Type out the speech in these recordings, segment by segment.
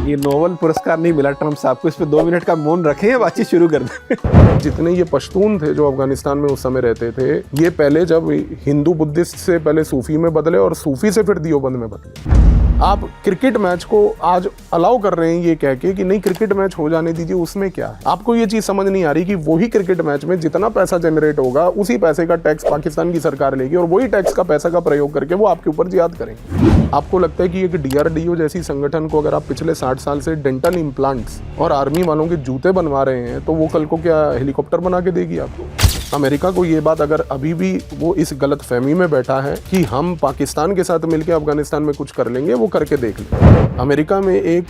ये नोबेल पुरस्कार नहीं मिला ट्रम्प साहब को, इस पे 2 मिनट का मौन रखें या बातचीत शुरू कर दें। जितने ये पश्तून थे जो अफगानिस्तान में उस समय रहते थे, ये पहले जब हिंदू बुद्धिस्ट से पहले सूफी में बदले और सूफी से फिर दियोबंद में बदले। आप क्रिकेट मैच को आज अलाउ कर रहे हैं ये कह के कि नहीं क्रिकेट मैच हो जाने दीजिए, उसमें क्या है? आपको ये चीज समझ नहीं आ रही कि वही क्रिकेट मैच में जितना पैसा जनरेट होगा उसी पैसे का टैक्स पाकिस्तान की सरकार लेगी और वही टैक्स का पैसा का प्रयोग करके वो आपके ऊपर जिहाद करेंगे। आपको लगता है कि एक DRDO जैसी संगठन को अगर आप पिछले 60 साल से डेंटल इम्प्लांट्स और आर्मी वालों के जूते बनवा रहे हैं तो वो कल को क्या हेलीकॉप्टर बना के देगी आपको? अमेरिका को ये बात अगर अभी भी वो इस गलत फहमी में बैठा है कि हम पाकिस्तान के साथ मिलकर अफगानिस्तान में कुछ कर लेंगे, वो करके देख लें। अमेरिका में एक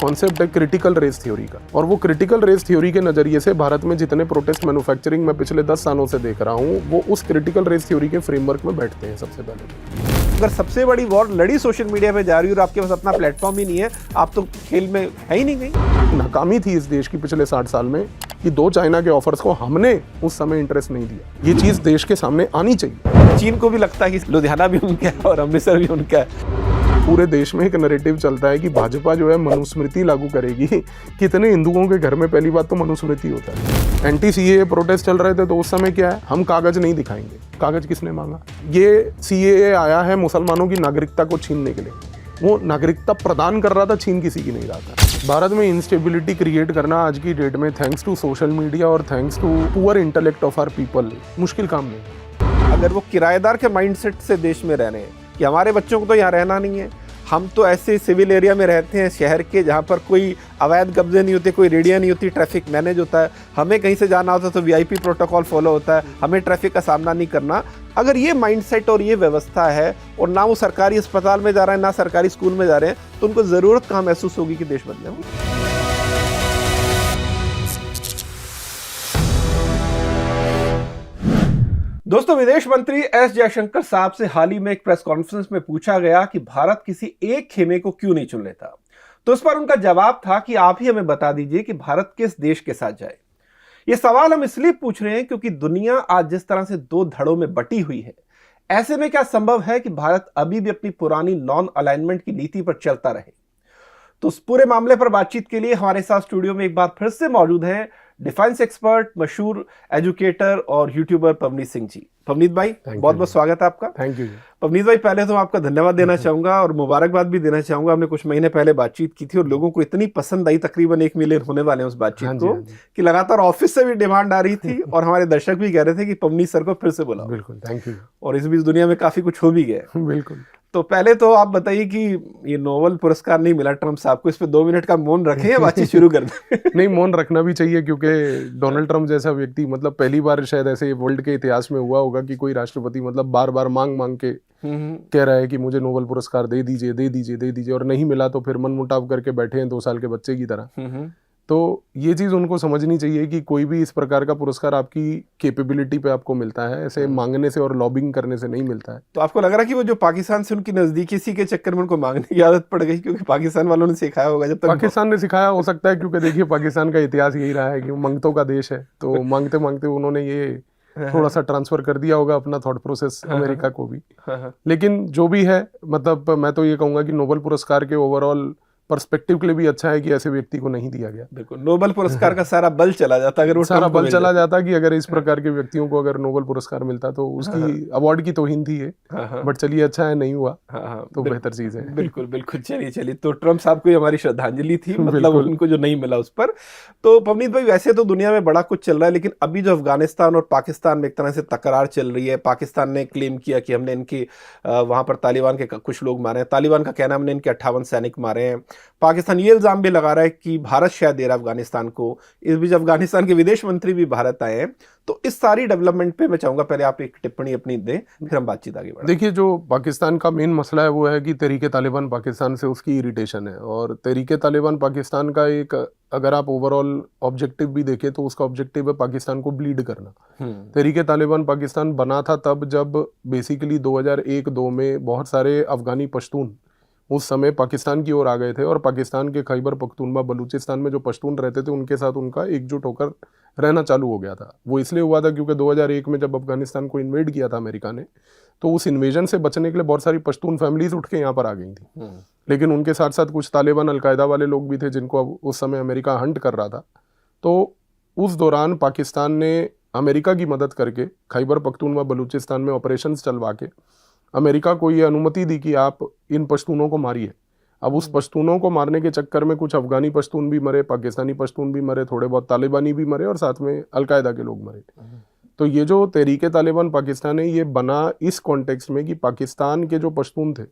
कॉन्सेप्ट है क्रिटिकल रेस थ्योरी का, और वो क्रिटिकल रेस थ्योरी के नजरिए से भारत में जितने प्रोटेस्ट मैन्युफैक्चरिंग मैं पिछले 10 सालों से देख रहा हूँ वो उस क्रिटिकल रेस थ्योरी के फ्रेमवर्क में बैठते हैं सबसे पहले। अगर सबसे बड़ी वॉर लड़ी सोशल मीडिया पे जा रही है और आपके पास अपना प्लेटफॉर्म ही नहीं है, आप तो खेल में है ही नहीं गई। नाकामी थी इस देश की पिछले 60 साल में कि 2 चाइना के ऑफर्स को हमने उस समय इंटरेस्ट नहीं दिया। ये चीज देश के सामने आनी चाहिए। चीन को भी लगता है कि लुधियाना भी उनका है और अमृतसर भी उनका है। पूरे देश में एक नैरेटिव चलता है कि भाजपा जो है मनुस्मृति लागू करेगी। कितने हिंदुओं के घर में पहली बात तो मनुस्मृति होता है। NTCAA प्रोटेस्ट चल रहे थे तो उस समय क्या है, हम कागज नहीं दिखाएंगे। कागज किसने मांगा? ये CAA आया है मुसलमानों की नागरिकता को छीनने के लिए। वो नागरिकता प्रदान कर रहा था, छीन किसी की नहीं रहा था। भारत में इंस्टेबिलिटी क्रिएट करना आज की डेट में थैंक्स टू सोशल मीडिया और thanks to poor intellect of our people मुश्किल काम नहीं। अगर वो किराएदार के माइंडसेट से देश में रह रहे हैं कि हमारे बच्चों को तो यहाँ रहना नहीं है, हम तो ऐसे सिविल एरिया में रहते हैं शहर के जहाँ पर कोई अवैध कब्जे नहीं होते, कोई रेडिया नहीं होती, ट्रैफिक मैनेज होता है, हमें कहीं से जाना होता है तो VIP प्रोटोकॉल फॉलो होता है, हमें ट्रैफिक का सामना नहीं करना। अगर ये माइंडसेट और ये व्यवस्था है और ना वो सरकारी अस्पताल में जा रहे हैं ना सरकारी स्कूल में जा रहे हैं, तो उनको ज़रूरत कहाँ महसूस होगी कि देश बदले हो। दोस्तों, विदेश मंत्री S जयशंकर साहब से हाल ही में एक प्रेस कॉन्फ्रेंस में पूछा गया कि भारत किसी एक खेमे को क्यों नहीं चुन लेता, तो इस पर उनका जवाब था कि आप ही हमें बता दीजिए कि भारत किस देश के साथ जाए। ये सवाल हम इसलिए पूछ रहे हैं क्योंकि दुनिया आज जिस तरह से 2 धड़ों में बटी हुई है, ऐसे में क्या संभव है कि भारत अभी भी अपनी पुरानी नॉन अलाइनमेंट की नीति पर चलता रहे? तो उस पूरे मामले पर बातचीत के लिए हमारे साथ स्टूडियो में एक बार फिर से मौजूद हैं डिफेंस एक्सपर्ट, मशहूर एजुकेटर और यूट्यूबर पवनीत सिंह जी। पवनीत भाई, बहुत बहुत स्वागत है आपका। Thank you. पवनीत भाई, पहले तो आपका धन्यवाद देना चाहूंगा और मुबारकबाद भी देना चाहूंगा। हमने कुछ महीने पहले बातचीत की थी और लोगों को इतनी पसंद आई, तकरीबन 1 मिलियन होने वाले हैं उस बातचीत को, कि लगातार ऑफिस से भी डिमांड आ रही थी और हमारे दर्शक भी कह रहे थे कि पवनीत सर को फिर से बुलाओ। बिल्कुल, थैंक यू। और इस बीच दुनिया में काफी कुछ हो भी गया। बिल्कुल। तो पहले तो आप बताइए कि ये नोबेल पुरस्कार नहीं मिला ट्रम्प साहब को, इस पे 2 मिनट का मौन रखें या बातचीत शुरू कर दें? नहीं, मौन रखना भी चाहिए क्योंकि डोनाल्ड ट्रम्प जैसा व्यक्ति, मतलब पहली बार शायद ऐसे वर्ल्ड के इतिहास में हुआ होगा कि कोई राष्ट्रपति मतलब बार बार मांग मांग के कह रहा है कि मुझे नोबेल पुरस्कार दे दीजिए दे दीजिए दे दीजिए, और नहीं मिला तो फिर मनमुटाव करके बैठे हैं 2 साल के बच्चे की तरह। तो ये चीज उनको समझनी चाहिए कि कोई भी इस प्रकार का पुरस्कार आपकी कैपेबिलिटी पे आपको मिलता है, ऐसे मांगने से और लॉबिंग करने से नहीं मिलता है। तो आपको लग रहा है कि वो जो पाकिस्तान से उनकी नजदीकी, इसी के चक्कर में उनको मांगने की आदत पड़ गई, क्योंकि पाकिस्तान वालों ने सिखाया होगा जब तक पाकिस्तान ने सिखाया हो सकता है, क्योंकि देखिए पाकिस्तान का इतिहास यही रहा है कि वो मंगतों का देश है, तो मांगते मांगते उन्होंने ये थोड़ा सा ट्रांसफर कर दिया होगा अपना थॉट प्रोसेस अमेरिका को भी। लेकिन जो भी है, मतलब मैं तो ये कहूंगा कि नोबेल पुरस्कार के ओवरऑल पर्सपेक्टिव के लिए भी अच्छा है कि ऐसे व्यक्ति को नहीं दिया गया। बिल्कुल, नोबेल पुरस्कार का सारा बल चला जाता, अगर वो सारा बल चला जाता कि अगर इस प्रकार के व्यक्तियों को अगर नोबेल पुरस्कार मिलता तो उसकी अवार्ड की तौहीन थी ये। बट चलिए, अच्छा है नहीं हुआ तो बेहतर चीज है। बिल्कुल बिल्कुल, चलिए तो ट्रम्प साहब को हमारी श्रद्धांजलि थी, मतलब उनको जो नहीं मिला उस पर। तो पवनीत भाई, वैसे तो दुनिया में बड़ा कुछ चल रहा है, लेकिन अभी जो अफगानिस्तान और पाकिस्तान में एक तरह से तकरार चल रही है, पाकिस्तान ने क्लेम किया कि हमने इनकी वहां पर तालिबान के कुछ लोग मारे हैं, तालिबान का कहना हमने इनके 58 सैनिक मारे हैं। पाकिस्तान ये इल्जाम भी लगा रहा है कि भारत शायद दे रहा है अफगानिस्तान को। इस बीच अफगानिस्तान के विदेश मंत्री भी भारत आए हैं। तो इस सारी डेवलपमेंट पे मैं चाहूंगा पहले आप एक टिप्पणी अपनी दें, फिर हम बातचीत आगे बढ़ाएं। देखिए, जो पाकिस्तान का मेन मसला है वो है कि तहरीके तालिबान पाकिस्तान से उसकी इरिटेशन है, और तहरीके तालिबान पाकिस्तान का एक, अगर आप ओवरऑल ऑब्जेक्टिव भी देखें तो उसका ऑब्जेक्टिव है पाकिस्तान को ब्लीड करना। तहरीके तालिबान पाकिस्तान बना था तब जब बेसिकली 2001-2 में बहुत सारे अफगानी पश्तून उस समय पाकिस्तान की ओर आ गए थे, और पाकिस्तान के खैबर पख्तूनख्वा बलूचिस्तान में जो पश्तून रहते थे उनके साथ उनका एकजुट होकर रहना चालू हो गया था। वो इसलिए हुआ था क्योंकि 2001 में जब अफगानिस्तान को इन्वेड किया था अमेरिका ने, तो उस इन्वेजन से बचने के लिए बहुत सारी पश्तून फैमिलीज उठ के यहाँ पर आ गई थी। लेकिन उनके साथ साथ कुछ तालिबान अलकायदा वाले लोग भी थे जिनको अब उस समय अमेरिका हंट कर रहा था। तो उस दौरान पाकिस्तान ने अमेरिका की मदद करके खैबर पख्तूनवा बलूचिस्तान में ऑपरेशंस चलवा के अमेरिका को ये अनुमति दी कि आप इन पश्तूनों को मारिए। अब उस पश्तूनों को मारने के चक्कर में कुछ अफगानी पश्तून भी मरे, पाकिस्तानी पश्तून भी मरे, थोड़े बहुत तालिबानी भी मरे और साथ में अलकायदा के लोग मरे। तो ये जो तहरीके तालिबान पाकिस्तान है ये बना इस कॉन्टेक्स्ट में कि पाकिस्तान के जो पश्तून थे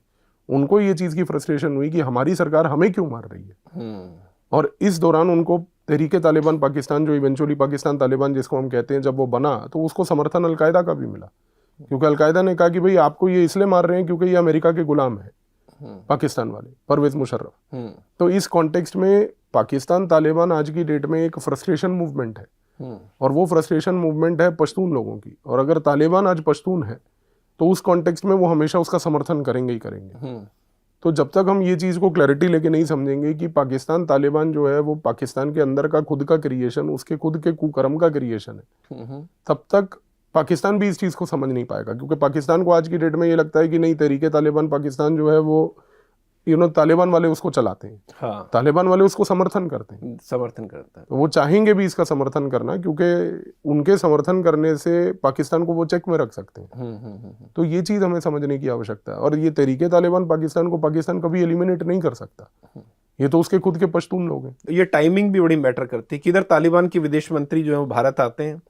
उनको ये चीज़ की फ्रस्ट्रेशन हुई कि हमारी सरकार हमें क्यों मार रही है। और इस दौरान उनको तहरीके तालिबान पाकिस्तान, जो इवेंचुअली पाकिस्तान तालिबान जिसको हम कहते हैं, जब वो बना तो उसको समर्थन अलकायदा का भी मिला, क्योंकि अलकायदा ने कहा कि भाई आपको ये इसलिए मार रहे हैं क्योंकि ये अमेरिका के गुलाम है पाकिस्तान वाले, परवेज मुशर्रफ। तो इस कॉन्टेक्स्ट में पाकिस्तान तालिबान आज की डेट में एक फ्रस्ट्रेशन मूवमेंट है और वो फ्रस्ट्रेशन मूवमेंट है पश्तून लोगों की। और अगर तालिबान आज पश्तून है तो उस कॉन्टेक्स्ट में वो हमेशा उसका समर्थन करेंगे ही करेंगे। तो जब तक हम ये चीज़ को क्लैरिटी लेके नहीं समझेंगे कि पाकिस्तान तालिबान जो है वो पाकिस्तान के अंदर का खुद का क्रिएशन, उसके खुद के कुकर्म का क्रिएशन है, तब तक पाकिस्तान भी इस चीज़ को समझ नहीं पाएगा। क्योंकि पाकिस्तान को आज की डेट में ये लगता है कि नहीं, तहरीके तालिबान पाकिस्तान जो है वो तालिबान वाले उसको चलाते हैं। हाँ, तालिबान वाले उसको समर्थन करते हैं, समर्थन करते हैं। तो वो चाहेंगे भी इसका समर्थन करना, क्योंकि उनके समर्थन करने से पाकिस्तान को वो चेक में रख सकते हैं। तो ये चीज़ हमें समझने की आवश्यकता है। और ये तहरीके तालिबान पाकिस्तान को पाकिस्तान कभी एलिमिनेट नहीं कर सकता, ये तो उसके खुद के पश्तून लोग हैं। ये टाइमिंग भी बड़ी मैटर करती है कि इधर तालिबान के विदेश मंत्री जो है वो भारत आते हैं,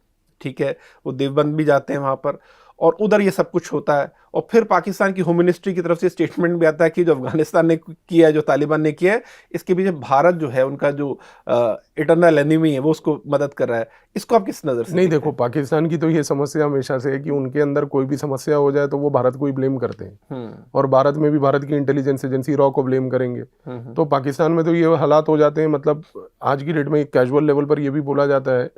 ठीक है, वो देवबंद भी जाते हैं वहां पर, और उधर ये सब कुछ होता है। और फिर पाकिस्तान की होम मिनिस्ट्री की तरफ से स्टेटमेंट भी आता है कि जो अफगानिस्तान ने किया है, जो तालिबान ने किया है, इसके पीछे भारत जो है उनका जो इटरनल एनिमी है वो उसको मदद कर रहा है। इसको आप किस नज़र से नहीं, देखो पाकिस्तान की तो ये समस्या हमेशा से है कि उनके अंदर कोई भी समस्या हो जाए तो वो भारत को ही ब्लेम करते हैं, और भारत में भी भारत की इंटेलिजेंस एजेंसी रॉ को ब्लेम करेंगे। तो पाकिस्तान में तो ये हालात हो जाते हैं, मतलब आज की डेट में एक कैजुअल लेवल पर ये भी बोला जाता है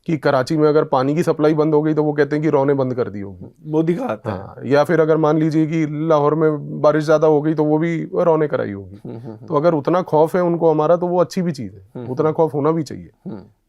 कि कराची में अगर पानी की सप्लाई बंद हो गई तो वो कहते हैं कि रॉ ने बंद कर दी होगी, मोदी का हाथ है। हाँ, या फिर अगर मान लीजिए कि लाहौर में बारिश ज्यादा हो गई तो वो भी रॉ ने कराई होगी। तो अगर उतना खौफ है उनको हमारा तो वो अच्छी भी चीज है, उतना खौफ होना भी चाहिए।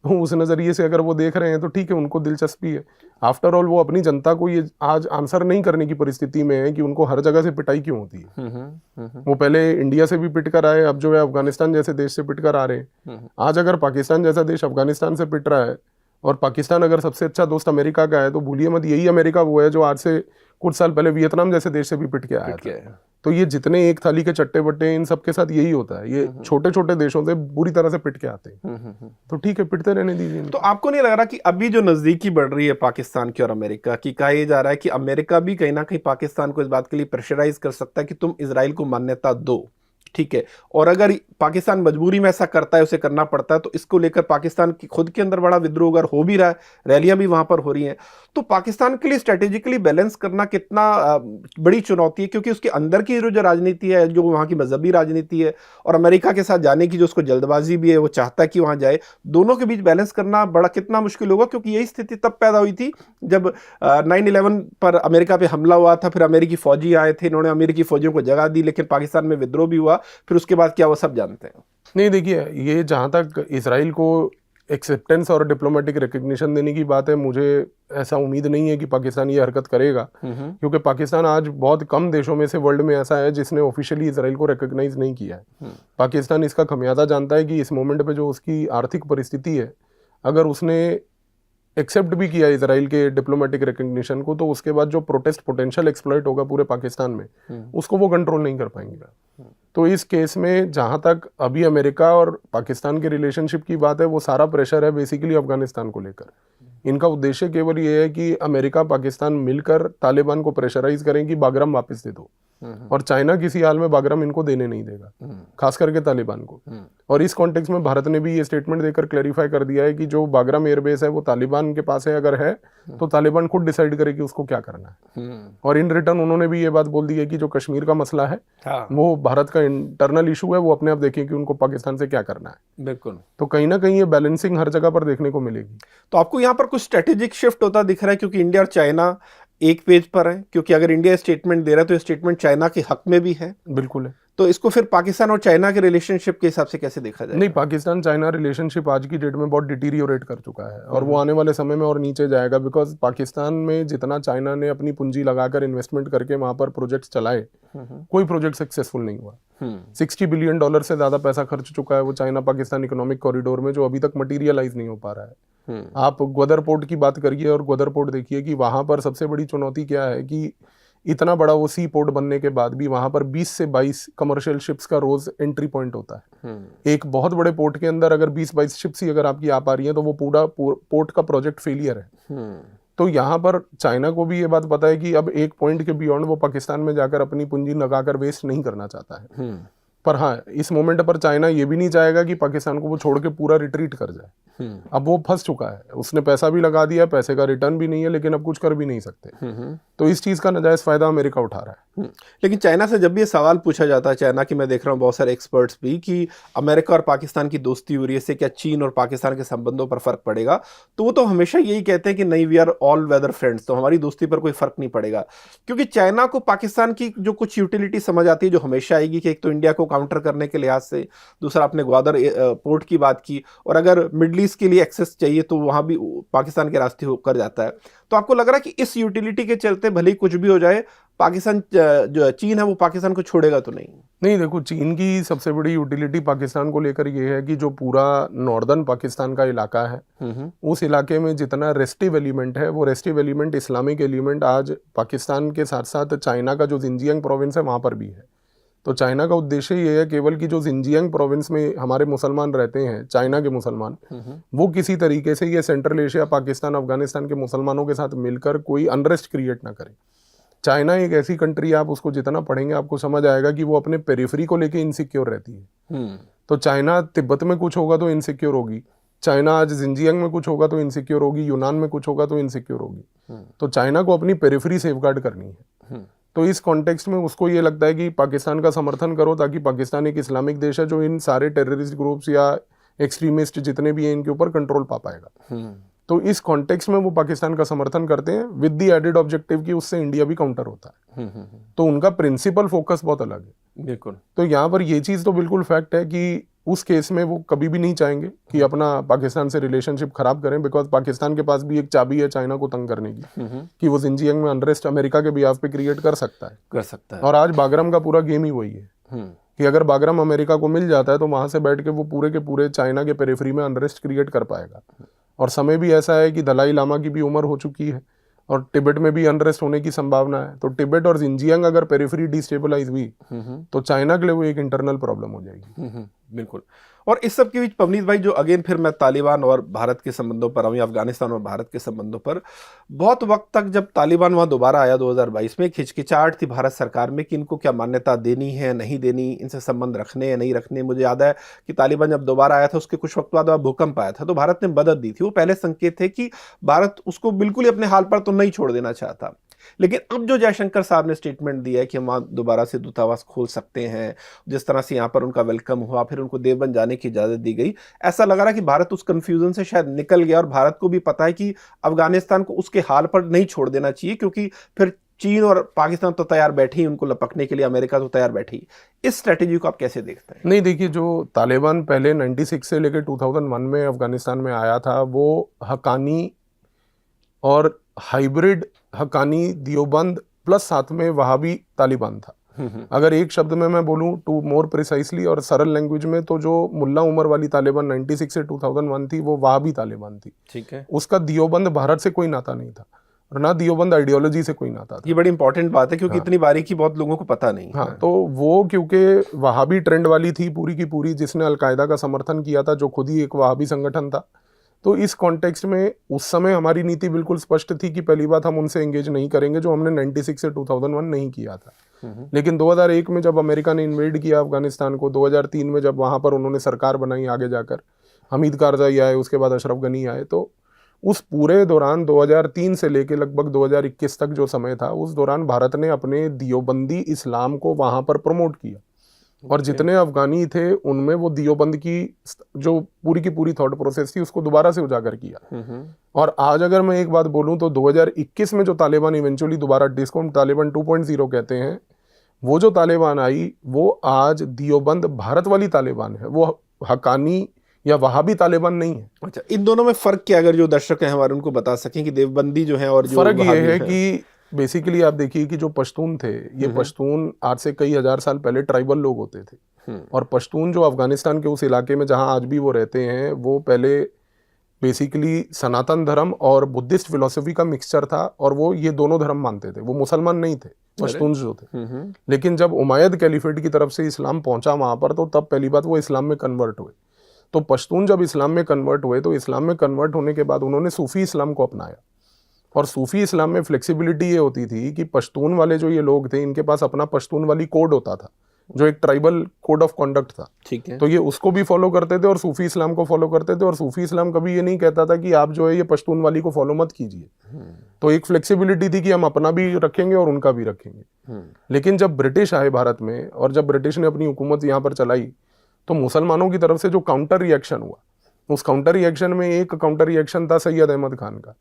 तो उस नजरिए से अगर वो देख रहे हैं तो ठीक है, उनको दिलचस्पी है। आफ्टर ऑल वो अपनी जनता को ये आज आंसर नहीं करने की परिस्थिति में है कि उनको हर जगह से पिटाई क्यों होती है। वो पहले इंडिया से भी पिट कर आए, अब जो है अफगानिस्तान जैसे देश से पिट कर आ रहे हैं। आज अगर पाकिस्तान जैसा देश अफगानिस्तान से पिट रहा है और पाकिस्तान अगर सबसे अच्छा दोस्त अमेरिका का है, तो भूलिए मत यही अमेरिका वो है जो आज से कुछ साल पहले वियतनाम जैसे देश से भी पिट के आया था। तो ये जितने एक थाली के चट्टे बट्टे, इन सब के साथ यही होता है, ये छोटे छोटे देशों से बुरी तरह से पिट के आते हैं। तो ठीक है, पिटते रहने दीजिए। तो आपको नहीं लग रहा कि अभी जो नजदीकी बढ़ रही है पाकिस्तान की और अमेरिका की, कहा यह जा रहा है कि अमेरिका भी कहीं ना कहीं पाकिस्तान को इस बात के लिए प्रेशराइज कर सकता है कि तुम इजराइल को मान्यता दो, ठीक है, और अगर पाकिस्तान मजबूरी में ऐसा करता है, उसे करना पड़ता है, तो इसको लेकर पाकिस्तान की खुद के अंदर बड़ा विद्रोह अगर हो भी रहा है, रैलियां भी वहां पर हो रही हैं, तो पाकिस्तान के लिए स्ट्रेटेजिकली बैलेंस करना कितना बड़ी चुनौती है, क्योंकि उसके अंदर की जो राजनीति है, जो वहां की मजहबी राजनीति है, और अमेरिका के साथ जाने की जो उसको जल्दबाजी भी है, वो चाहता है कि वहां जाए, दोनों के बीच बैलेंस करना बड़ा कितना मुश्किल होगा। क्योंकि यही स्थिति तब पैदा हुई थी जब 9/11 पर अमेरिका पे हमला हुआ था, फिर अमेरिकी फौजी आए थे, इन्होंने अमेरिकी फौजियों को जगह दी, लेकिन पाकिस्तान में विद्रोह भी हुआ, फिर उसके बाद क्या वो सब जानते हैं। नहीं, देखिए, ये जहाँ तक इजराइल को एक्सेप्टेंस और डिप्लोमेटिक रिकग्निशन देने की बात है, मुझे ऐसा उम्मीद नहीं है कि पाकिस्तान ये हरकत करेगा, क्योंकि पाकिस्तान आज बहुत कम देशों में से वर्ल्ड में ऐसा है जिसने ऑफिशियली इजराइल को रिकग्नाइज नहीं किया है। पाकिस्तान इसका खमियाजा जानता है कि इस मोमेंट पे जो उसकी आर्थिक परिस्थिति है, अगर उसने एक्सेप्ट भी किया इजराइल के डिप्लोमेटिक रिकग्निशन को, तो उसके बाद जो प्रोटेस्ट पोटेंशियल एक्सप्लॉइट होगा पूरे पाकिस्तान में, उसको वो कंट्रोल नहीं कर पाएंगे। तो इस केस में जहां तक अभी अमेरिका और पाकिस्तान के रिलेशनशिप की बात है, वो सारा प्रेशर है बेसिकली अफगानिस्तान को लेकर। इनका उद्देश्य केवल ये है कि अमेरिका पाकिस्तान मिलकर तालिबान को प्रेशराइज करें कि बागराम वापस दे दो, और चाइना किसी हाल में बागराम इनको देने नहीं देगा, खास करके तालिबान को। और इस कॉन्टेक्स्ट में भारत ने भी ये स्टेटमेंट देकर क्लैरिफाई कर दिया है कि जो बागराम एयरबेस है वो तालिबान के पास है, अगर है तो तालिबान खुद डिसाइड करे कि उसको क्या करना है। और इन रिटर्न उन्होंने भी ये बात बोल दी है कि जो कश्मीर का मसला है वो भारत का इंटरनल इशू है, वो अपने आप देखें कि उनको पाकिस्तान से क्या करना है। बिल्कुल। तो कहीं ना कहीं ये बैलेंसिंग हर जगह पर देखने को मिलेगी। तो आपको यहाँ पर कुछ स्ट्रेटेजिक शिफ्ट होता दिख रहा है, क्योंकि इंडिया और चाइना एक पेज पर है, क्योंकि अगर इंडिया स्टेटमेंट दे रहा है तो ये स्टेटमेंट चाइना के हक में भी है। बिल्कुल है। तो इसको फिर पाकिस्तान और चाइना के रिलेशनशिप के हिसाब से कैसे देखा जाए? नहीं, पाकिस्तान चाइना रिलेशनशिप आज की डेट में बहुत डिटीरियोरेट कर चुका है और वो आने वाले समय में और नीचे जाएगा, बिकॉज पाकिस्तान में जितना चाइना ने अपनी पूंजी लगाकर इन्वेस्टमेंट करके वहां पर प्रोजेक्ट चलाए, कोई प्रोजेक्ट सक्सेसफुल नहीं हुआ। $60 बिलियन से ज्यादा पैसा खर्च चुका है वो चाइना पाकिस्तान इकोनॉमिक कॉरिडोर में, जो अभी तक मटीरियलाइज नहीं हो पा रहा है। आप ग्वादर पोर्ट की बात करिए और ग्वादर पोर्ट देखिए कि वहां पर सबसे बड़ी चुनौती क्या है कि इतना बड़ा वो सी पोर्ट बनने के बाद भी वहां पर 20 से 22 कमर्शियल शिप्स का रोज एंट्री पॉइंट होता है। एक बहुत बड़े पोर्ट के अंदर अगर 20-22 शिप्स ही अगर आपकी आ पा रही है तो वो पूरा पोर्ट का प्रोजेक्ट फेलियर है। तो यहाँ पर चाइना को भी ये बात पता है कि अब एक पॉइंट के बियॉन्ड वो पाकिस्तान में जाकर अपनी पूंजी लगाकर वेस्ट नहीं करना चाहता है। पर हाँ, इस मोमेंट पर चाइना ये भी नहीं चाहेगा कि पाकिस्तान को वो छोड़ के पूरा रिट्रीट कर जाए। अब वो फंस चुका है, उसने पैसा भी लगा दिया, पैसे का रिटर्न भी नहीं है, लेकिन अब कुछ कर भी नहीं सकते। तो इस चीज का नाजायज फायदा अमेरिका उठा रहा है। लेकिन चाइना से जब भी ये सवाल पूछा जाता है, चाइना की मैं देख रहा हूँ बहुत सारे एक्सपर्ट्स भी, कि अमेरिका और पाकिस्तान की दोस्ती हो रही है, इससे क्या चीन और पाकिस्तान के संबंधों पर फर्क पड़ेगा? तो वो तो हमेशा यही कहते हैं कि नहीं, we are all weather friends, तो हमारी दोस्ती पर कोई फर्क नहीं पड़ेगा। क्योंकि चाइना को पाकिस्तान की जो कुछ यूटिलिटी समझ आती है, जो हमेशा आएगी, कि एक तो इंडिया को काउंटर करने के लिहाज से, दूसरा आपने ग्वादर पोर्ट की बात की, और अगर मिडल ईस्ट के लिए एक्सेस चाहिए तो वहां भी पाकिस्तान के रास्ते होकर जाता है। तो आपको लग रहा है कि इस यूटिलिटी के चलते भले ही कुछ भी हो जाए, पाकिस्तान जो चीन है वो पाकिस्तान को छोड़ेगा तो नहीं? नहीं, देखो, चीन की सबसे बड़ी यूटिलिटी पाकिस्तान को लेकर ये है कि जो पूरा नॉर्दर्न पाकिस्तान का इलाका है, उस इलाके में जितना रेस्टिव एलिमेंट है, वो रेस्टिव एलिमेंट, इस्लामिक एलिमेंट आज पाकिस्तान के साथ साथ चाइना का जो जिंजियांग प्रोविंस है वहां पर भी है। तो चाइना का उद्देश्य ये है केवल कि जो जिंजियांग प्रोविंस में हमारे मुसलमान रहते हैं, चाइना के मुसलमान, वो किसी तरीके से ये सेंट्रल एशिया, पाकिस्तान, अफगानिस्तान के मुसलमानों के साथ मिलकर कोई अनरेस्ट क्रिएट ना करे। चाइना एक ऐसी कंट्री, आप उसको जितना पढ़ेंगे आपको समझ आएगा कि वो अपने पेरिफेरी को लेके इनसिक्योर रहती है। तो चाइना तिब्बत में कुछ होगा तो इनसिक्योर होगी, चाइना आज जिंजियांग में कुछ होगा तो इनसिक्योर होगी, यूनान में कुछ होगा तो इनसिक्योर होगी। तो चाइना को अपनी पेरिफेरी सेफगार्ड करनी है। तो इस कॉन्टेक्स्ट में उसको ये लगता है कि पाकिस्तान का समर्थन करो, ताकि पाकिस्तान एक इस्लामिक देश है जो इन सारे टेररिस्ट ग्रुप्स या एक्सट्रीमिस्ट जितने भी हैं इनके ऊपर कंट्रोल पा पाएगा। तो इस कॉन्टेक्स्ट में वो पाकिस्तान का समर्थन करते हैं विद द एडेड ऑब्जेक्टिव कि उससे इंडिया भी काउंटर होता है। तो उनका प्रिंसिपल फोकस बहुत अलग है। बिल्कुल। तो यहाँ पर ये चीज तो बिल्कुल फैक्ट है कि उस केस में वो कभी भी नहीं चाहेंगे कि अपना पाकिस्तान से रिलेशनशिप खराब करें, बिकॉज पाकिस्तान के पास भी एक चाबी है चाइना को तंग करने की, कि वो जिंजियांग में अनरेस्ट अमेरिका के बिहाफ पे क्रिएट कर सकता है। और आज बागराम का पूरा गेम ही वही है कि अगर बागराम अमेरिका को मिल जाता है तो वहां से बैठ के वो पूरे के पूरे चाइना के पेरिफेरी में अनरेस्ट क्रिएट कर पाएगा। और समय भी ऐसा है कि दलाई लामा की भी उम्र हो चुकी है और तिब्बत में भी अनरेस्ट होने की संभावना है। तो तिब्बत और जिंजियांग अगर पेरिफेरी डिस्टेबलाइज हुई तो चाइना के लिए वो एक इंटरनल प्रॉब्लम हो जाएगी। बिल्कुल। और इस सब के बीच पवनीत भाई, जो अगेन फिर मैं तालिबान और भारत के संबंधों पर आऊँ, अफगानिस्तान और भारत के संबंधों पर, बहुत वक्त तक जब तालिबान वहाँ दोबारा आया 2022 में, हिचकिचाहट थी भारत सरकार में कि इनको क्या मान्यता देनी है, नहीं देनी, इनसे संबंध रखने या नहीं रखने। मुझे याद है कि तालिबान जब दोबारा आया था उसके कुछ वक्त बाद भूकंप आया था, तो भारत ने मदद दी थी। वो पहले संकेत थे कि भारत उसको बिल्कुल ही अपने हाल पर तो नहीं छोड़ देना चाहता। लेकिन अब जो जयशंकर साहब ने स्टेटमेंट दिया है कि हम वहाँ दोबारा से दूतावास खोल सकते हैं, जिस तरह से यहाँ पर उनका वेलकम हुआ, फिर उनको देवबंद जाने की इजाज़त दी गई, ऐसा लग रहा है कि भारत उस कन्फ्यूजन से शायद निकल गया और भारत को भी पता है कि अफगानिस्तान को उसके हाल पर नहीं छोड़ देना चाहिए, क्योंकि फिर चीन और पाकिस्तान तो तैयार बैठे ही उनको लपकने के लिए, अमेरिका तो तैयार बैठी। इस स्ट्रेटेजी को आप कैसे देखते हैं? नहीं, देखिए, जो तालिबान पहले 96 से लेकर 2001 में अफगानिस्तान में आया था, वो हकानी और हाइब्रिड हकानी दियोबंद प्लस साथ में वहाबी तालिबान था। अगर एक शब्द में मैं बोलूं, टू मोर प्रिसाइसली और सरल लैंग्वेज में, तो जो मुल्ला उमर वाली तालिबान 96 से 2001 थी वो वहाबी तालिबान थी। ठीक है। उसका दियोबंद भारत से कोई नाता नहीं था और ना दियोबंद आइडियोलॉजी से कोई नाता था। ये बड़ी इंपॉर्टेंट बात है, क्योंकि इतनी बारीकी बहुत लोगों को पता नहीं। हाँ, तो वो क्योंकि वहाबी ट्रेंड वाली थी पूरी की पूरी, जिसने अलकायदा का समर्थन किया था, जो खुद ही एक वहाबी संगठन था। तो इस कॉन्टेक्स्ट में उस समय हमारी नीति बिल्कुल स्पष्ट थी कि पहली बात हम उनसे एंगेज नहीं करेंगे, जो हमने 96 से 2001 नहीं किया था। लेकिन 2001 में जब अमेरिका ने इन्वेड किया अफगानिस्तान को, 2003 में जब वहाँ पर उन्होंने सरकार बनाई आगे जाकर, हमीद कारजाई आए, उसके बाद अशरफ गनी आए, तो उस पूरे दौरान 2003 से लेकर लगभग 2021 तक जो समय था, उस दौरान भारत ने अपने दियोबंदी इस्लाम को वहाँ पर प्रमोट किया। और जितने अफगानी थे उनमें वो दियोबंद की जो पूरी की पूरी थॉट प्रोसेस थी उसको दोबारा से उजागर किया। और आज अगर मैं एक बात बोलूं तो 2021 में जो तालिबान इवेंचुअली दोबारा जिसको हम तालिबान 2.0 कहते हैं, वो जो तालिबान आई वो आज दियोबंद भारत वाली तालिबान है, वो हकानी या वहाबी तालिबान नहीं है। अच्छा, इन दोनों में फर्क क्या, अगर जो दर्शक हैं हमारे उनको बता सकें कि देवबंदी जो है और जो फर्क ये वहाबी है हैं। कि बेसिकली आप देखिए कि जो पश्तून थे, ये पश्तून आज से कई हजार साल पहले ट्राइबल लोग होते थे, और पश्तून जो अफगानिस्तान के उस इलाके में जहां आज भी वो रहते हैं, वो पहले बेसिकली सनातन धर्म और बुद्धिस्ट फिलोसफी का मिक्सचर था, और वो ये दोनों धर्म मानते थे, वो मुसलमान नहीं थे पश्तून जो थे। लेकिन जब उमैयद कैलिफेट की तरफ से इस्लाम पहुंचा वहां पर, तो तब पहली बात वो इस्लाम में कन्वर्ट हुए। तो पश्तून जब इस्लाम में कन्वर्ट हुए, तो इस्लाम में कन्वर्ट होने के बाद उन्होंने सूफी इस्लाम को अपनाया, और सूफी इस्लाम में फ्लेक्सिबिलिटी ये होती थी कि पश्तून वाले जो ये लोग थे, इनके पास अपना पश्तून वाली कोड होता था, जो एक ट्राइबल कोड ऑफ कॉन्डक्ट था। ठीक है। तो ये उसको भी फॉलो करते थे और सूफी इस्लाम को फॉलो करते थे, और सूफी इस्लाम कभी ये नहीं कहता था कि आप जो है ये पश्तून वाली को फॉलो मत कीजिए। तो एक फ्लेक्सिबिलिटी थी कि हम अपना भी रखेंगे और उनका भी रखेंगे। लेकिन जब ब्रिटिश आए भारत में, और जब ब्रिटिश ने अपनी हुकूमत यहाँ पर चलाई, तो मुसलमानों की तरफ से जो काउंटर रिएक्शन हुआ, उस काउंटर रिएक्शन में एक काउंटर रिएक्शन था सैयद अहमद खान का,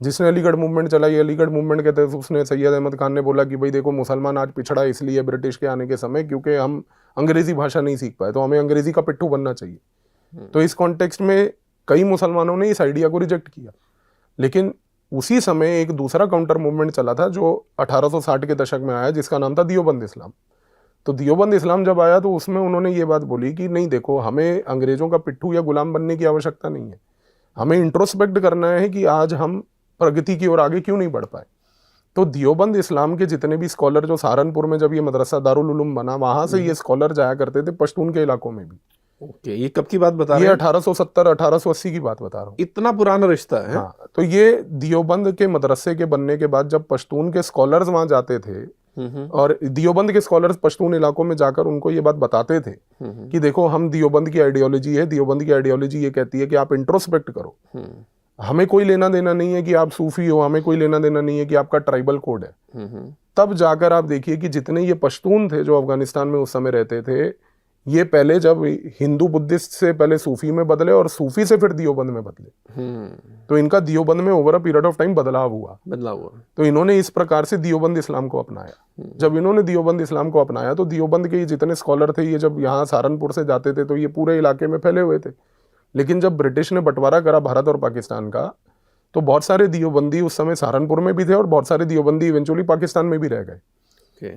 जिसने अलीगढ़ मूवमेंट चलाई। अलीगढ़ मूवमेंट के तहत उसने, सैयद अहमद खान ने बोला कि भाई देखो, मुसलमान आज पिछड़ा इसलिए ब्रिटिश के आने के समय क्योंकि हम अंग्रेजी भाषा नहीं सीख पाए, तो हमें अंग्रेजी का पिट्ठू बनना चाहिए। तो इस कॉन्टेक्स्ट में कई मुसलमानों ने इस आइडिया को रिजेक्ट किया। लेकिन उसी समय एक दूसरा काउंटर मूवमेंट चला था जो 1860 के दशक में आया, जिसका नाम था दियोबंद इस्लाम। तो दियोबंद इस्लाम जब आया, तो उसमें उन्होंने ये बात बोली कि नहीं देखो, हमें अंग्रेजों का पिट्ठू या गुलाम बनने की आवश्यकता नहीं है, हमें इंट्रोस्पेक्ट करना है कि आज हम प्रगति की ओर आगे क्यों नहीं बढ़ पाए। तो दियोबंद इस्लाम के जितने भी स्कॉलर, जो सहारनपुर में जब ये मदरसा दारुल उलूम बना, वहां से ये स्कॉलर जाया करते थे पश्तून के इलाकों में भी। ओके, ये कब की बात बता रहे ये हैं? 1870 1880 की बात बता रहा हूँ। इतना पुराना रिश्ता है। हाँ, तो ये दियोबंद के मदरसे के बनने के बाद जब पश्तून के स्कॉलर्स वहां जाते थे, और दियोबंद के स्कॉलर्स पश्तून इलाकों में जाकर उनको ये बात बताते थे कि देखो, हम दियोबंद की आइडियोलॉजी है, दियोबंद की आइडियोलॉजी ये कहती है कि आप इंट्रोस्पेक्ट करो, हमें कोई लेना देना नहीं है कि आप सूफी हो, हमें कोई लेना देना नहीं है कि आपका ट्राइबल कोड है। तब जाकर आप देखिए कि जितने ये पश्तून थे जो अफगानिस्तान में उस समय रहते थे, ये पहले जब हिंदू बुद्धिस्ट से पहले सूफी में बदले, और सूफी से फिर दियोबंद में बदले। तो इनका दियोबंद में over a period of time बदलाव हुआ। तो इन्होंने इस प्रकार से दियोबंद इस्लाम को अपनाया। जब इन्होंने दियोबंद इस्लाम को अपनाया, तो दियोबंद के ये जितने स्कॉलर थे, ये जब यहाँ सहारनपुर से जाते थे तो ये पूरे इलाके में फैले हुए थे। लेकिन जब ब्रिटिश ने बंटवारा करा भारत और पाकिस्तान का, तो बहुत सारे दियोबंदी उस समय सहारनपुर में भी थे, और बहुत सारे दियोबंदी इवेंचुअली पाकिस्तान में भी रह गए।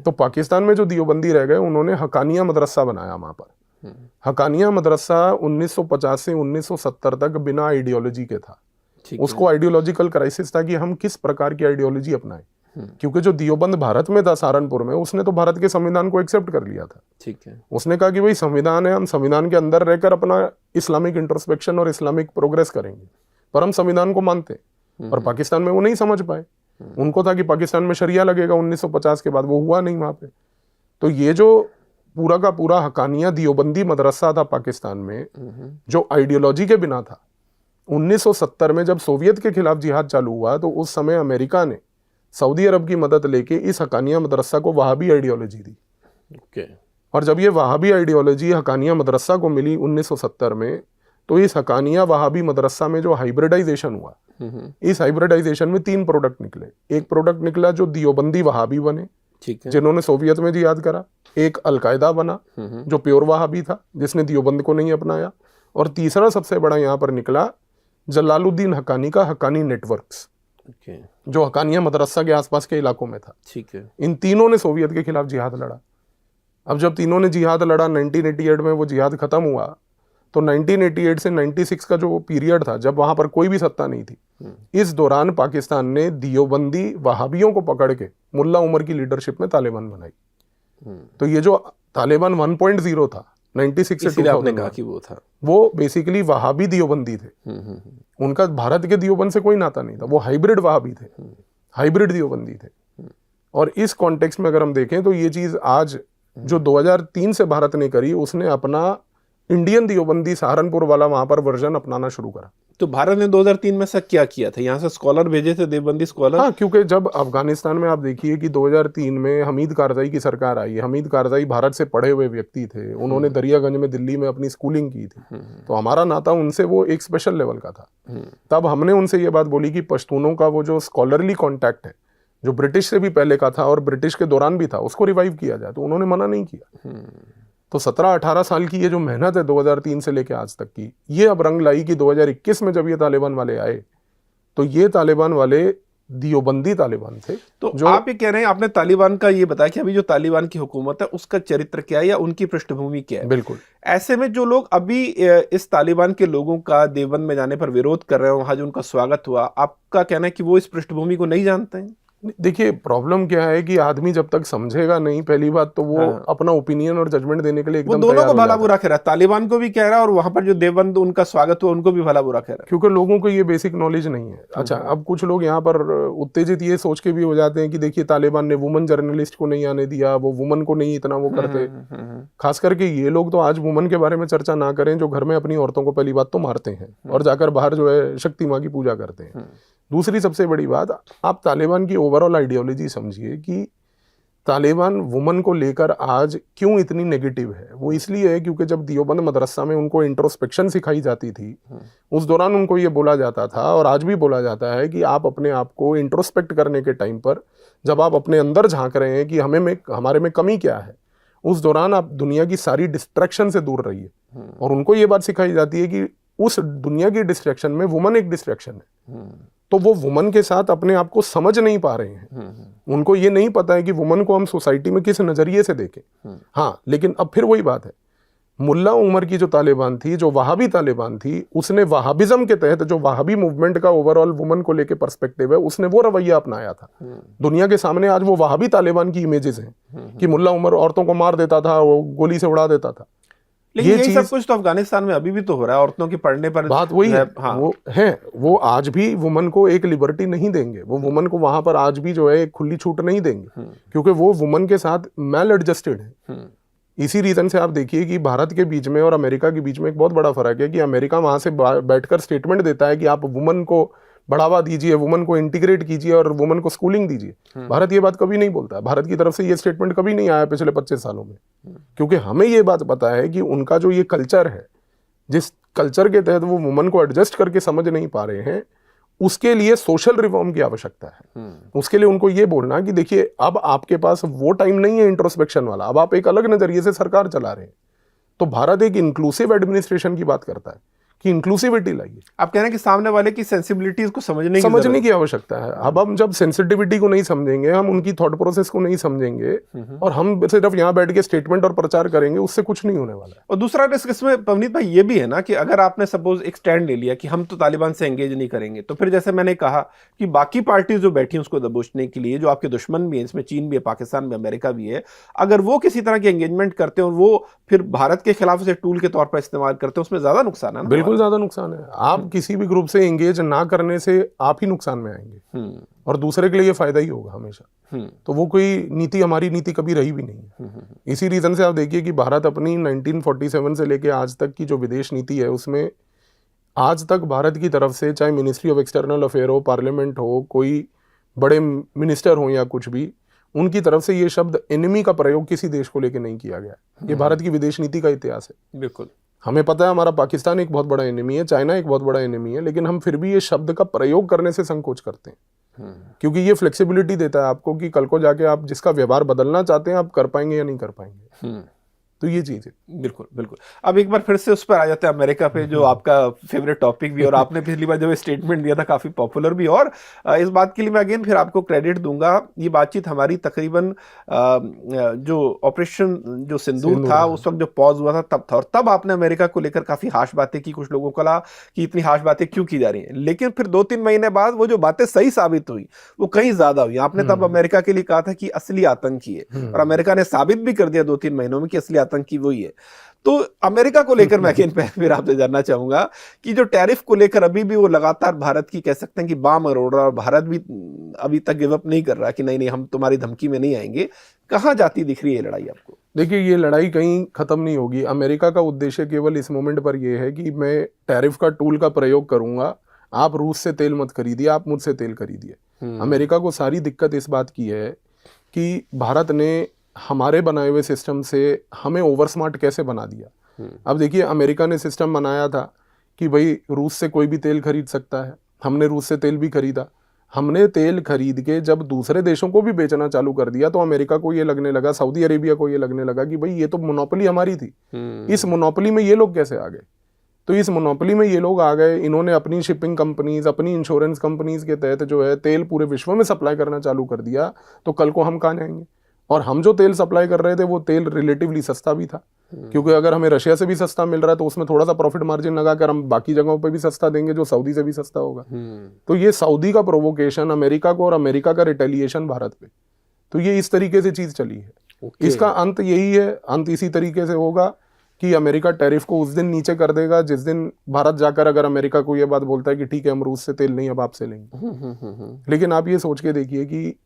तो पाकिस्तान में जो दियोबंदी रह गए, उन्होंने हकानिया मदरसा बनाया वहां पर। हकानिया मदरसा 1950 से 1970 तक बिना आइडियोलॉजी के था। उसको आइडियोलॉजिकल क्राइसिस था कि हम किस प्रकार की आइडियोलॉजी अपनाएं, क्योंकि जो दियोबंद भारत में था सहारनपुर में, उसने तो भारत के संविधान को एक्सेप्ट कर लिया था। ठीक है, उसने कहा कि भाई संविधान है, हम संविधान के अंदर रहकर अपना इस्लामिक इंट्रोस्पेक्शन और इस्लामिक प्रोग्रेस करेंगे, पर हम संविधान को मानते। और पाकिस्तान में वो नहीं समझ पाए, उनको था कि पाकिस्तान में शरिया लगेगा 1950 के बाद, वो हुआ नहीं वहां पे। तो ये जो पूरा का पूरा हकानिया दियोबंदी मदरसा था पाकिस्तान में, जो आइडियोलॉजी के बिना था, 1970 में जब सोवियत के खिलाफ जिहाद चालू हुआ, तो उस समय अमेरिका ने सऊदी अरब की मदद लेके इस हकानिया मदरसा को वहाबी आइडियोलॉजी दी। और जब ये वहाबी आइडियोलॉजी हकानिया मदरसा को मिली 1970 में, तो इस हकानिया वहाबी मदरसा में जो हाइब्रिडाइजेशन हुआ, इस हाइब्रिडाइजेशन में 3 प्रोडक्ट निकले। एक प्रोडक्ट निकला जो दियोबंदी वहाबी बने, जिन्होंने सोवियत में जिहाद करा। एक अलकायदा बना जो प्योर वहाबी था, जिसने दियोबंद को नहीं अपनाया। और तीसरा सबसे बड़ा यहाँ पर निकला जलालुद्दीन हक्कानी का हक्कानी नेटवर्क्स, जो हक्कानिया मदरसा के आसपास के इलाकों में था। इन तीनों ने सोवियत के खिलाफ जिहाद लड़ा। अब जब तीनों ने जिहाद लड़ा, 1988 में वो जिहाद खत्म हुआ, तो 1988 से 96 का जो पीरियड था, जब वहां पर कोई भी सत्ता नहीं थी, इस दौरान पाकिस्तान ने दियोबंदी वहाबियों को पकड़ के मुल्ला उमर की लीडरशिप में तालिबान बनाई। तो ये जो तालिबान 1.0 था 96 से 2000 कहा कि वो था, वो बेसिकली वहाबी दियोबंदी थे। उनका भारत के दियोबंद से कोई नाता नहीं था, वो हाइब्रिड वहाबी थे, हाइब्रिड दियोबंदी थे। और इस कॉन्टेक्स्ट में अगर हम देखें तो ये चीज आज जो 2003 से भारत ने करी, उसने अपना इंडियन दियोबंदी सहारनपुर वाला वहां पर वर्जन अपनाना शुरू करा। तो भारत ने 2003 में ऐसा क्या किया था? यहाँ से स्कॉलर भेजे थे, देवबंदी स्कॉलर। हाँ, क्योंकि जब अफगानिस्तान में आप देखिए कि 2003 में हमीद कारजाई की सरकार आई। हमीद कारजाई भारत से पढ़े हुए व्यक्ति थे, उन्होंने दरियागंज में दिल्ली में अपनी स्कूलिंग की थी, तो हमारा नाता उनसे वो एक स्पेशल लेवल का था। तब हमने उनसे ये बात बोली कि पश्तूनों का वो जो स्कॉलरली कॉन्टैक्ट है जो ब्रिटिश से भी पहले का था और ब्रिटिश के दौरान भी था, उसको रिवाइव किया जाए, तो उन्होंने मना नहीं किया। तो 17-18 साल की ये जो मेहनत है 2003 से लेके आज तक की, ये अब रंग लाई कि 2021 में जब ये तालिबान वाले आए, तो ये तालिबान वाले दियोबंदी तालिबान थे। तो जो आप ये कह रहे हैं, आपने तालिबान का ये बताया कि अभी जो तालिबान की हुकूमत है उसका चरित्र क्या है या उनकी पृष्ठभूमि क्या है। बिल्कुल। ऐसे में जो लोग अभी इस तालिबान के लोगों का देवबंद में जाने पर विरोध कर रहे हैं, वहां जो उनका स्वागत हुआ, आपका कहना है कि वो इस पृष्ठभूमि को नहीं जानते हैं? देखिए, प्रॉब्लम क्या है कि आदमी जब तक समझेगा नहीं, पहली बात तो वो अपना ओपिनियन और जजमेंट देने के लिए एकदम वो दोनों को भला बुरा कह रहा है, तालिबान को भी कह रहा है और वहां पर जो देवबंद उनका स्वागत हुआ उनको भी भला बुरा कह रहा है, क्योंकि लोगों को ये बेसिक नॉलेज नहीं है। अच्छा, अब कुछ लोग यहाँ पर उत्तेजित ये सोच के भी हो जाते हैं कि देखिए तालिबान ने वुमन जर्नलिस्ट को नहीं आने दिया, वो वुमन को नहीं इतना वो करते। खास करके ये लोग तो आज वुमन के बारे में चर्चा ना करें जो घर में अपनी औरतों को पहली बात तो मारते हैं और जाकर बाहर जो है शक्ति माँ की पूजा करते हैं। दूसरी सबसे बड़ी बात, आप तालिबान की ओवरऑल आइडियोलॉजी समझिए कि तालिबान वुमन को लेकर आज क्यों इतनी नेगेटिव है। वो इसलिए है क्योंकि जब दियोबंद मदरसा में उनको इंट्रोस्पेक्शन सिखाई जाती थी, उस दौरान उनको ये बोला जाता था और आज भी बोला जाता है कि आप अपने आप को इंट्रोस्पेक्ट करने के टाइम पर जब आप अपने अंदर झांक रहे हैं कि हमारे में कमी क्या है, उस दौरान आप दुनिया की सारी डिस्ट्रैक्शन से दूर रहिए। और उनको ये बात सिखाई जाती है कि उस दुनिया की डिस्ट्रैक्शन में वुमन एक डिस्ट्रैक्शन है। तो वो वुमन के साथ अपने आप को समझ नहीं पा रहे हैं। उनको ये नहीं पता है कि वुमन को हम सोसाइटी में किस नजरिए से देखें। हाँ, लेकिन अब फिर वही बात है, मुल्ला उमर की जो तालिबान थी, जो वहाबी तालिबान थी, उसने वहाबिज्म के तहत जो वहाबी मूवमेंट का ओवरऑल वुमन को लेके पर्सपेक्टिव है, उसने वो रवैया अपनाया था। दुनिया के सामने आज वो वहाबी तालिबान की इमेजेस हैं कि मुल्ला उमर औरतों को मार देता था, वो गोली से उड़ा देता था। लेकिन ये सब कुछ तो अफगानिस्तान में अभी भी तो हो रहा है, औरतों के पढ़ने पर बात वही है। हाँ। वो आज भी वुमन को एक लिबर्टी नहीं देंगे, वो वुमन को वहां पर आज भी जो है एक खुली छूट नहीं देंगे, क्योंकि वो वुमन के साथ मेल एडजस्टेड है। इसी रीजन से आप देखिए कि भारत के बीच में और अमेरिका के बीच में एक बहुत बड़ा फर्क है कि अमेरिका वहां से बैठकर स्टेटमेंट देता है कि आप वुमन को बढ़ावा दीजिए, वुमन को इंटीग्रेट कीजिए और वुमन को स्कूलिंग दीजिए। भारत ये बात कभी नहीं बोलता। भारत की तरफ से ये स्टेटमेंट कभी नहीं आया पिछले 25 सालों में, क्योंकि हमें ये बात पता है कि उनका जो ये कल्चर है, जिस कल्चर के तहत वो वुमन को एडजस्ट करके समझ नहीं पा रहे हैं, उसके लिए सोशल रिफॉर्म की आवश्यकता है। उसके लिए उनको ये बोलना कि देखिए अब आपके पास वो टाइम नहीं है इंट्रोस्पेक्शन वाला, अब आप एक अलग नजरिए से सरकार चला रहे हैं। तो भारत एक इंक्लूसिव एडमिनिस्ट्रेशन की बात करता है कि इंक्लूसिविटी लाइए। आप कह रहे हैं कि सामने वाले की सेंसिबिलिटीज को समझने की आवश्यकता है। अब हम जब सेंसिटिविटी को नहीं समझेंगे, हम उनकी थॉट प्रोसेस को नहीं समझेंगे और हम सिर्फ यहाँ बैठ के स्टेटमेंट और प्रचार करेंगे, उससे कुछ नहीं होने वाला है। और दूसरा रिस्क इसमें पवनीत भाई ये भी है ना कि अगर आपने सपोज एक स्टैंड ले लिया कि हम तो तालिबान से एंगेज नहीं करेंगे, तो फिर जैसे मैंने कहा कि बाकी पार्टीज जो बैठी हैं उसको दबोचने के लिए, जो आपके दुश्मन भी है, इसमें चीन भी है, पाकिस्तान भी, अमेरिका भी है, अगर वो किसी तरह की एंगेजमेंट करते हैं और वो फिर भारत के खिलाफ उसे टूल के तौर पर इस्तेमाल करते हैं, उसमें ज्यादा नुकसान है ना? बिल्कुल ज्यादा नुकसान है। आप किसी भी ग्रुप से एंगेज ना करने से आप ही नुकसान में आएंगे और दूसरे के लिए ये फायदा ही होगा हमेशा। तो वो कोई नीति, हमारी नीति कभी रही भी नहीं है। इसी रीजन से आप देखिए कि भारत अपनी 1947 से लेके आज तक की जो विदेश नीति है, उसमें आज तक भारत की तरफ से चाहे मिनिस्ट्री ऑफ एक्सटर्नल अफेयर हो, पार्लियामेंट हो, कोई बड़े मिनिस्टर हो या कुछ भी, उनकी तरफ से ये शब्द एनिमी का प्रयोग किसी देश को लेकर नहीं किया गया। ये भारत की विदेश नीति का इतिहास है। बिल्कुल, हमें पता है हमारा पाकिस्तान एक बहुत बड़ा एनिमी है, चाइना एक बहुत बड़ा एनिमी है, लेकिन हम फिर भी ये शब्द का प्रयोग करने से संकोच करते हैं, क्योंकि ये फ्लेक्सिबिलिटी देता है आपको कि कल को जाके आप जिसका व्यवहार बदलना चाहते हैं आप कर पाएंगे या नहीं कर पाएंगे। तो ये चीज है। बिल्कुल बिल्कुल। अब एक बार फिर से उस पर आ जाते हैं, अमेरिका पे, जो आपका फेवरेट टॉपिक भी, और आपने पिछली बार जब स्टेटमेंट दिया था काफी पॉपुलर भी, और इस बात के लिए मैं अगेन फिर आपको क्रेडिट दूंगा। ये बातचीत हमारी तकरीबन जो ऑपरेशन जो सिंदूर था उस वक्त जो पॉज हुआ था तब था, और तब आपने अमेरिका को लेकर काफी हाश बातें की। कुछ लोगों को लगा कि इतनी हाश बातें क्यों की जा रही हैं, लेकिन फिर 2-3 महीने बाद वो जो बातें सही साबित हुई वो कहीं ज्यादा हुई। आपने तब अमेरिका के लिए कहा था कि असली आतंकी है, और अमेरिका ने साबित भी कर दिया 2-3 महीनों में कि असली आतंकी वही है। तो अमेरिका को लेकर मैं फिर आपसे जानना चाहूंगा कि जो टैरिफ को लेकर अभी भी वो लगातार भारत की कह सकते हैं कि बाम मरोड़ रहा, और भारत भी अभी तक गिव अप नहीं कर रहा कि नहीं नहीं हम तुम्हारी धमकी में नहीं आएंगे। कहां जाती दिख रही है लड़ाई आपको? देखिए, ये लड़ाई कहीं खत्म नहीं होगी। अमेरिका का उद्देश्य केवल इस मोमेंट पर यह है कि मैं टैरिफ का टूल का प्रयोग करूंगा, आप रूस से तेल मत खरीदिए, आप मुझसे तेल खरीदिए। अमेरिका को सारी दिक्कत इस बात की है कि भारत ने हमारे बनाए हुए सिस्टम से हमें ओवर स्मार्ट कैसे बना दिया। अब देखिए, अमेरिका ने सिस्टम बनाया था कि भाई रूस से कोई भी तेल खरीद सकता है, हमने रूस से तेल भी खरीदा, हमने तेल खरीद के जब दूसरे देशों को भी बेचना चालू कर दिया तो अमेरिका को ये लगने लगा, सऊदी अरेबिया को ये लगने लगा कि भाई ये तो मोनोपोली हमारी थी। इस मोनोपोली में ये लोग कैसे आ गए? तो इस मोनोपोली में ये लोग आ गए, इन्होंने अपनी शिपिंग कंपनीज, अपनी इंश्योरेंस कंपनीज के तहत जो है तेल पूरे विश्व में सप्लाई करना चालू कर दिया। तो कल को हम कहाँ जाएंगे? और हम जो तेल सप्लाई कर रहे थे वो तेल रिलेटिवली सस्ता भी था, क्योंकि अगर हमें रशिया से भी सस्ता मिल रहा है तो उसमें थोड़ा सा प्रॉफिट मार्जिन लगाकर हम बाकी जगहों पे भी सस्ता देंगे जो सऊदी से भी सस्ता होगा। तो ये सऊदी का प्रोवोकेशन अमेरिका को और अमेरिका का रिटेलिएशन भारत पे, तो ये इस तरीके से चीज चली है। इसका अंत यही है, अंत इसी तरीके से होगा कि अमेरिका टैरिफ को उस दिन नीचे कर देगा जिस दिन भारत जाकर अगर अमेरिका को ये बात बोलता है कि ठीक है हम रूस से तेल नहीं अब आपसे लेंगे। लेकिन आप ये सोच के देखिए कि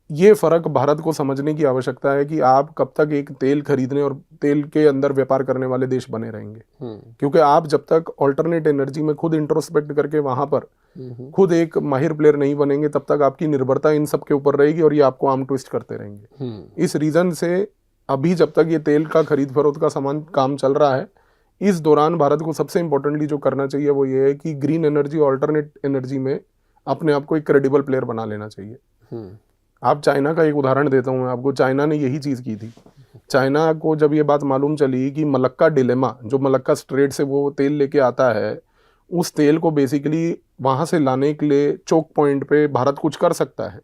ये फर्क भारत को समझने की आवश्यकता है कि आप कब तक एक तेल खरीदने और तेल के अंदर व्यापार करने वाले देश बने रहेंगे। क्योंकि आप जब तक ऑल्टरनेट एनर्जी में खुद इंट्रोस्पेक्ट करके वहां पर खुद एक माहिर प्लेयर नहीं बनेंगे तब तक आपकी निर्भरता इन सब के ऊपर रहेगी और ये आपको आर्म ट्विस्ट करते रहेंगे। इस रीजन से अभी जब तक ये तेल का खरीद फरोख्त का सामान काम चल रहा है, इस दौरान भारत को सबसे इंपॉर्टेंटली जो करना चाहिए वो ये है कि ग्रीन एनर्जी, ऑल्टरनेट एनर्जी में अपने आप को एक क्रेडिबल प्लेयर बना लेना चाहिए। आप चाइना का एक उदाहरण देता हूं मैं आपको। चाइना ने यही चीज की थी। चाइना को जब ये बात मालूम चली कि मलक्का डिलेमा, जो मलक्का स्ट्रेट से वो तेल लेके आता है, उस तेल को बेसिकली वहां से लाने के लिए चोक पॉइंट पे भारत कुछ कर सकता है।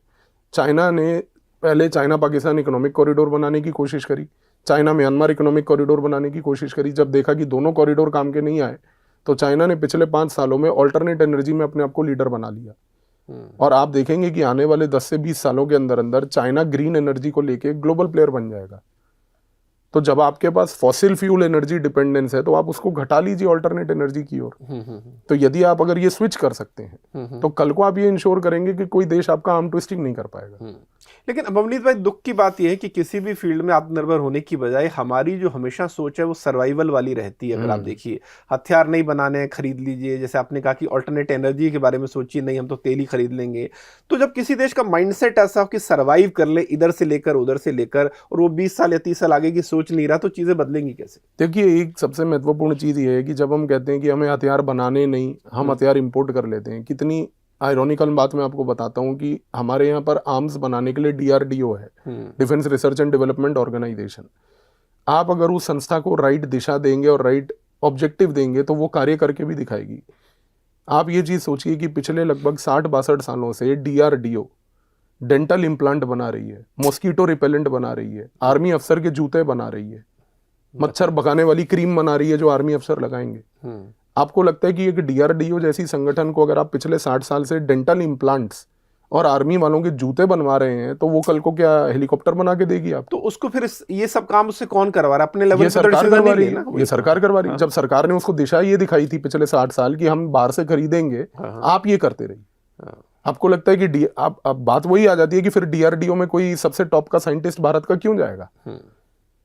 चाइना ने पहले चाइना पाकिस्तान इकोनॉमिक कॉरिडोर बनाने की कोशिश करी, चाइना म्यांमार इकोनॉमिक कॉरिडोर बनाने की कोशिश करी। जब देखा कि दोनों कॉरिडोर काम के नहीं आए तो चाइना ने पिछले 5 सालों में ऑल्टरनेट एनर्जी में अपने आप को लीडर बना लिया। और आप देखेंगे कि आने वाले 10 से 20 सालों के अंदर अंदर चाइना ग्रीन एनर्जी को लेके ग्लोबल प्लेयर बन जाएगा। तो जब आपके पास फॉसिल फ्यूल एनर्जी डिपेंडेंस है तो आप उसको घटा लीजिए ऑल्टरनेट एनर्जी की ओर। तो यदि आप अगर ये स्विच कर सकते हैं तो कल को आप ये इंश्योर करेंगे कि कोई देश आपका आर्म ट्विस्टिंग नहीं कर पाएगा। लेकिन अवनीत भाई, दुख की बात यह है कि किसी भी फील्ड में आत्मनिर्भर होने की बजाय हमारी जो हमेशा सोच है वो सर्वाइवल वाली रहती है। अगर आप देखिए, हथियार नहीं बनाने हैं, खरीद लीजिए। जैसे आपने कहा कि ऑल्टरनेट एनर्जी के बारे में सोचिए, नहीं हम तो तेल ही खरीद लेंगे। तो जब किसी देश का माइंडसेट ऐसा हो कि सर्वाइव कर ले इधर से लेकर उधर से लेकर, और वो 20 साल या 30 साल आगे की सोच नहीं रहा, तो चीजें बदलेंगी कैसे? देखिए, एक सबसे महत्वपूर्ण चीज ये है कि जब हम कहते हैं कि हमें हथियार बनाने नहीं, हम हथियार इंपोर्ट कर लेते हैं। कितनी आयरॉनिकल बात मैं आपको बताता हूं कि हमारे यहाँ पर आर्म्स बनाने के लिए DRDO है, defence research and development organisation. आप अगर उस संस्था को राइट दिशा देंगे और राइट ऑब्जेक्टिव देंगे तो वो कार्य करके भी दिखाएगी। आप ये चीज सोचिए कि पिछले लगभग 60-62 सालों से DRDO डेंटल इम्प्लांट बना रही है, मॉस्किटो रिपेलेंट बना रही है, आर्मी अफसर के जूते बना रही है, मच्छर भगाने वाली क्रीम बना रही है जो आर्मी अफसर लगाएंगे। आपको लगता है कि एक DRDO जैसी संगठन को अगर आप पिछले 60 साल से डेंटल इम्प्लांट्स और आर्मी वालों के जूते बनवा रहे हैं तो वो कल को क्या हेलीकॉप्टर बना के देगी आप? तो उसको फिर ये सब काम उससे कौन करवा रहा है? अपने लेवल ये सरकार करवा रही है, ये सरकार करवा रही है। जब सरकार ने उसको दिशा ये दिखाई थी पिछले 60 साल की हम बाहर से खरीदेंगे, आप ये करते रहिए। आपको लगता है कि अब बात वही आ जाती है कि फिर DRDO में कोई सबसे टॉप का साइंटिस्ट भारत का क्यों जाएगा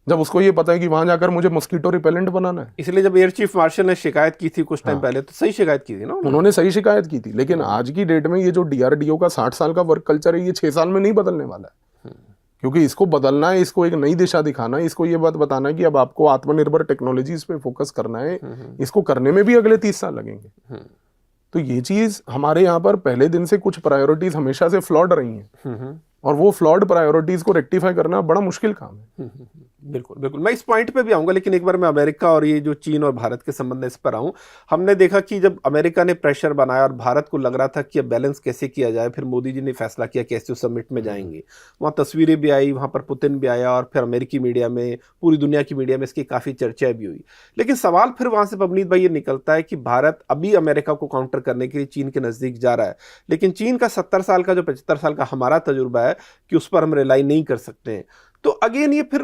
जब उसको ये पता है कि वहां जाकर मुझे मॉस्किटो रिपेलेंट बनाना है। इसलिए जब एयर चीफ मार्शल ने शिकायत की थी कुछ टाइम पहले, तो सही शिकायत की थी ना उन्होंने सही शिकायत की थी। लेकिन आज की डेट में ये जो DRDO का 60 साल का वर्क कल्चर है, ये 6 साल में नहीं बदलने वाला है। क्योंकि इसको बदलना है, इसको एक नई दिशा दिखाना है, इसको ये बात बताना है कि अब आपको आत्मनिर्भर टेक्नोलॉजीज पे फोकस करना है। इसको करने में भी अगले 30 साल लगेंगे। तो ये चीज हमारे यहाँ पर पहले दिन से कुछ प्रायोरिटीज हमेशा से फ्लॉड रही हैं और वो फ्लॉड प्रायोरिटीज को रेक्टिफाई करना बड़ा मुश्किल काम है। बिल्कुल बिल्कुल, मैं इस पॉइंट पे भी आऊंगा, लेकिन एक बार मैं अमेरिका और ये जो चीन और भारत के संबंध है इस पर आऊं। हमने देखा कि जब अमेरिका ने प्रेशर बनाया और भारत को लग रहा था कि अब बैलेंस कैसे किया जाए, फिर मोदी जी ने फैसला किया कि ऐसे समिट में जाएंगे। वहाँ तस्वीरें भी आई, वहाँ पर पुतिन भी आया और फिर अमेरिकी मीडिया में, पूरी दुनिया की मीडिया में इसकी काफ़ी चर्चा भी हुई। लेकिन सवाल फिर वहाँ से पवनीत भाई ये निकलता है कि भारत अभी अमेरिका को काउंटर करने के लिए चीन के नज़दीक जा रहा है, लेकिन चीन का 70 साल का जो 75 साल का हमारा तजुर्बा है कि उस पर हम रिलाई नहीं कर सकते हैं। तो अगेन ये फिर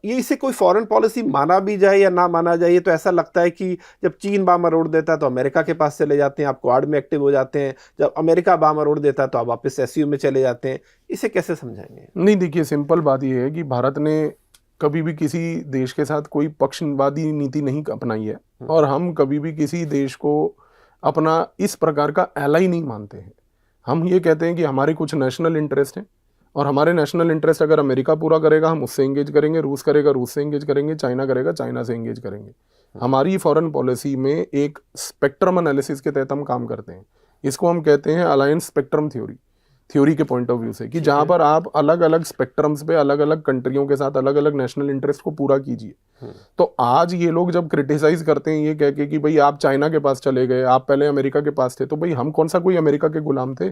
ये इसे कोई फॉरेन पॉलिसी माना भी जाए या ना माना जाए, तो ऐसा लगता है कि जब चीन बाम मरोड़ देता है तो अमेरिका के पास चले जाते हैं, आप क्वाड में एक्टिव हो जाते हैं। जब अमेरिका बाम मरोड़ देता है तो आप वापस SCO में चले जाते हैं। इसे कैसे समझाएंगे? नहीं, देखिए, सिंपल बात यह है कि भारत ने कभी भी किसी देश के साथ कोई पक्षवादी नीति नहीं अपनाई है और हम कभी भी किसी देश को अपना इस प्रकार का एलाई नहीं मानते हैं। हम ये कहते हैं कि हमारे कुछ नेशनल इंटरेस्ट हैं और हमारे नेशनल इंटरेस्ट अगर अमेरिका पूरा करेगा हम उससे एंगेज करेंगे, रूस करेगा रूस से एंगेज करेंगे, चाइना करेगा चाइना से एंगेज करेंगे। हमारी फॉरेन पॉलिसी में एक स्पेक्ट्रम एनालिसिस के तहत हम काम करते हैं। इसको हम कहते हैं अलायंस स्पेक्ट्रम थ्योरी के पॉइंट ऑफ व्यू से, कि जहां पर आप अलग अलग स्पेक्ट्रम्स पे अलग अलग कंट्रियों के साथ अलग अलग नेशनल इंटरेस्ट को पूरा कीजिए। तो आज ये लोग जब क्रिटिसाइज करते हैं ये कह के कि भाई आप चाइना के पास चले गए, आप पहले अमेरिका के पास थे, तो भाई हम कौन सा कोई अमेरिका के गुलाम थे?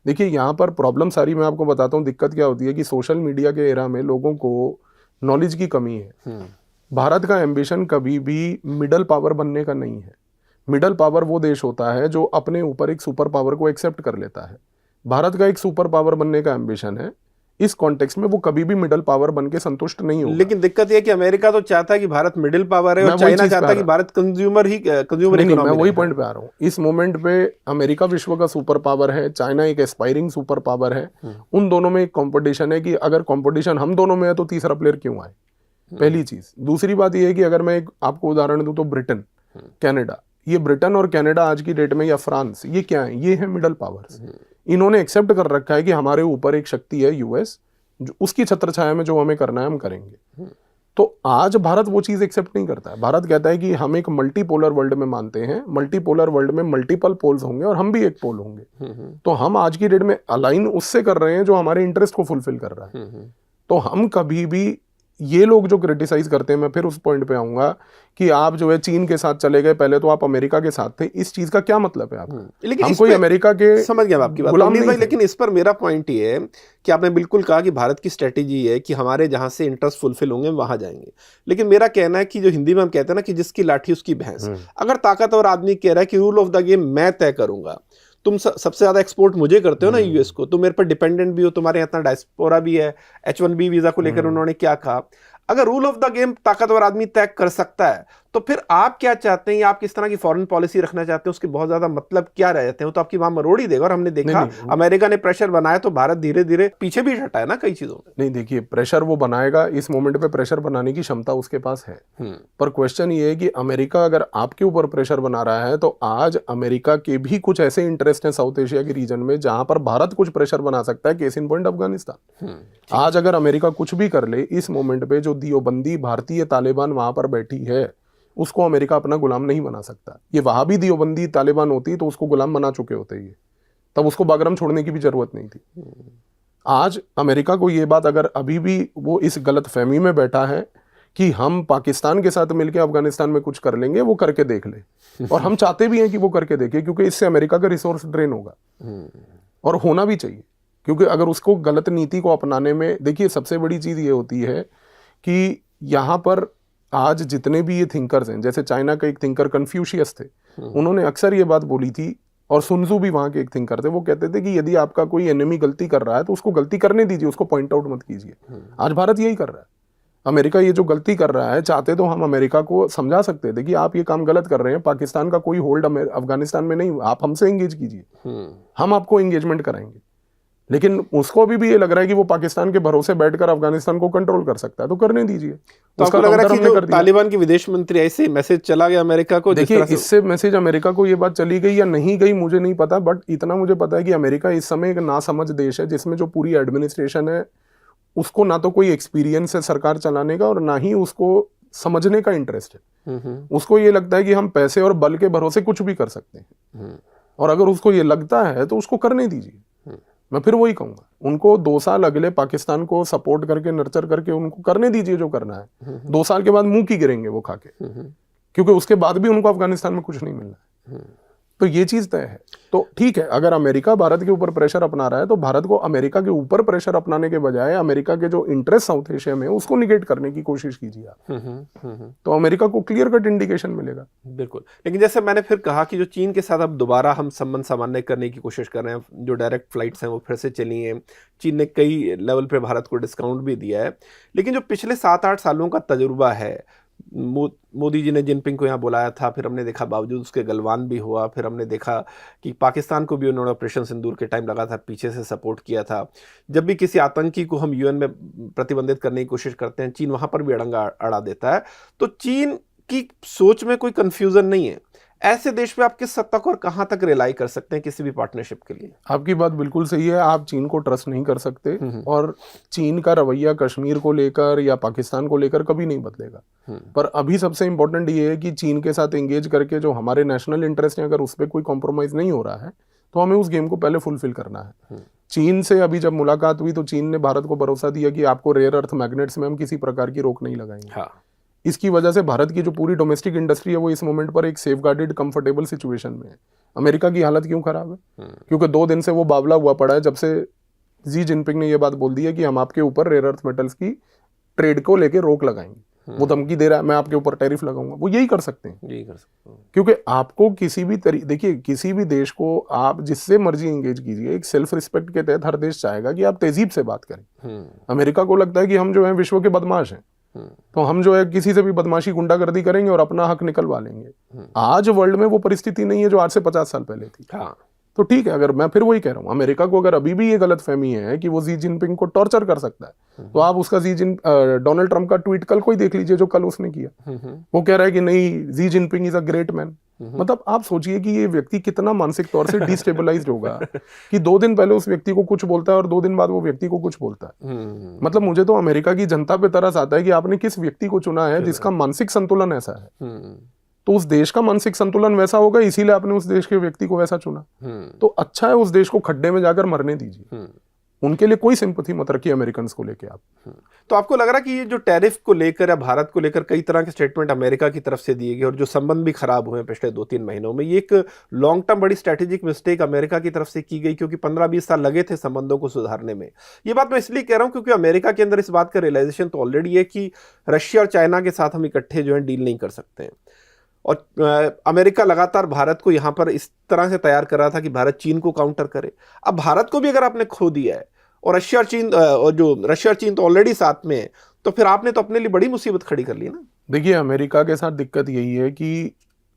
देखिए यहाँ पर प्रॉब्लम सारी मैं आपको बताता हूँ, दिक्कत क्या होती है कि सोशल मीडिया के एरा में लोगों को नॉलेज की कमी है। भारत का एम्बिशन कभी भी मिडल पावर बनने का नहीं है। मिडल पावर वो देश होता है जो अपने ऊपर एक सुपर पावर को एक्सेप्ट कर लेता है। भारत का एक सुपर पावर बनने का एम्बिशन है। इस कॉन्टेक्स्ट में वो कभी भी मिडल पावर बन के संतुष्ट नहीं होगा। लेकिन दिक्कत यह है कि अमेरिका तो चाहता है कि भारत मिडिल पावर है और चाइना चाहता है कि भारत कंज्यूमर इकोनॉमी। मैं वही पॉइंट पे आ रहा हूँ। इस मोमेंट पे अमेरिका विश्व का सुपर पावर है, चाइना एक एस्पायरिंग सुपर पावर है। उन दोनों में एक कंपटीशन है कि अगर कंपटीशन हम दोनों में है तो तीसरा प्लेयर क्यों आए, पहली चीज। दूसरी बात यह है कि अगर मैं एक आपको उदाहरण दूं तो ब्रिटेन, कनाडा, ये ब्रिटेन और कनाडा आज की डेट में, या फ्रांस, ये क्या है? ये है मिडल पावर्स। इन्होंने एक्सेप्ट कर रखा है कि हमारे ऊपर एक शक्ति है यूएस, जो उसकी छत्रछाया में जो हमें करना है हम करेंगे। तो आज भारत वो चीज एक्सेप्ट नहीं करता है। भारत कहता है कि हम एक मल्टीपोलर वर्ल्ड में मानते हैं, मल्टीपोलर वर्ल्ड में मल्टीपल पोल्स होंगे और हम भी एक पोल होंगे। तो हम आज की डेट में अलाइन उससे कर रहे हैं जो हमारे इंटरेस्ट को फुलफिल कर रहा है। तो हम कभी भी, ये लोग जो क्रिटिसाइज करते हैं, मैं फिर उस पॉइंट पे आऊंगा कि आप जो है चीन के साथ चले गए, पहले तो आप अमेरिका के साथ थे, इस चीज का क्या मतलब है आपका? लेकिन हम कोई अमेरिका के, समझ गया आपकी बात भाई, लेकिन इस पर मेरा पॉइंट ये है कि आपने बिल्कुल कहा कि भारत की स्ट्रेटेजी है कि हमारे जहां से इंटरेस्ट फुलफिल होंगे वहां जाएंगे। लेकिन मेरा कहना है कि जो हिंदी में हम कहते हैं ना कि जिसकी लाठी उसकी भैंस, अगर ताकतवर आदमी कह रहा है कि रूल ऑफ द गेम मैं तय करूंगा, तुम सबसे ज्यादा एक्सपोर्ट मुझे करते हो ना यूएस को, तुम मेरे पर डिपेंडेंट भी हो, तुम्हारे यहाँ इतना डायस्पोरा भी है। H1B वीजा को लेकर उन्होंने क्या कहा? अगर रूल ऑफ द गेम ताकतवर आदमी तय कर सकता है तो फिर आप क्या चाहते हैं या आप किस तरह की फॉरेन पॉलिसी रखना चाहते हैं, उसके बहुत ज्यादा मतलब क्या रह जाते हैं? तो आपकी वहां मरोड़ ही देगा। और हमने देखा अमेरिका ने प्रेशर बनाया तो भारत धीरे धीरे पीछे भी हटा है ना कई चीजों में। नहीं, देखिए प्रेशर वो बनाएगा, इस मोमेंट पे प्रेशर बनाने की क्षमता उसके पास है। पर क्वेश्चन ये है कि अमेरिका अगर आपके ऊपर प्रेशर बना रहा है तो आज अमेरिका के भी कुछ ऐसे इंटरेस्ट हैं साउथ एशिया के रीजन में जहां पर भारत कुछ प्रेशर बना सकता है। Case in point Afghanistan. आज अगर अमेरिका कुछ भी कर ले, इस मोमेंट पे जो दियोबंदी भारतीय तालिबान वहां पर बैठी है, उसको अमेरिका अपना गुलाम नहीं बना सकता। ये वहां भी दियोबंदी तालिबान होती तो उसको गुलाम बना चुके होते, ये तब उसको बागरम छोड़ने की भी जरूरत नहीं थी। आज अमेरिका को ये बात, अगर अभी भी वो इस गलत फहमी में बैठा है कि हम पाकिस्तान के साथ मिलकर अफगानिस्तान में कुछ कर लेंगे, वो करके देख ले। और हम चाहते भी हैं कि वो करके देखे, क्योंकि इससे अमेरिका का रिसोर्स ड्रेन होगा और होना भी चाहिए। क्योंकि अगर उसको गलत नीति को अपनाने में, देखिए सबसे बड़ी चीज ये होती है कि यहाँ पर आज जितने भी ये थिंकर्स हैं, जैसे चाइना का एक थिंकर कन्फ्यूशियस थे, उन्होंने अक्सर ये बात बोली थी, और सुनजू भी वहां के एक थिंकर थे, वो कहते थे कि यदि आपका कोई एनिमी गलती कर रहा है तो उसको गलती करने दीजिए, उसको पॉइंट आउट मत कीजिए। आज भारत यही कर रहा है। अमेरिका ये जो गलती कर रहा है, चाहते तो हम अमेरिका को समझा सकते थे कि आप ये काम गलत कर रहे हैं, पाकिस्तान का कोई होल्ड अफगानिस्तान में नहीं, आप हमसे एंगेज कीजिए, हम आपको एंगेजमेंट कराएंगे। लेकिन उसको अभी भी ये लग रहा है कि वो पाकिस्तान के भरोसे बैठकर अफगानिस्तान को कंट्रोल कर सकता है, तो करने दीजिए। तो आपको लग रहा है कि जो तालिबान की विदेश मंत्री ऐसे मैसेज चला गया अमेरिका को? देखिए, इससे मैसेज अमेरिका को ये बात चली गई या नहीं गई मुझे नहीं पता, बट इतना मुझे पता है कि अमेरिका इस समय एक नासमझ देश है, जिसमें जो पूरी एडमिनिस्ट्रेशन है उसको ना तो कोई एक्सपीरियंस है सरकार चलाने का और ना ही उसको समझने का इंटरेस्ट है। उसको ये लगता है कि हम पैसे और बल के भरोसे कुछ भी कर सकते हैं, और अगर उसको ये लगता है तो उसको करने दीजिए। मैं फिर वही कहूंगा, उनको 2 साल अगले पाकिस्तान को सपोर्ट करके, नर्चर करके उनको करने दीजिए जो करना है। 2 साल के बाद मुंह की गिरेंगे वो खाके, क्योंकि उसके बाद भी उनको अफगानिस्तान में कुछ नहीं मिलना है। तो ये चीज तय है। तो ठीक है, अगर अमेरिका भारत के ऊपर प्रेशर अपना रहा है तो भारत को अमेरिका के ऊपर प्रेशर अपनाने के बजाय अमेरिका के जो इंटरेस्ट साउथ एशिया में है उसको निगेट करने की कोशिश कीजिए आप। तो अमेरिका को क्लियर कट इंडिकेशन मिलेगा। बिल्कुल। लेकिन जैसे मैंने फिर कहा कि जो चीन के साथ अब दोबारा हम संबंध सामान्य करने की कोशिश कर रहे हैं, जो डायरेक्ट फ्लाइट्स हैं वो फिर से चली हैं, चीन ने कई लेवल पे भारत को डिस्काउंट भी दिया है, लेकिन जो पिछले 7-8 सालों का तजुर्बा है, मोदी जी ने जिनपिंग को यहाँ बुलाया था, फिर हमने देखा बावजूद उसके गलवान भी हुआ, फिर हमने देखा कि पाकिस्तान को भी उन्होंने ऑपरेशन सिंदूर के टाइम लगा था पीछे से सपोर्ट किया था। जब भी किसी आतंकी को हम यूएन में प्रतिबंधित करने की कोशिश करते हैं, चीन वहाँ पर भी अड़ंगा अड़ा देता है। तो चीन की सोच में कोई कन्फ्यूजन नहीं है। ऐसे देश पे आप किस हद तक और कहां तक रिलाई कर सकते हैं किसी भी पार्टनरशिप के लिए? आपकी बात बिल्कुल सही है, आप चीन को ट्रस्ट नहीं कर सकते, और चीन का रवैया कश्मीर को लेकर या पाकिस्तान को लेकर कभी नहीं बदलेगा। पर अभी सबसे इंपॉर्टेंट ये है कि चीन के साथ एंगेज करके जो हमारे नेशनल इंटरेस्ट हैं, अगर उस पर कोई कॉम्प्रोमाइज नहीं हो रहा है तो हमें उस गेम को पहले फुलफिल करना है। चीन से अभी जब मुलाकात हुई तो चीन ने भारत को भरोसा दिया कि आपको रेयर अर्थ मैग्नेट्स में हम किसी प्रकार की रोक नहीं लगाएंगे। हाँ। इसकी वजह से भारत की जो पूरी डोमेस्टिक इंडस्ट्री है वो इस मोमेंट पर एक सेफ गार्डेड कंफर्टेबल सिचुएशन में है। अमेरिका की हालत क्यों खराब है? क्योंकि 2 दिन से वो बावला हुआ पड़ा है जब से जी जिनपिंग ने ये बात बोल दी है कि हम आपके ऊपर रेयर अर्थ मेटल्स की ट्रेड को लेकर रोक लगाएंगे। वो धमकी दे रहा है मैं आपके ऊपर टैरिफ लगाऊंगा। वो यही कर सकते हैं, यही कर सकते हैं। क्योंकि आपको किसी भी देखिए किसी भी देश को आप जिससे मर्जी एंगेज कीजिए, एक सेल्फ रिस्पेक्ट के तहत हर देश चाहेगा कि आप तहजीब से बात करें। अमेरिका को लगता है कि हम जो है विश्व के बदमाश हैं, तो हम जो है किसी से भी बदमाशी गुंडागर्दी करेंगे और अपना हक निकलवा लेंगे। आज वर्ल्ड में वो परिस्थिति नहीं है जो आज से 50 साल पहले थी। हाँ। तो ठीक है, अगर मैं फिर वही कह रहा हूँ, अमेरिका को अगर अभी भी ये गलतफहमी है कि वो जी जिनपिंग को टॉर्चर कर सकता है, तो आप उसका डोनाल्ड ट्रंप का ट्वीट कल कोई देख लीजिए जो कल उसने किया। वो कह रहा है कि नहीं, Xi Jinping is a great man. मतलब आप सोचिए कि ये व्यक्ति कितना मानसिक तौर से डिस्टेबलाइज्ड होगा कि 2 दिन पहले उस व्यक्ति को कुछ बोलता है और 2 दिन बाद वो व्यक्ति को कुछ बोलता है। मतलब मुझे तो अमेरिका की जनता पे तरस आता है कि आपने किस व्यक्ति को चुना है जिसका मानसिक संतुलन ऐसा है। तो उस देश का मानसिक संतुलन वैसा होगा, इसीलिए आपने उस देश के व्यक्ति को वैसा चुना। तो अच्छा है, उस देश को खड्डे में जाकर मरने दीजिए। उनके लिए कोई सिंपैथी मत रखिए अमेरिकन को लेकर आप। तो आपको लग रहा है कि ये जो टैरिफ को लेकर या भारत को लेकर कई तरह के स्टेटमेंट अमेरिका की तरफ से दिए गए और जो संबंध भी खराब हुए पिछले 2-3 महीनों में, ये एक लॉन्ग टर्म बड़ी स्ट्रेटेजिक मिस्टेक अमेरिका की तरफ से की गई, क्योंकि 15-20 साल लगे थे संबंधों को सुधारने में। ये बात मैं इसलिए कह रहा हूं क्योंकि अमेरिका के अंदर इस बात का रियलाइजेशन तो ऑलरेडी है कि रशिया और चाइना के साथ हम इकट्ठे जो है डील नहीं कर सकते हैं। और अमेरिका लगातार भारत को यहां पर इस तरह से तैयार कर रहा था कि भारत चीन को काउंटर करे। अब भारत को भी अगर आपने खो दिया है और रशिया और चीन तो ऑलरेडी साथ में है, तो फिर आपने तो अपने लिए बड़ी मुसीबत खड़ी कर ली ना। देखिए अमेरिका के साथ दिक्कत यही है कि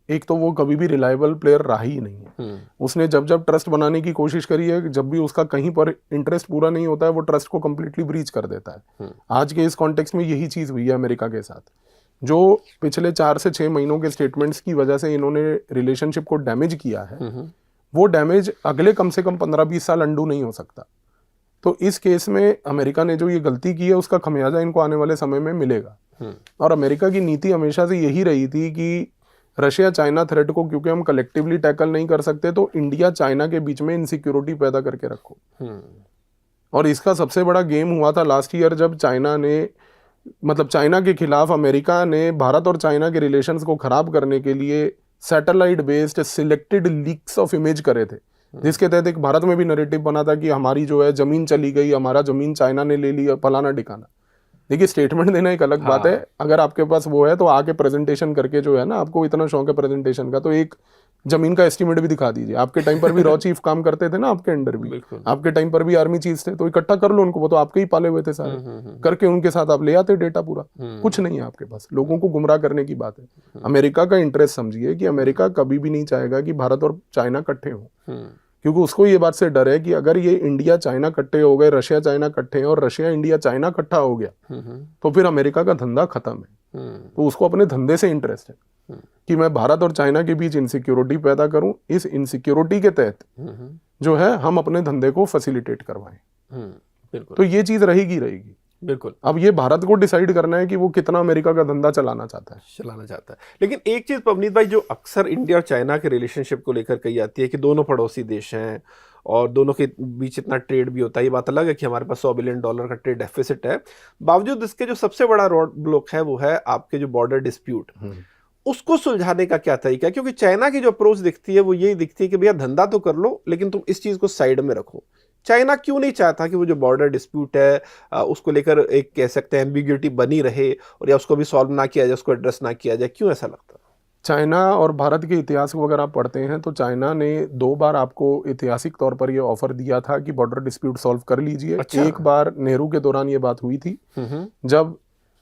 एक तो वो कभी भी रिलायबल प्लेयर रहा ही नहीं है। उसने जब जब ट्रस्ट बनाने की कोशिश करी है, जब भी उसका कहीं पर इंटरेस्ट पूरा नहीं होता है, वो ट्रस्ट को कंप्लीटली ब्रीच कर देता है। आज के इस कॉन्टेक्स्ट में यही चीज हुई है अमेरिका के साथ। जो पिछले 4 से 6 महीनों के स्टेटमेंट्स की वजह से इन्होंने रिलेशनशिप को डैमेज किया है, वो डैमेज अगले कम से कम 15-20 साल अंडू नहीं हो सकता। तो इस केस में अमेरिका ने जो ये गलती की है उसका खमियाजा इनको आने वाले समय में मिलेगा। और अमेरिका की नीति हमेशा से यही रही थी कि रशिया चाइना थ्रेट को क्योंकि हम कलेक्टिवली टैकल नहीं कर सकते, तो इंडिया चाइना के बीच में इनसिक्योरिटी पैदा करके रखो। और इसका सबसे बड़ा गेम हुआ था लास्ट ईयर, जब चाइना के खिलाफ अमेरिका ने भारत और चाइना के रिलेशंस को खराब करने के लिए satellite based selected leaks of image करे थे, जिसके तहत एक भारत में भी नैरेटिव बना था कि हमारी जो है जमीन चली गई, हमारा जमीन चाइना ने ले लिया, फलाना ठिकाना। देखिए स्टेटमेंट देना एक अलग बात है, अगर आपके पास वो है तो आके प्रेजेंटेशन करके जो है ना, आपको इतना शौक है प्रेजेंटेशन का, तो एक जमीन का एस्टिमेट भी दिखा दीजिए। आपके टाइम पर भी रॉ चीफ काम करते थे ना, आपके अंडर भी, आपके टाइम पर भी आर्मी चीफ थे, तो इकट्ठा कर लो उनको, वो तो आपके ही पाले हुए थे सारे, करके उनके साथ आप ले आते डेटा पूरा। कुछ नहीं है आपके पास, लोगों को गुमराह करने की बात है। अमेरिका का इंटरेस्ट समझिए कि अमेरिका कभी भी नहीं चाहेगा कि भारत और चाइना इकट्ठे हों, क्योंकि उसको ये बात से डर है कि अगर ये इंडिया चाइना इकट्ठे हो गए, रशिया चाइना इकट्ठे हैं और रशिया इंडिया चाइना इकट्ठा हो गया, तो फिर अमेरिका का धंधा खत्म है। तो उसको अपने धंधे से इंटरेस्ट है कि मैं भारत और चाइना के बीच इनसिक्योरिटी पैदा करूं, इस इनसिक्योरिटी के तहत जो है हम अपने धंधे को फैसिलिटेट करवाएं। तो ये चीज रहेगी। बिल्कुल। अब ये भारत को डिसाइड करना है कि वो कितना अमेरिका का धंधा चलाना चाहता है। लेकिन एक चीज पवनीत भाई, जो अक्सर इंडिया और चाइना के रिलेशनशिप को लेकर कही जाती है कि दोनों पड़ोसी देश हैं और दोनों के बीच इतना ट्रेड भी होता है। ये बात अलग है कि हमारे पास $100 बिलियन का ट्रेड डेफिसिट है, बावजूद इसके जो सबसे बड़ा रोड ब्लॉक है वो है आपके जो बॉर्डर डिस्प्यूट। उसको सुलझाने का क्या तरीका है? क्योंकि चाइना की जो अप्रोच दिखती है वो यही दिखती है कि भैया धंधा तो कर लो, लेकिन तुम इस चीज को साइड में रखो। चाइना क्यों नहीं चाहता कि वो जो बॉर्डर डिस्प्यूट है उसको लेकर एक कह सकते हैं एम्बिग्यूटी बनी रहे, और या उसको भी सॉल्व ना किया जाए, उसको एड्रेस ना किया जाए? क्यों ऐसा लगता है? चाइना और भारत के इतिहास को अगर आप पढ़ते हैं तो चाइना ने 2 बार आपको ऐतिहासिक तौर पर ये ऑफर दिया था कि बॉर्डर डिस्प्यूट सॉल्व कर लीजिए। अच्छा। एक बार नेहरू के दौरान ये बात हुई थी, जब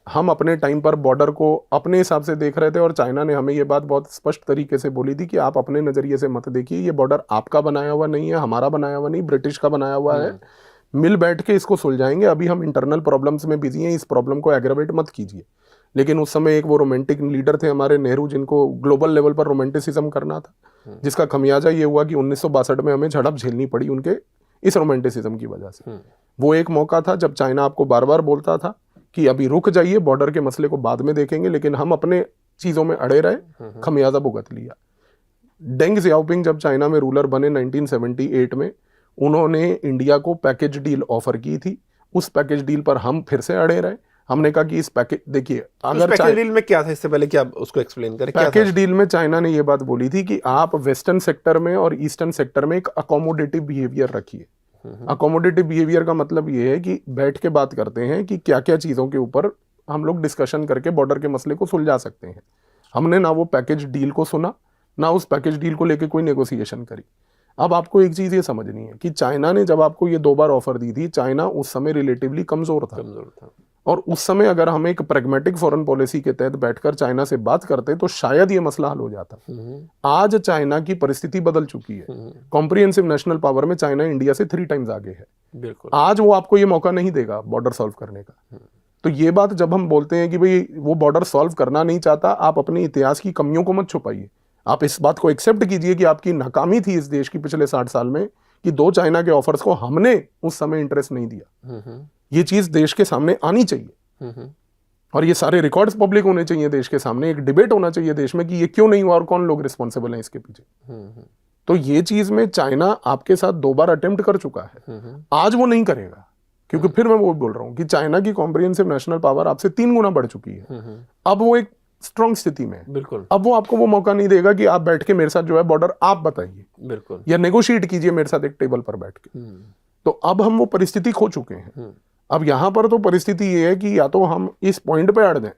हम अपने टाइम पर बॉर्डर को अपने हिसाब से देख रहे थे और चाइना ने हमें ये बात बहुत स्पष्ट तरीके से बोली थी कि आप अपने नजरिए से मत देखिए, ये बॉर्डर आपका बनाया हुआ नहीं है, हमारा बनाया हुआ नहीं, ब्रिटिश का बनाया हुआ है, मिल बैठ के इसको सुलझाएंगे, अभी हम इंटरनल प्रॉब्लम्स में बिजी हैं, इस प्रॉब्लम को एग्रावेट मत कीजिए। लेकिन उस समय एक वो रोमांटिक लीडर थे हमारे नेहरू, जिनको ग्लोबल लेवल पर रोमांटिसिज्म करना था, जिसका खमियाजा ये हुआ कि 1962 में हमें झड़प झेलनी पड़ी उनके इस रोमांटिसिज्म की वजह से। वो एक मौका था जब चाइना आपको बार बार बोलता था कि अभी रुक जाइए, बॉर्डर के मसले को बाद में देखेंगे, लेकिन हम अपने चीजों में अड़े रहे, खमियाजा भुगत लिया। डेंग जियाओपिंग जब चाइना में रूलर बने 1978 में, उन्होंने इंडिया को पैकेज डील ऑफर की थी। उस पैकेज डील पर हम फिर से अड़े रहे। हमने कहा कि इस पैकेज, देखिए अगर पैकेज डील में क्या था, इससे पहले क्या उसको एक्सप्लेन करें। पैकेज डील में चाइना ने ये बात बोली थी कि आप वेस्टर्न सेक्टर में और ईस्टर्न सेक्टर में एक अकोमोडेटिव बिहेवियर रखिए। अकोमोडेटिव बिहेवियर का मतलब ये है कि बैठ के बात करते हैं कि क्या क्या चीज़ों के ऊपर हम लोग डिस्कशन करके बॉर्डर के मसले को सुलझा सकते हैं। हमने ना वो पैकेज डील को सुना, ना उस पैकेज डील को लेके कोई नेगोशिएशन करी। अब आपको एक चीज़ ये समझनी है कि चाइना ने जब आपको ये 2 बार ऑफर दी थी, चाइना उस समय रिलेटिवली कमज़ोर था। और उस समय अगर हम एक प्रैग्मेटिक फॉरेन पॉलिसी के तहत बैठकर चाइना से बात करते तो शायद ये मसला हल हो जाता। आज चाइना की परिस्थिति बदल चुकी है। कॉम्प्रिहेंसिव नेशनल पावर में चाइना इंडिया से 3 टाइम्स आगे है। बिल्कुल। आज वो आपको ये मौका नहीं देगा बॉर्डर सॉल्व करने का। तो ये बात जब हम बोलते हैं कि भाई वो बॉर्डर सॉल्व करना नहीं चाहता, आप अपने इतिहास की कमियों को मत छुपाइए। आप इस बात को एक्सेप्ट कीजिए कि आपकी नाकामी थी इस देश की पिछले 60 साल में, कि 2 चाइना के ऑफर्स को हमने उस समय इंटरेस्ट नहीं दिया। ये चीज देश के सामने आनी चाहिए और ये सारे रिकॉर्ड्स पब्लिक होने चाहिए देश के सामने। एक डिबेट होना चाहिए देश में कि ये क्यों नहीं हुआ और कौन लोग रिस्पॉन्सिबल हैं इसके पीछे। तो ये चीज में चाइना आपके साथ 2 बार अटेम्प्ट कर चुका है, आज वो नहीं करेगा। क्योंकि फिर मैं वो बोल रहा हूं कि चाइना की कॉम्प्रिहेंसिव नेशनल पावर आपसे 3 गुना बढ़ चुकी है। अब वो एक स्ट्रॉन्ग स्थिति में है। बिल्कुल। अब वो आपको वो मौका नहीं देगा कि आप बैठ के मेरे साथ जो है बॉर्डर आप बताइए, बिल्कुल, या नेगोशिएट कीजिए मेरे साथ एक टेबल पर बैठ के। तो अब हम वो परिस्थिति खो चुके हैं। अब यहां पर तो परिस्थिति ये है कि या तो हम इस पॉइंट पे अड़ दें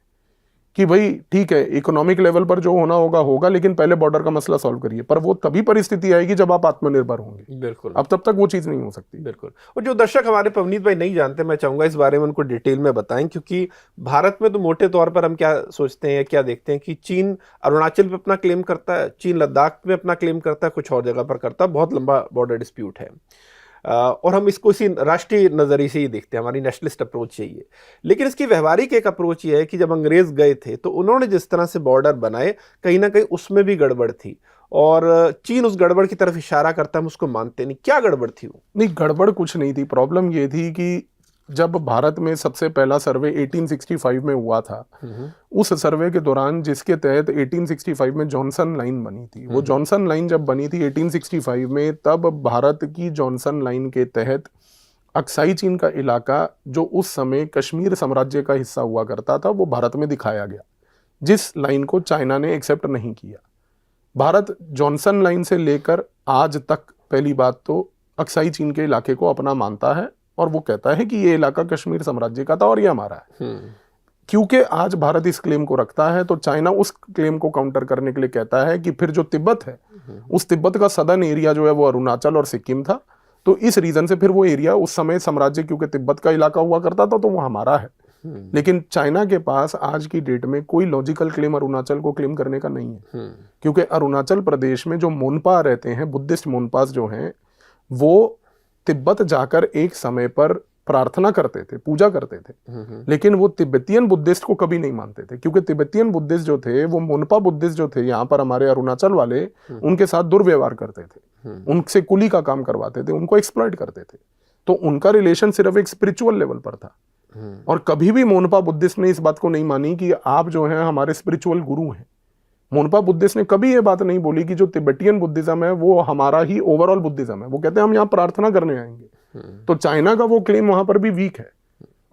कि भाई ठीक है, इकोनॉमिक लेवल पर जो होना होगा होगा, लेकिन पहले बॉर्डर का मसला सॉल्व करिए। पर वो तभी परिस्थिति आएगी जब आप आत्मनिर्भर होंगे। बिल्कुल। अब तब तक वो चीज नहीं हो सकती। बिल्कुल। और जो दर्शक हमारे पवनीत भाई नहीं जानते, मैं चाहूंगा इस बारे में उनको डिटेल में बताएं, क्योंकि भारत में तो मोटे तौर पर हम क्या सोचते हैं, क्या देखते हैं कि चीन अरुणाचल पे अपना क्लेम करता है, चीन लद्दाख में अपना क्लेम करता है, कुछ और जगह पर करता है, बहुत लंबा बॉर्डर डिस्प्यूट है। और हम इसको इसी राष्ट्रीय नज़रिए से ही देखते हैं, हमारी नेशनलिस्ट अप्रोच यही है। लेकिन इसकी व्यवहारिक एक अप्रोच ये है कि जब अंग्रेज गए थे तो उन्होंने जिस तरह से बॉर्डर बनाए, कहीं ना कहीं उसमें भी गड़बड़ थी, और चीन उस गड़बड़ की तरफ इशारा करता है, हम उसको मानते नहीं। क्या गड़बड़ थी वो? नहीं, गड़बड़ कुछ नहीं थी। प्रॉब्लम ये थी कि जब भारत में सबसे पहला सर्वे 1865 में हुआ था, उस सर्वे के दौरान जिसके तहत 1865 में जॉनसन लाइन बनी थी, वो जॉनसन लाइन जब बनी थी 1865 में, तब भारत की जॉनसन लाइन के तहत अक्साई चीन का इलाका जो उस समय कश्मीर साम्राज्य का हिस्सा हुआ करता था, वो भारत में दिखाया गया, जिस लाइन को चाइना ने एक्सेप्ट नहीं किया। भारत जॉनसन लाइन से लेकर आज तक पहली बात तो अक्साई चीन के इलाके को अपना मानता है और वो कहता है कि ये इलाका कश्मीर साम्राज्य का था और ये हमारा है। क्योंकि आज भारत इस क्लेम को रखता है, तो चाइना उस क्लेम को काउंटर करने के लिए कहता है कि फिर जो तिब्बत है, उस तिब्बत का सदर्न एरिया जो है वो अरुणाचल और सिक्किम था, तो इस रीजन से फिर वो एरिया उस समय साम्राज्य, क्योंकि तिब्बत का इलाका हुआ करता था, तो वो हमारा है। लेकिन चाइना के पास आज की डेट में कोई लॉजिकल क्लेम अरुणाचल को क्लेम करने का नहीं है, क्योंकि अरुणाचल प्रदेश में जो मोनपा रहते हैं, बुद्धिस्ट मोनपास जो हैं, वो तिब्बत जाकर एक समय पर प्रार्थना करते थे, पूजा करते थे, लेकिन वो तिब्बतियन बुद्धिस्ट को कभी नहीं मानते थे, क्योंकि तिब्बतियन बुद्धिस्ट जो थे, वो मोनपा बुद्धिस्ट जो थे यहाँ पर हमारे अरुणाचल वाले, उनके साथ दुर्व्यवहार करते थे, उनसे कुली का काम करवाते थे, उनको एक्सप्लॉइट करते थे। तो उनका रिलेशन सिर्फ एक स्पिरिचुअल लेवल पर था। और कभी भी मोनपा बुद्धिस्ट ने इस बात को नहीं मानी कि आप जो हैं हमारे स्पिरिचुअल गुरु हैं। मोनपा बुद्धिस्ट ने कभी ये बात नहीं बोली कि जो तिब्बतियन बुद्धिज्म है वो हमारा ही ओवरऑल बुद्धिज्म है। वो कहते हैं हम यहाँ प्रार्थना करने आएंगे। तो चाइना का वो क्लेम वहां पर भी वीक है,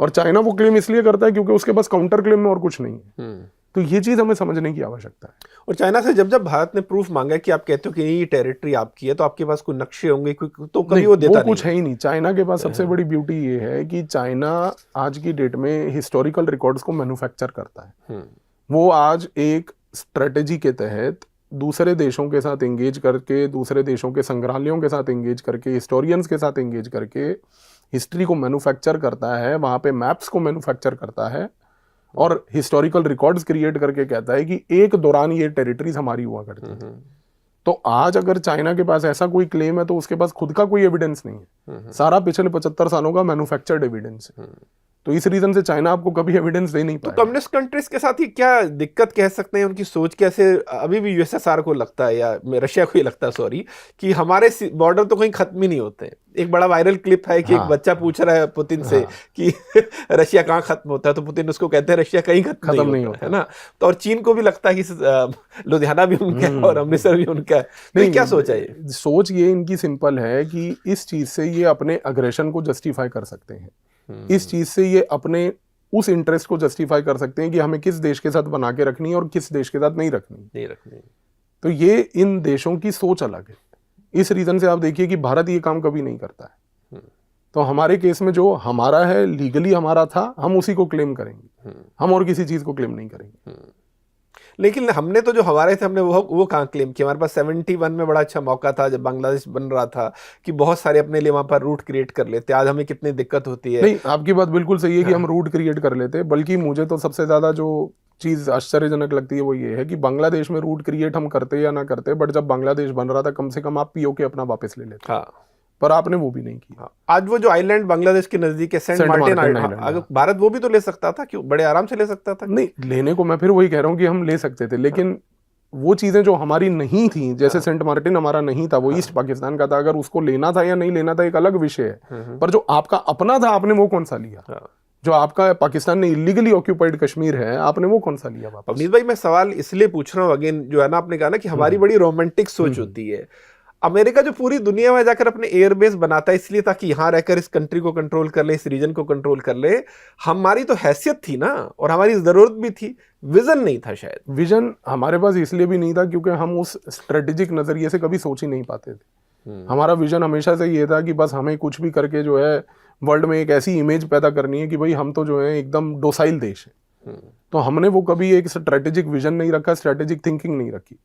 और चाइना वो क्लेम इसलिए करता है क्योंकि उसके पास काउंटर क्लेम में और कुछ नहीं है। तो ये चीज हमें समझने की आवश्यकता है। और चाइना से जब जब भारत ने प्रूफ मांगा कि आप कहते हो कि ये टेरिटरी आपकी है, तो आपके पास कोई नक्शे होंगे, तो कभी वो देता नहीं, कुछ है ही नहीं। चाइना के पास सबसे बड़ी ब्यूटी ये है कि चाइना आज की डेट में हिस्टोरिकल रिकॉर्ड्स को मैन्युफैक्चर करता है। वो आज एक स्ट्रेटेजी के तहत दूसरे देशों के साथ एंगेज करके, दूसरे देशों के संग्रहालयों के साथ एंगेज करके, हिस्टोरियंस के साथ एंगेज करके हिस्ट्री को मैन्युफैक्चर करता है, वहाँ पे मैप्स को मैन्युफैक्चर करता है और हिस्टोरिकल रिकॉर्ड्स क्रिएट करके कहता है कि एक दौरान ये टेरिटरीज हमारी हुआ करती थी। तो आज अगर चाइना के पास ऐसा कोई क्लेम है तो उसके पास खुद का कोई एविडेंस नहीं है, सारा पिछले 75 सालों का मैन्युफैक्चर्ड एविडेंस है। तो इस रीजन से चाइना आपको कभी एविडेंस दे नहीं तो पाएगा। कम्युनिस्ट कंट्रीज के साथ ही क्या दिक्कत कह सकते हैं, उनकी सोच कैसे अभी भी यूएसएसआर को लगता है या रशिया को ही लगता है, सॉरी, कि हमारे बॉर्डर तो कहीं खत्म ही नहीं होते। एक बड़ा वायरल क्लिप है कि एक बच्चा पूछ रहा है पुतिन से कि रशिया कहाँ खत्म होता है, तो पुतिन उसको कहते हैं रशिया कहीं खत्म नहीं होता है ना। तो और चीन को भी लगता है कि लुधियाना भी उनका है और अमृतसर भी उनका है। तो क्या सोच है ये? सोच ये इनकी सिंपल है कि इस चीज से ये अपने अग्रेशन को जस्टिफाई कर सकते हैं, इस चीज से ये अपने उस इंटरेस्ट को जस्टिफाई कर सकते हैं कि हमें किस देश के साथ बना के रखनी है और किस देश के साथ नहीं रखनी। तो ये इन देशों की सोच अलग है। इस रीजन से आप देखिए कि भारत ये काम कभी नहीं करता है। तो हमारे केस में जो हमारा है, लीगली हमारा था, हम उसी को क्लेम करेंगे, हम और किसी चीज को क्लेम नहीं करेंगे। लेकिन हमने तो जो हमारे थे हमने वो कहाँ क्लेम किया? हमारे पास 71 में बड़ा अच्छा मौका था जब बांग्लादेश बन रहा था कि बहुत सारे अपने लिए वहां पर रूट क्रिएट कर लेते। आज हमें कितनी दिक्कत होती है। नहीं, आपकी बात बिल्कुल सही है कि हम रूट क्रिएट कर लेते, बल्कि मुझे तो सबसे ज्यादा जो चीज आश्चर्यजनक लगती है वो ये है कि बांग्लादेश में रूट क्रिएट हम करते या ना करते, बट जब बांग्लादेश बन रहा था कम से कम आप पीओके अपना वापस ले लेते। पर आपने वो भी नहीं किया। आज वो जो आइलैंड बांग्लादेश के नजदीक है, सेंट मार्टिन आइलैंड, अगर भारत वो भी तो ले सकता था, क्यों? बड़े आराम से ले सकता था। नहीं, लेने को मैं फिर वही कह रहा हूँ कि हम ले सकते थे, लेकिन वो चीजें जो हमारी नहीं थी, जैसे सेंट मार्टिन हमारा नहीं था, वो ईस्ट पाकिस्तान का था, अगर उसको लेना था या नहीं लेना था एक अलग विषय है। पर जो आपका अपना था आपने वो कौन सा लिया? जो आपका पाकिस्तान ने इलीगली ऑक्यूपाइड कश्मीर है, आपने वो कौन सा लिया वापस? अवनीश भाई, मैं सवाल इसलिए पूछ रहा हूँ, अगेन जो है ना, आपने कहा ना कि हमारी बड़ी रोमांटिक सोच होती है। अमेरिका जो पूरी दुनिया में जाकर अपने एयरबेस बनाता है इसलिए ताकि यहां रहकर इस कंट्री को कंट्रोल कर ले, इस रीजन को कंट्रोल कर ले। हमारी तो हैसियत थी ना, और हमारी जरूरत भी थी, विजन नहीं था शायद। विजन हमारे पास इसलिए भी नहीं था क्योंकि हम उस स्ट्रेटेजिक नजरिए से कभी सोच ही नहीं पाते थे। हमारा विजन हमेशा से ये था कि बस हमें कुछ भी करके जो है वर्ल्ड में एक ऐसी इमेज पैदा करनी है कि भाई हम तो जो है एकदम डोसाइल देश है। तो हमने वो कभी एक स्ट्रेटेजिक विजन नहीं रखा, स्ट्रेटेजिक थिंकिंग नहीं रखी।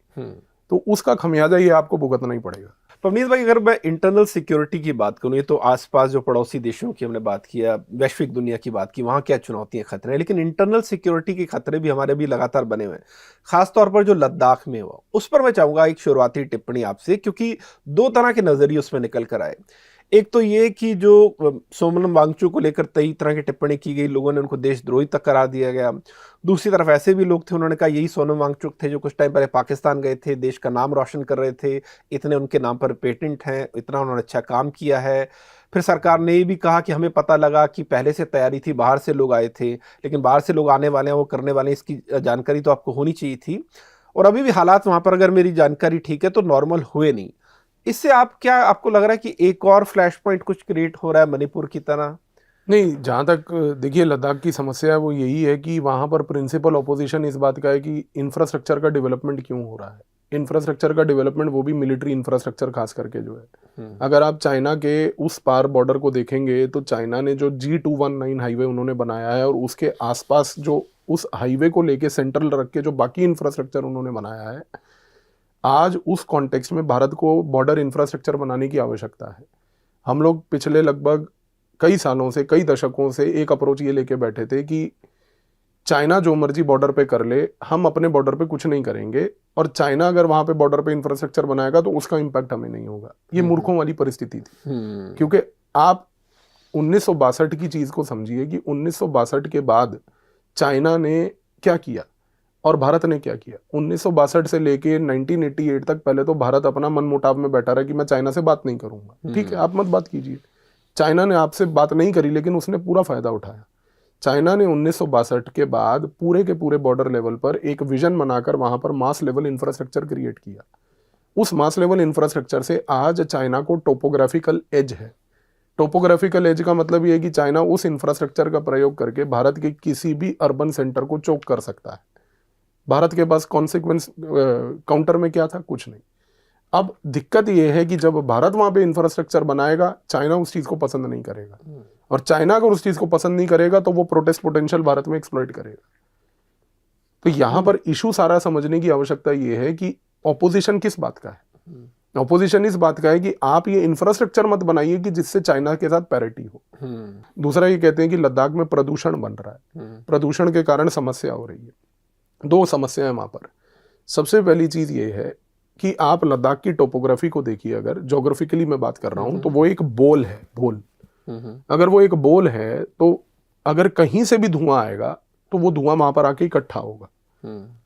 तो उसका खमियाजा ये आपको भुगतना ही पड़ेगा। पवनीत भाई, अगर मैं इंटरनल सिक्योरिटी की बात करूं, ये तो आसपास जो पड़ोसी देशों की हमने बात किया, वैश्विक दुनिया की बात की, वहां क्या चुनौतियां, खतरे हैं, लेकिन इंटरनल सिक्योरिटी के खतरे भी हमारे भी लगातार बने हुए हैं, खासतौर पर जो लद्दाख में हुआ। उस पर मैं चाहूंगा एक शुरुआती टिप्पणी आपसे, क्योंकि दो तरह के नजरिए उसमें निकल कर आए। एक तो ये कि जो सोमन वांगचुक को लेकर कई तरह की टिप्पणी की गई, लोगों ने उनको देशद्रोही तक करार दिया गया। दूसरी तरफ ऐसे भी लोग थे, उन्होंने कहा यही सोनम वांगचुक थे जो कुछ टाइम पहले पाकिस्तान गए थे, देश का नाम रोशन कर रहे थे, इतने उनके नाम पर पेटेंट हैं, इतना उन्होंने अच्छा काम किया है। फिर सरकार ने ये भी कहा कि हमें पता लगा कि पहले से तैयारी थी, बाहर से लोग आए थे, लेकिन बाहर से लोग आने वाले हैं, वो करने वाले हैं, इसकी जानकारी तो आपको होनी चाहिए थी। और अभी भी हालात वहां पर, अगर मेरी जानकारी ठीक है, तो नॉर्मल हुए नहीं। इससे आपको लग रहा है कि एक और फ्लैश पॉइंट कुछ क्रिएट हो रहा है मणिपुर की तरह? नहीं, जहाँ तक देखिए लद्दाख की समस्या है वो यही है कि वहाँ पर प्रिंसिपल ऑपोजिशन इस बात का है कि इंफ्रास्ट्रक्चर का डेवलपमेंट क्यों हो रहा है। इंफ्रास्ट्रक्चर का डेवलपमेंट, वो भी मिलिट्री इंफ्रास्ट्रक्चर खास करके जो है, अगर आप चाइना के उस पार बॉर्डर को देखेंगे तो चाइना ने जो G219 हाईवे उन्होंने बनाया है और उसके आसपास जो उस हाईवे को लेके सेंट्रल रख के जो बाकी इंफ्रास्ट्रक्चर उन्होंने बनाया है, आज उस कॉन्टेक्स्ट में भारत को बॉर्डर इंफ्रास्ट्रक्चर बनाने की आवश्यकता है। हम लोग पिछले लगभग कई सालों से, कई दशकों से एक अप्रोच ये लेके बैठे थे कि चाइना जो मर्जी बॉर्डर पे कर ले, हम अपने बॉर्डर पे कुछ नहीं करेंगे, और चाइना अगर वहां पे बॉर्डर पे इंफ्रास्ट्रक्चर बनाएगा तो उसका इंपैक्ट हमें नहीं होगा। ये मूर्खों वाली परिस्थिति थी, क्योंकि आप 1962 की चीज को समझिए कि 1962 के बाद चाइना ने क्या किया और भारत ने क्या किया। 1962 से लेके 1988 तक पहले तो भारत अपना मनमुटाव में बैठा रहा कि मैं चाइना से बात नहीं करूंगा। ठीक है, आप मत बात कीजिए। चाइना ने आपसे बात नहीं करी, लेकिन उसने पूरा फायदा उठाया। चाइना ने 1962 के बाद पूरे के पूरे बॉर्डर लेवल पर एक विजन बनाकर वहां पर मास लेवल इंफ्रास्ट्रक्चर क्रिएट किया। उस मास लेवल इंफ्रास्ट्रक्चर से आज चाइना को टोपोग्राफिकल एज है। टोपोग्राफिकल एज का मतलब ये है कि चाइना उस इंफ्रास्ट्रक्चर का प्रयोग करके भारत के किसी भी अर्बन सेंटर को चोक कर सकता है। भारत के पास कॉन्सिक्वेंस काउंटर में क्या था? कुछ नहीं। अब दिक्कत यह है कि जब भारत वहां पे इंफ्रास्ट्रक्चर बनाएगा, चाइना उस चीज को पसंद नहीं करेगा, और चाइना अगर उस चीज को पसंद नहीं करेगा तो वो प्रोटेस्ट पोटेंशियल भारत में एक्सप्लॉइट करेगा। तो यहां पर इशू सारा समझने की आवश्यकता यह है कि ऑपोजिशन किस बात का है। ऑपोजिशन इस बात का है कि आप ये इंफ्रास्ट्रक्चर मत बनाइए कि जिससे चाइना के साथ पैरिटी हो। दूसरा ये कहते हैं कि लद्दाख में प्रदूषण बन रहा है, प्रदूषण के कारण समस्या हो रही है। दो समस्या है वहां पर। सबसे पहली चीज ये है कि आप लद्दाख की टोपोग्राफी को देखिए, अगर ज्योग्राफिकली मैं बात कर रहा हूं तो वो एक बोल है, बोल। अगर वो एक बोल है तो अगर कहीं से भी धुआं आएगा तो वो धुआं वहां पर आके इकट्ठा होगा।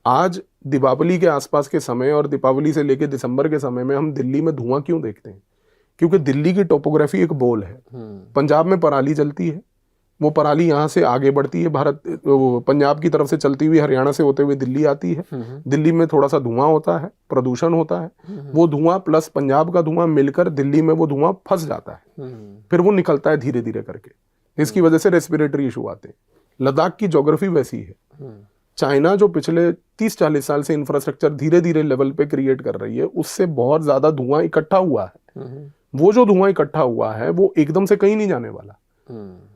आज दीपावली के आसपास के समय और दीपावली से लेके दिसंबर के समय में हम दिल्ली में धुआं क्यों देखते हैं? क्योंकि दिल्ली की टोपोग्राफी एक बोल है। पंजाब में पराली जलती है, वो पराली यहाँ से आगे बढ़ती है, पंजाब की तरफ से चलती हुई हरियाणा से होते हुए दिल्ली आती है। दिल्ली में थोड़ा सा धुआं होता है, प्रदूषण होता है, वो धुआं प्लस पंजाब का धुआं मिलकर दिल्ली में वो धुआं फंस जाता है, फिर वो निकलता है धीरे धीरे करके। इसकी वजह से रेस्पिरेटरी इशू आते हैं। लद्दाख की ज्योग्राफी वैसी है। चाइना जो पिछले 30-40 साल से इंफ्रास्ट्रक्चर धीरे धीरे लेवल पे क्रिएट कर रही है, उससे बहुत ज्यादा धुआं इकट्ठा हुआ है। वो जो धुआं इकट्ठा हुआ है वो एकदम से कहीं नहीं जाने वाला।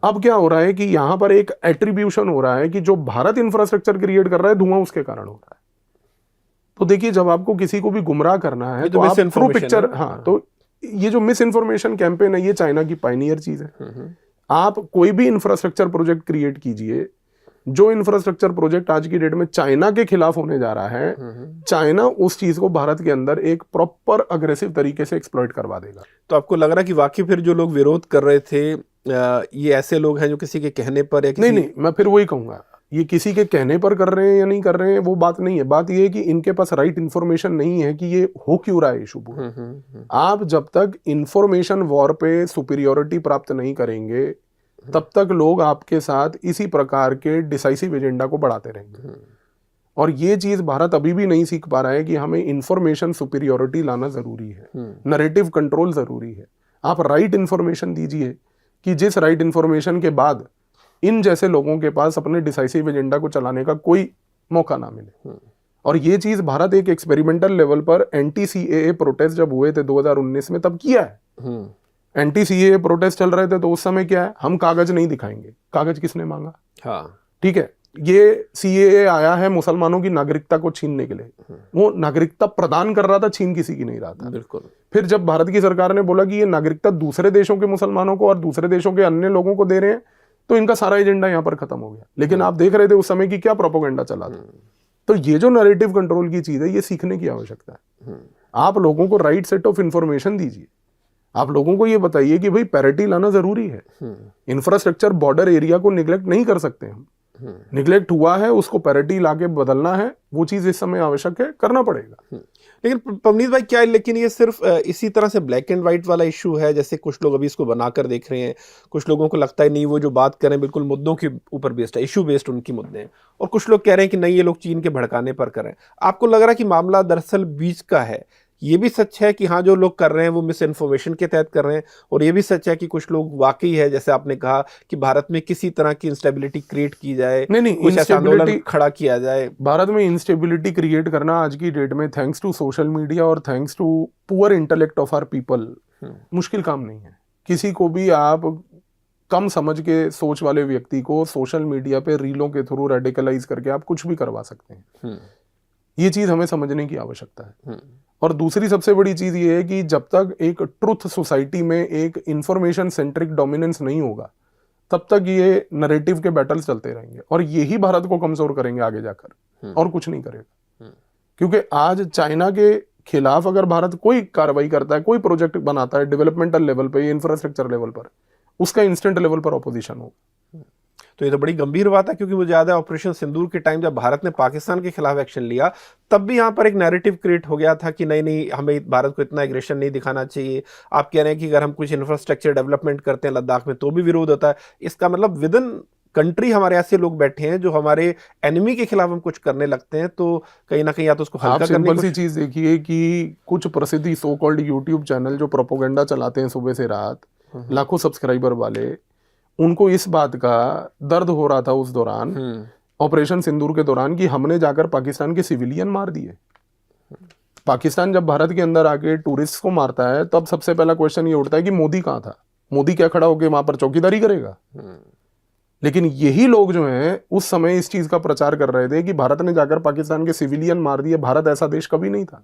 अब क्या हो रहा है कि यहां पर एक एट्रीब्यूशन हो रहा है कि जो भारत इंफ्रास्ट्रक्चर क्रिएट कर रहा है धुआं उसके कारण हो रहा है। तो देखिए, जब आपको किसी को भी गुमराह करना है तो आप थ्रू पिक्चर, हाँ, तो ये जो मिस इन्फॉर्मेशन कैंपेन है ये चाइना की पायनियर चीज है। आप कोई भी इंफ्रास्ट्रक्चर प्रोजेक्ट क्रिएट कीजिए, जो इंफ्रास्ट्रक्चर प्रोजेक्ट आज की डेट में चाइना के खिलाफ होने जा रहा है, चाइना उस चीज को भारत के अंदर एक प्रॉपर अग्रेसिव तरीके से एक्सप्लॉइट करवा देगा। तो आपको लग रहा है कि वाकई फिर जो लोग विरोध कर रहे थे ये ऐसे लोग हैं जो किसी के कहने पर या किसी... नहीं, मैं फिर वही कहूंगा, ये किसी के कहने पर कर रहे हैं या नहीं कर रहे हैं वो बात नहीं है। बात ये है कि इनके पास राइट इंफॉर्मेशन नहीं है कि ये हो क्यों रहा है इशू। आप जब तक इंफॉर्मेशन वॉर पे सुपीरियोरिटी प्राप्त नहीं करेंगे तब तक लोग आपके साथ इसी प्रकार के डिसाइसिव एजेंडा को बढ़ाते रहेंगे। और ये चीज भारत अभी भी नहीं सीख पा रहा है कि हमें इंफॉर्मेशन सुपीरियोरिटी लाना जरूरी है, नैरेटिव कंट्रोल जरूरी है। आप राइट इंफॉर्मेशन दीजिए कि जिस राइट इंफॉर्मेशन के बाद इन जैसे लोगों के पास अपने डिसाइसिव एजेंडा को चलाने का कोई मौका ना मिले। और ये चीज भारत एक एक्सपेरिमेंटल लेवल पर एंटी सीएए प्रोटेस्ट जब हुए थे 2019 में तब किया है। एंटी सीएए प्रोटेस्ट चल रहे थे तो उस समय क्या है, हम कागज नहीं दिखाएंगे। कागज किसने मांगा? हाँ, ठीक है, ये सीएए आया है मुसलमानों की नागरिकता को छीनने के लिए, वो नागरिकता प्रदान कर रहा था, छीन किसी की नहीं रहा था। बिल्कुल। फिर जब भारत की सरकार ने बोला कि ये नागरिकता दूसरे देशों के मुसलमानों को और दूसरे देशों के अन्य लोगों को दे रहे हैं, तो इनका सारा एजेंडा यहाँ पर खत्म हो गया। लेकिन आप देख रहे थे उस समय की क्या प्रोपेगेंडा चला था। तो ये जो नैरेटिव कंट्रोल की चीज है ये सीखने की आवश्यकता है। आप लोगों को राइट सेट ऑफ इंफॉर्मेशन दीजिए। आप लोगों को ये बताइए कि भाई पैरिटी लाना जरूरी है। इंफ्रास्ट्रक्चर बॉर्डर एरिया को निगलेक्ट नहीं कर सकते हम। निगलेक्ट हुआ है, उसको पैरिटी लाके बदलना है, वो चीज इस समय आवश्यक है, करना पड़ेगा। लेकिन पवनीत भाई क्या है, लेकिन ये सिर्फ इसी तरह से ब्लैक एंड व्हाइट वाला इशू है? जैसे कुछ लोग अभी इसको बनाकर देख रहे हैं, कुछ लोगों को लगता है नहीं वो जो बात कर रहे हैं बिल्कुल मुद्दों के ऊपर बेस्ड है, इशू बेस्ड उनकी मुद्दे हैं, और कुछ लोग कह रहे हैं कि नहीं ये लोग चीन के भड़काने पर कर रहे हैं। आपको लग रहा है कि मामला दरअसल बीच का है? ये भी सच है कि हाँ जो लोग कर रहे हैं वो मिस इन्फॉर्मेशन के तहत कर रहे हैं, और ये भी सच है कि कुछ लोग वाकई है जैसे आपने कहा कि भारत में किसी तरह की इंस्टेबिलिटी क्रिएट की जाए, कुछ ऐसा आंदोलन खड़ा किया जाए? भारत में इंस्टेबिलिटी क्रिएट करना आज की डेट में थैंक्स टू सोशल मीडिया और thanks to poor intellect of our people मुश्किल काम नहीं है। किसी को भी आप कम समझ के सोच वाले व्यक्ति को सोशल मीडिया पे रीलों के थ्रू रेडिकलाइज करके आप कुछ भी करवा सकते हैं। ये चीज हमें समझने की आवश्यकता है। और दूसरी सबसे बड़ी चीज ये है कि जब तक एक ट्रुथ सोसाइटी में एक इंफॉर्मेशन सेंट्रिक डोमिनेंस नहीं होगा तब तक ये नैरेटिव के बैटल्स चलते रहेंगे, और यही भारत को कमजोर करेंगे आगे जाकर, और कुछ नहीं करेगा। क्योंकि आज चाइना के खिलाफ अगर भारत कोई कार्रवाई करता है, कोई प्रोजेक्ट बनाता है डेवलपमेंटल लेवल पे, इंफ्रास्ट्रक्चर लेवल पर, उसका इंस्टेंट लेवल पर ऑपोजिशन होगा। तो ये तो बड़ी गंभीर बात है, क्योंकि मुझे याद है ऑपरेशन सिंदूर के टाइम जब भारत ने पाकिस्तान के खिलाफ एक्शन लिया तब भी यहाँ पर एक नैरेटिव क्रिएट हो गया था कि नहीं हमें भारत को इतना एग्रेशन नहीं दिखाना चाहिए। आप कह रहे हैं कि अगर हम कुछ इंफ्रास्ट्रक्चर डेवलपमेंट करते हैं लद्दाख में तो भी विरोध होता है। इसका मतलब विद इन कंट्री हमारे ऐसे लोग बैठे हैं जो हमारे एनिमी के खिलाफ हम कुछ करने लगते हैं, तो कहीं ना कहीं या तो उसको हल्का करने की सी चीज देखिए कि कुछ प्रसिद्ध सो कॉल्ड यूट्यूब चैनल जो प्रोपोगेंडा चलाते हैं सुबह से रात, लाखों सब्सक्राइबर वाले, उनको इस बात का दर्द हो रहा था उस दौरान ऑपरेशन सिंदूर के दौरान कि हमने जाकर पाकिस्तान के सिविलियन मार दिए। पाकिस्तान जब भारत के अंदर आके टूरिस्ट को मारता है तब सबसे पहला क्वेश्चन ये उठता है कि मोदी कहाँ था, मोदी क्या खड़ा होकर वहां पर चौकीदारी करेगा? लेकिन यही लोग जो हैं उस समय इस चीज का प्रचार कर रहे थे कि भारत ने जाकर पाकिस्तान के सिविलियन मार दिए, भारत ऐसा देश कभी नहीं था।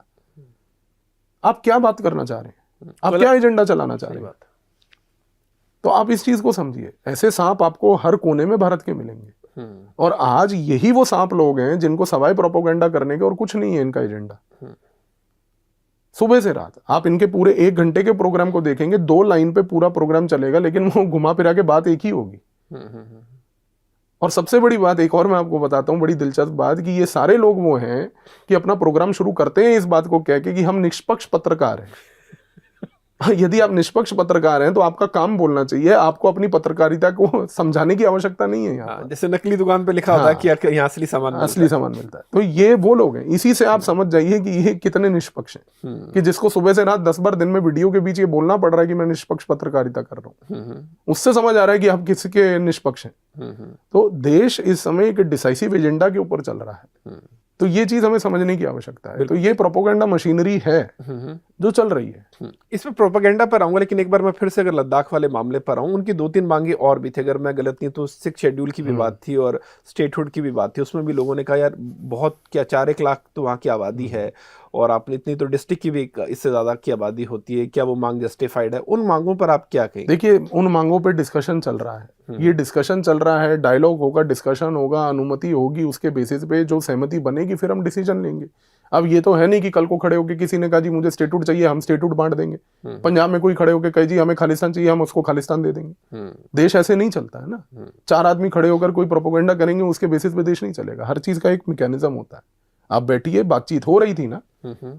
आप क्या बात करना चाह रहे हैं? आप क्या एजेंडा चलाना चाह रहे हैं? तो आप इस चीज को समझिए। ऐसे सांप आपको हर कोने में भारत के मिलेंगे, और आज यही वो सांप लोग हैं जिनको सवाई प्रोपोगेंडा करने के और कुछ नहीं है इनका एजेंडा। सुबह से रात आप इनके पूरे 1 घंटे के प्रोग्राम को देखेंगे, 2 लाइन पे पूरा प्रोग्राम चलेगा, लेकिन वो घुमा फिरा के बात एक ही होगी। और सबसे बड़ी बात एक और मैं आपको बताता हूँ, बड़ी दिलचस्प बात, कि ये सारे लोग वो हैं कि अपना प्रोग्राम शुरू करते हैं इस बात को कह के कि हम निष्पक्ष पत्रकार हैं। यदि आप निष्पक्ष पत्रकार हैं तो आपका काम बोलना चाहिए, आपको अपनी पत्रकारिता को समझाने की आवश्यकता नहीं है यहाँ पर। जैसे नकली दुकान पे लिखा होता है कि यहाँ असली सामान मिलता है। तो ये वो लोग हैं, इसी से आप समझ जाइए कि ये कितने निष्पक्ष हैं, कि जिसको सुबह से रात 10 बार दिन में वीडियो के बीच ये बोलना पड़ रहा है कि मैं निष्पक्ष पत्रकारिता कर रहा हूँ, उससे समझ आ रहा है कि आप किसके निष्पक्ष हैं। तो देश इस समय एक डिसाइसिव एजेंडा के ऊपर चल रहा है, तो ये चीज हमें समझने की आवश्यकता है। तो ये प्रोपोगेंडा मशीनरी है जो चल रही है। इसमें प्रोपेगेंडा पर आऊंगा, लेकिन एक बार मैं फिर से अगर लद्दाख वाले मामले पर आऊं, उनकी 2-3 मांगे और भी थी, अगर मैं गलत नहीं तो 6 शेड्यूल की भी बात थी और स्टेटहुड की भी बात थी। उसमें भी लोगों ने कहा यार बहुत क्या 4-1 लाख तो वहाँ की आबादी है और आपने इतनी तो डिस्ट्रिक्ट की भी इससे ज्यादा की आबादी होती है, क्या वो मांग जस्टिफाइड है? उन मांगों पर आप क्या कहेंगे? देखिए, उन मांगों पे डिस्कशन चल रहा है, ये डिस्कशन चल रहा है, डायलॉग होगा, डिस्कशन होगा, अनुमति होगी, उसके बेसिस पे जो सहमति बनेगी फिर हम डिसीजन लेंगे। अब ये तो है नहीं कि कल को खड़े होकर किसी ने कहा जी मुझे स्टेटहुड चाहिए, हम स्टेटहुड बांट देंगे। पंजाब में कोई खड़े होकर कहे जी हमें खालिस्तान चाहिए, हम उसको खालिस्तान दे देंगे। देश ऐसे नहीं चलता है ना। 4 आदमी खड़े होकर कोई प्रोपोगेंडा करेंगे, उसके बेसिस पे देश नहीं चलेगा। हर चीज का एक मैकेनिज्म होता है। आप बैठिए, बातचीत हो रही थी ना,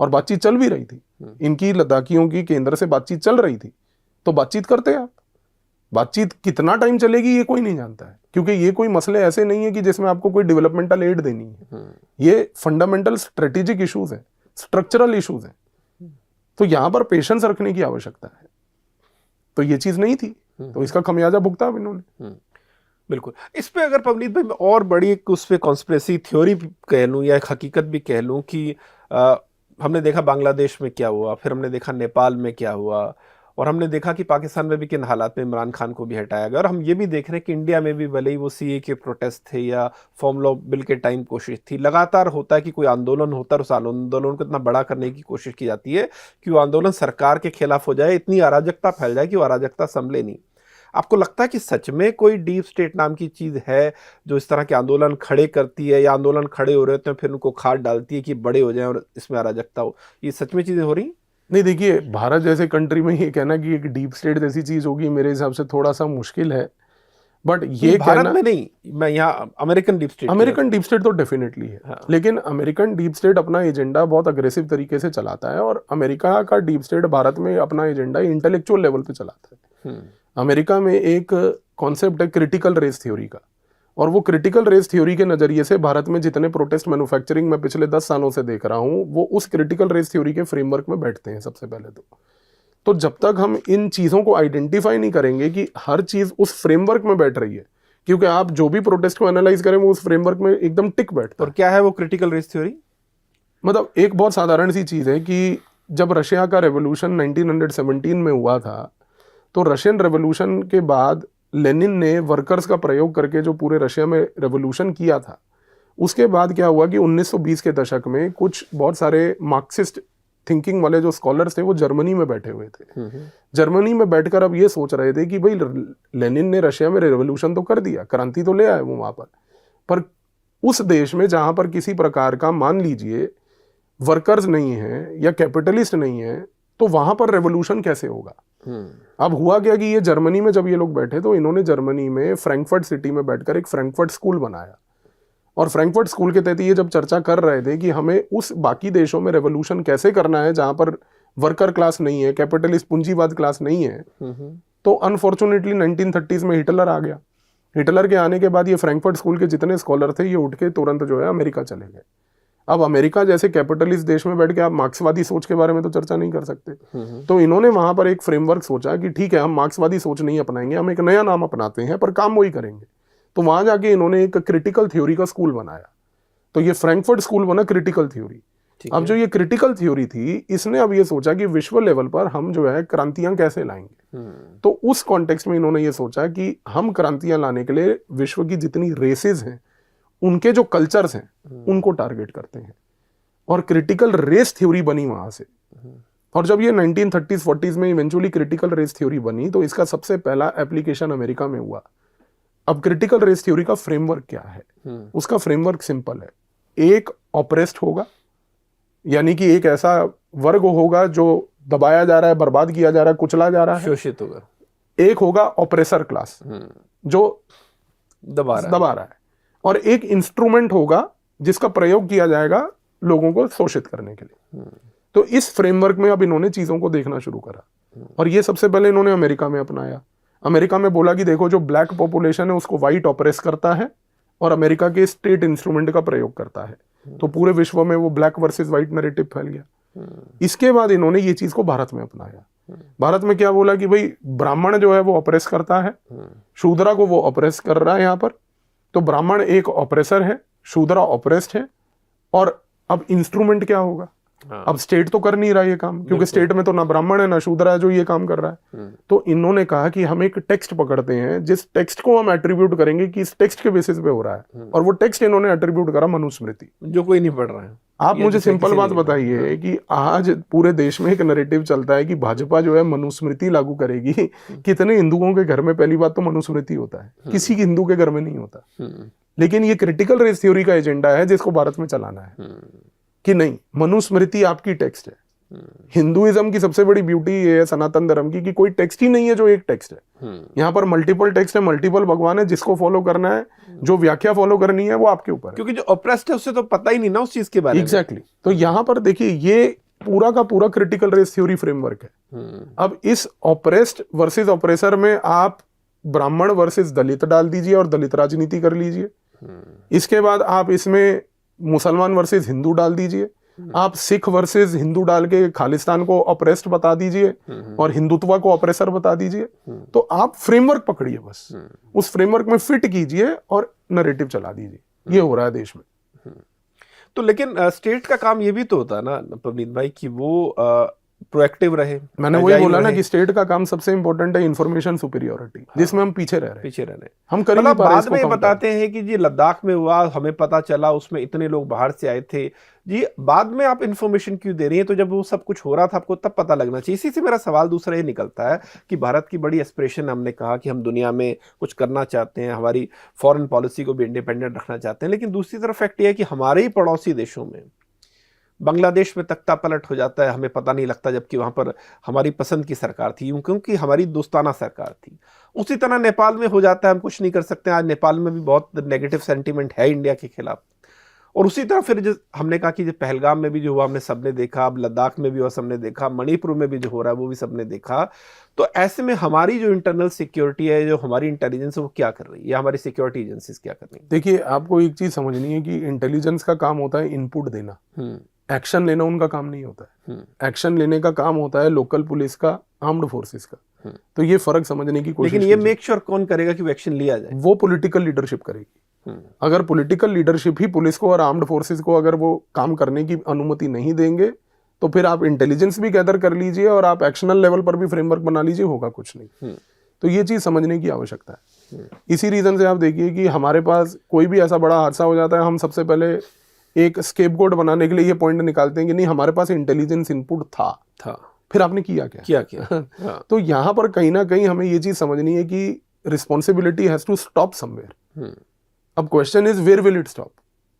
और बातचीत चल भी रही थी, इनकी लद्दाखियों की केंद्र से बातचीत चल रही थी, तो बातचीत करते हैं आप। बातचीत कितना टाइम चलेगी ये कोई नहीं जानता है, क्योंकि ये कोई मसले ऐसे नहीं है कि जिसमें आपको कोई डेवलपमेंटल एड देनी है। ये फंडामेंटल स्ट्रेटेजिक इश्यूज है, स्ट्रक्चरल इश्यूज है, तो यहां पर पेशेंस रखने की आवश्यकता है। तो ये चीज नहीं थी, तो इसका खमियाजा भुगता इन्होंने। बिल्कुल। इस पे अगर पवनीत भाई मैं और बड़ी एक उस पे कॉन्स्पिरेसी थ्योरी कह लूँ या एक हकीकत भी कह लूँ कि हमने देखा बांग्लादेश में क्या हुआ, फिर हमने देखा नेपाल में क्या हुआ, और हमने देखा कि पाकिस्तान में भी किन हालात में इमरान खान को भी हटाया गया, और हम ये भी देख रहे हैं कि इंडिया में भी भले ही वो सीए के प्रोटेस्ट थे या फॉर्म लॉ बिल के टाइम कोशिश थी, लगातार होता है कि कोई आंदोलन होता है, उस आंदोलन को इतना बड़ा करने की कोशिश की जाती है कि वो आंदोलन सरकार के खिलाफ हो जाए, इतनी अराजकता फैल जाए कि वो अराजकता संभले नहीं। आपको लगता है कि सच में कोई डीप स्टेट नाम की चीज है जो इस तरह के आंदोलन खड़े करती है, या आंदोलन खड़े हो रहे होते हैं फिर उनको खाद डालती है कि बड़े हो जाएं और इसमें अराजकता हो? ये सच में चीजें हो रही? नहीं, देखिए, भारत जैसे कंट्री में ये कहना कि एक डीप स्टेट जैसी चीज होगी मेरे हिसाब से थोड़ा सा मुश्किल है। बट ये भारत में नहीं, मैं यहाँ अमेरिकन डीप स्टेट तो डेफिनेटली है। हाँ। लेकिन अमेरिकन डीप स्टेट अपना एजेंडा बहुत अग्रेसिव तरीके से चलाता है, और अमेरिका का डीप स्टेट भारत में अपना एजेंडा इंटेलेक्चुअल लेवल पे चलाता है। अमेरिका में एक कॉन्सेप्ट है क्रिटिकल रेस थ्योरी का, और वो क्रिटिकल रेस थ्योरी के नजरिए से भारत में जितने प्रोटेस्ट मैन्युफैक्चरिंग में पिछले 10 सालों से देख रहा हूं, वो उस क्रिटिकल रेस थ्योरी के फ्रेमवर्क में बैठते हैं सबसे पहले तो जब तक हम इन चीजों को आइडेंटिफाई नहीं करेंगे कि हर चीज उस फ्रेमवर्क में बैठ रही है, क्योंकि आप जो भी प्रोटेस्ट को एनालाइज करें वो उस फ्रेमवर्क में एकदम टिक बैठता है। और क्या है वो क्रिटिकल रेस थ्योरी? मतलब एक बहुत साधारण सी चीज है कि जब रशिया का रेवोल्यूशन 1917 में हुआ था, तो रशियन रेवोल्यूशन के बाद लेनिन ने वर्कर्स का प्रयोग करके जो पूरे रशिया में रेवोल्यूशन किया था, उसके बाद क्या हुआ कि 1920 के दशक में कुछ बहुत सारे मार्क्सिस्ट थिंकिंग वाले जो स्कॉलर्स थे वो जर्मनी में बैठे हुए थे। जर्मनी में बैठकर अब ये सोच रहे थे कि भाई लेनिन ने रशिया में रेवोल्यूशन तो कर दिया, क्रांति तो ले आए वो वहां पर उस देश में जहां पर किसी प्रकार का, मान लीजिए, वर्कर्स नहीं है या कैपिटलिस्ट नहीं है, तो वहां पर रेवोल्यूशन कैसे होगा? अब हुआ क्या कि ये जर्मनी में जब ये लोग बैठे तो इन्होंने जर्मनी में फ्रैंकफर्ट सिटी में बैठकर एक फ्रैंकफर्ट स्कूल बनाया, और फ्रैंकफर्ट स्कूल के तहत ये जब चर्चा कर रहे थे कि हमें उस बाकी देशों में रेवोल्यूशन कैसे करना है जहां पर वर्कर क्लास नहीं है, कैपिटलिस्ट पूंजीवाद क्लास नहीं है, तो अनफॉर्चुनेटली 1930s में हिटलर आ गया। हिटलर के आने के बाद ये फ्रैंकफर्ट स्कूल के जितने स्कॉलर थे ये उठ के तुरंत जो है अमेरिका चले गए। अब अमेरिका जैसे कैपिटलिस्ट देश में बैठ के आप मार्क्सवादी सोच के बारे में तो चर्चा नहीं कर सकते, तो इन्होंने वहां पर एक फ्रेमवर्क सोचा कि ठीक है, हम मार्क्सवादी सोच नहीं अपनाएंगे, हम एक नया नाम अपनाते हैं पर काम वही करेंगे। तो वहां जाके इन्होंने एक क्रिटिकल थ्योरी का स्कूल बनाया, तो ये फ्रैंकफर्ट स्कूल बना क्रिटिकल थ्योरी। अब जो ये क्रिटिकल थ्योरी थी, इसने अब ये सोचा कि विश्व लेवल पर हम जो है क्रांतियां कैसे लाएंगे। तो उस कॉन्टेक्स्ट में इन्होंने ये सोचा कि हम क्रांतियां लाने के लिए विश्व की जितनी रेसेस हैं, उनके जो कल्चर्स हैं, उनको टारगेट करते हैं, और क्रिटिकल रेस थ्योरी बनी वहां से। और जब ये 1930s-40s में इवेंचुअली क्रिटिकल रेस थ्योरी बनी, तो इसका सबसे पहला एप्लीकेशन अमेरिका में हुआ। अब क्रिटिकल रेस थ्योरी का फ्रेमवर्क क्या है? उसका फ्रेमवर्क सिंपल है, एक ऑपरेस्ड होगा, यानी कि एक ऐसा वर्ग होगा जो दबाया जा रहा है, बर्बाद किया जा रहा है, कुचला जा रहा है, शोषित होगा। एक होगा ऑपरेसर क्लास, जो दबा रहा है और एक इंस्ट्रूमेंट होगा जिसका प्रयोग किया जाएगा लोगों को शोषित करने के लिए। तो इस फ्रेमवर्क में अब इन्होंने चीजों को देखना शुरू करा और ये सबसे पहले इन्होंने अमेरिका में अपनाया। अमेरिका में बोला कि देखो जो ब्लैक पॉपुलेशन है उसको व्हाइट ऑपरेस करता है और अमेरिका के स्टेट इंस्ट्रूमेंट का प्रयोग करता है, तो पूरे विश्व में वो ब्लैक वर्सेस व्हाइट नैरेटिव फैल गया। इसके बाद इन्होंने ये चीज को भारत में अपनाया। भारत में क्या बोला कि भाई ब्राह्मण जो है वो ऑपरेस करता है, शूद्रा को वो ऑपरेस कर रहा है यहाँ पर, तो ब्राह्मण एक ऑपरेसर है, शूद्रा ऑपरेस्ड है। और अब इंस्ट्रूमेंट क्या होगा? अब स्टेट तो कर नहीं रहा ये काम, क्योंकि स्टेट में तो ना ब्राह्मण है ना शूद्रा है जो ये काम कर रहा है। तो इन्होंने कहा कि हम एक टेक्स्ट पकड़ते हैं जिस टेक्स्ट को हम एट्रीब्यूट करेंगे कि इस टेक्स्ट के बेसिस पे हो रहा है, और वो टेक्स्ट इन्होंने एट्रीब्यूट करा मनुस्मृति, जो कोई नहीं पढ़ रहा है। आप मुझे सिंपल बात बताइए कि आज पूरे देश में एक नैरेटिव चलता है कि भाजपा जो है मनुस्मृति लागू करेगी। कितने हिंदुओं के घर में पहली बात तो मनुस्मृति होता है, किसी हिंदू के घर में नहीं होता। लेकिन ये क्रिटिकल रेस थ्योरी का एजेंडा है जिसको भारत में चलाना है कि नहीं, मनुस्मृति आपकी टेक्स्ट है। हिंदुइज्म की सबसे बड़ी ब्यूटी ये है सनातन धर्म की कि कोई टेक्स्ट ही नहीं है जो एक टेक्स्ट है। यहाँ पर मल्टीपल टेक्स्ट है, मल्टीपल भगवान है, जिसको फॉलो करना है, जो व्याख्या फॉलो करनी है वो आपके ऊपर है। क्योंकि जो ऑप्रेस्ड है उससे तो पता ही नहीं ना उस चीज के बारे में। एग्जैक्टली। तो यहाँ पर देखिए ये पूरा का पूरा क्रिटिकल रेस थ्योरी फ्रेमवर्क है। अब इस ऑपरेस्ड वर्सेस ऑपरेसर में आप ब्राह्मण वर्सेस दलित डाल दीजिए और दलित राजनीति कर लीजिए। इसके बाद आप इसमें मुसलमान वर्सेस हिंदू डाल दीजिए, आप सिख वर्सेस हिंदू डाल के खालिस्तान को ऑपरेस्ड बता दीजिए और हिंदुत्व को ऑपरेसर बता दीजिए। तो आप फ्रेमवर्क पकड़िए, बस उस फ्रेमवर्क में फिट कीजिए और नैरेटिव चला दीजिए। ये हो रहा है देश में। तो लेकिन स्टेट का काम ये भी तो होता है ना पवनीत भाई कि वो प्रोएक्टिव रहे। मैंने वही बोला ना कि स्टेट का काम सबसे इंपॉर्टेंट है इंफॉर्मेशन सुपीरियोरिटी, जिसमें हम पीछे रह रहे हैं। हम कर नहीं पा रहे। बाद में बताते हैं कि जी लद्दाख में हुआ, हमें पता चला उसमें इतने लोग बाहर से आए थे। जी बाद में आप इंफॉर्मेशन क्यों दे रही हैं? तो जब वो सब कुछ हो रहा था आपको तब पता लगना चाहिए। इसी से मेरा सवाल दूसरा ये निकलता है कि भारत की बड़ी एस्पिरेशन, हमने कहा कि हम दुनिया में कुछ करना चाहते हैं, हमारी फॉरेन पॉलिसी को भी इंडिपेंडेंट रखना चाहते हैं, लेकिन दूसरी तरफ फैक्ट ये है कि हमारे ही पड़ोसी देशों में बांग्लादेश में तख्ता पलट हो जाता है, हमें पता नहीं लगता, जबकि वहां पर हमारी पसंद की सरकार थी, क्योंकि हमारी दोस्ताना सरकार थी। उसी तरह नेपाल में हो जाता है, हम कुछ नहीं कर सकते। आज नेपाल में भी बहुत नेगेटिव सेंटीमेंट है इंडिया के खिलाफ। और उसी तरह फिर जो हमने कहा कि जो पहलगाम में भी जो हुआ हमने सबने देखा, अब लद्दाख में भी हुआ सबने देखा, मणिपुर में भी जो हो रहा है वो भी सबने देखा। तो ऐसे में हमारी जो इंटरनल सिक्योरिटी है, जो हमारी इंटेलिजेंस है, वो क्या कर रही है, या हमारी सिक्योरिटी एजेंसीज क्या कर रही है? देखिए, आपको एक चीज समझनी है कि इंटेलिजेंस का काम होता है इनपुट देना, एक्शन लेना उनका काम नहीं होता है। एक्शन लेने का काम होता है लोकल पुलिस का, आर्म्ड फोर्सेस का। तो ये फर्क समझने की कोशिश। लेकिन ये मेक श्योर कौन करेगा कि वो एक्शन लिया जाए? वो पॉलिटिकल लीडरशिप करेगी। अगर पॉलिटिकल लीडरशिप ही पुलिस को और आर्म्ड फोर्सेस को अगर वो काम करने की अनुमति नहीं देंगे, तो फिर आप इंटेलिजेंस भी गैदर कर लीजिए और आप एक्शनल लेवल पर भी फ्रेमवर्क बना लीजिए, होगा कुछ नहीं। तो ये चीज समझने की आवश्यकता है। इसी रीजन से आप देखिए कि हमारे पास कोई भी ऐसा बड़ा हादसा हो जाता है, हम सबसे पहले एक स्केपगोट बनाने के लिए ये पॉइंट निकालते हैं कि नहीं, हमारे पास इंटेलिजेंस इनपुट था। फिर आपने किया क्या? तो यहाँ पर कहीं ना कहीं हमें ये चीज समझनी है कि responsibility has to stop somewhere. अब question is where will it stop?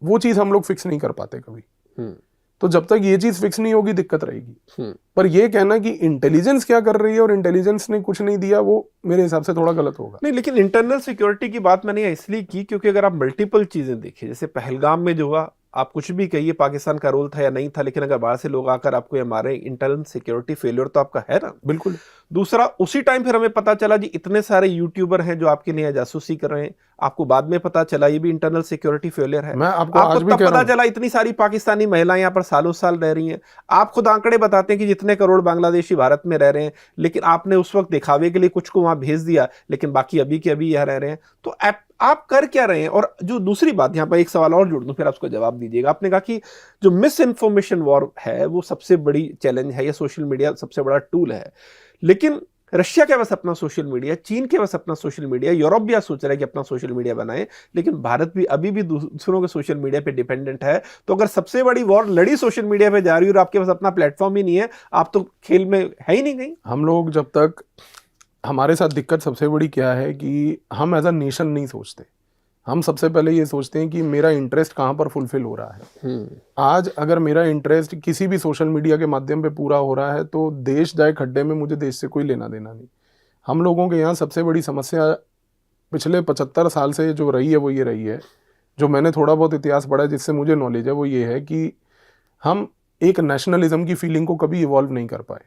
वो चीज हम लोग फिक्स नहीं कर पाते कभी। तो जब तक ये चीज फिक्स नहीं होगी दिक्कत रहेगी। पर ये कहना कि इंटेलिजेंस क्या कर रही है और इंटेलिजेंस ने कुछ नहीं दिया, वो मेरे हिसाब से थोड़ा गलत होगा। नहीं, लेकिन इंटरनल सिक्योरिटी की बात मैंने इसलिए की क्योंकि अगर आप मल्टीपल चीजें देखिए, जैसे पहलगाम में जो हुआ, आप कुछ भी कहिए पाकिस्तान का रोल था या नहीं था, लेकिन अगर बाहर से लोग आकर आपको ये मारे, इंटरनल सिक्योरिटी फेलियर तो आपका है ना। बिल्कुल। दूसरा, उसी टाइम फिर हमें पता चला जी इतने सारे यूट्यूबर हैं जो आपके लिए जासूसी कर रहे हैं, आपको बाद में पता चला ये भी इंटरनल सिक्योरिटी फेलियर है। मैं आपको आज भी तब पता चला इतनी सारी पाकिस्तानी महिलाएं यहाँ पर सालों साल रह रही हैं। आप खुद आंकड़े बताते हैं कि जितने करोड़ बांग्लादेशी भारत में रह रहे हैं, लेकिन आपने उस वक्त दिखावे के लिए कुछ को वहां भेज दिया, लेकिन बाकी अभी के अभी यहाँ रह रहे हैं। तो आप कर क्या रहे हैं? और जो दूसरी बात, यहाँ पर एक सवाल और जोड़ दूं, फिर आप उसको जवाब दीजिएगा। आपने कहा कि जो मिस इन्फॉर्मेशन वॉर है वो सबसे बड़ी चैलेंज है, या सोशल मीडिया सबसे बड़ा टूल है, लेकिन रशिया के पास अपना सोशल मीडिया, चीन के पास अपना सोशल मीडिया, यूरोप भी आज सोच रहा है कि अपना सोशल मीडिया बनाए, लेकिन भारत भी अभी भी दूसरों के सोशल मीडिया पे डिपेंडेंट है। तो अगर सबसे बड़ी वॉर लड़ी सोशल मीडिया पे जा रही है और आपके पास अपना प्लेटफॉर्म ही नहीं है, आप तो खेल में है ही नहीं कहीं। हम लोग जब तक, हमारे साथ दिक्कत सबसे बड़ी क्या है कि हम एज अ नेशन नहीं सोचते। हम सबसे पहले ये सोचते हैं कि मेरा इंटरेस्ट कहाँ पर फुलफिल हो रहा है। आज अगर मेरा इंटरेस्ट किसी भी सोशल मीडिया के माध्यम पे पूरा हो रहा है तो देश जाए खड्डे में, मुझे देश से कोई लेना देना नहीं। हम लोगों के यहाँ सबसे बड़ी समस्या पिछले 75 साल से जो रही है वो ये रही है, जो मैंने थोड़ा बहुत इतिहास पढ़ा है जिससे मुझे नॉलेज है, वो ये है कि हम एक नेशनलिज्म की फीलिंग को कभी इवॉल्व नहीं कर पाए।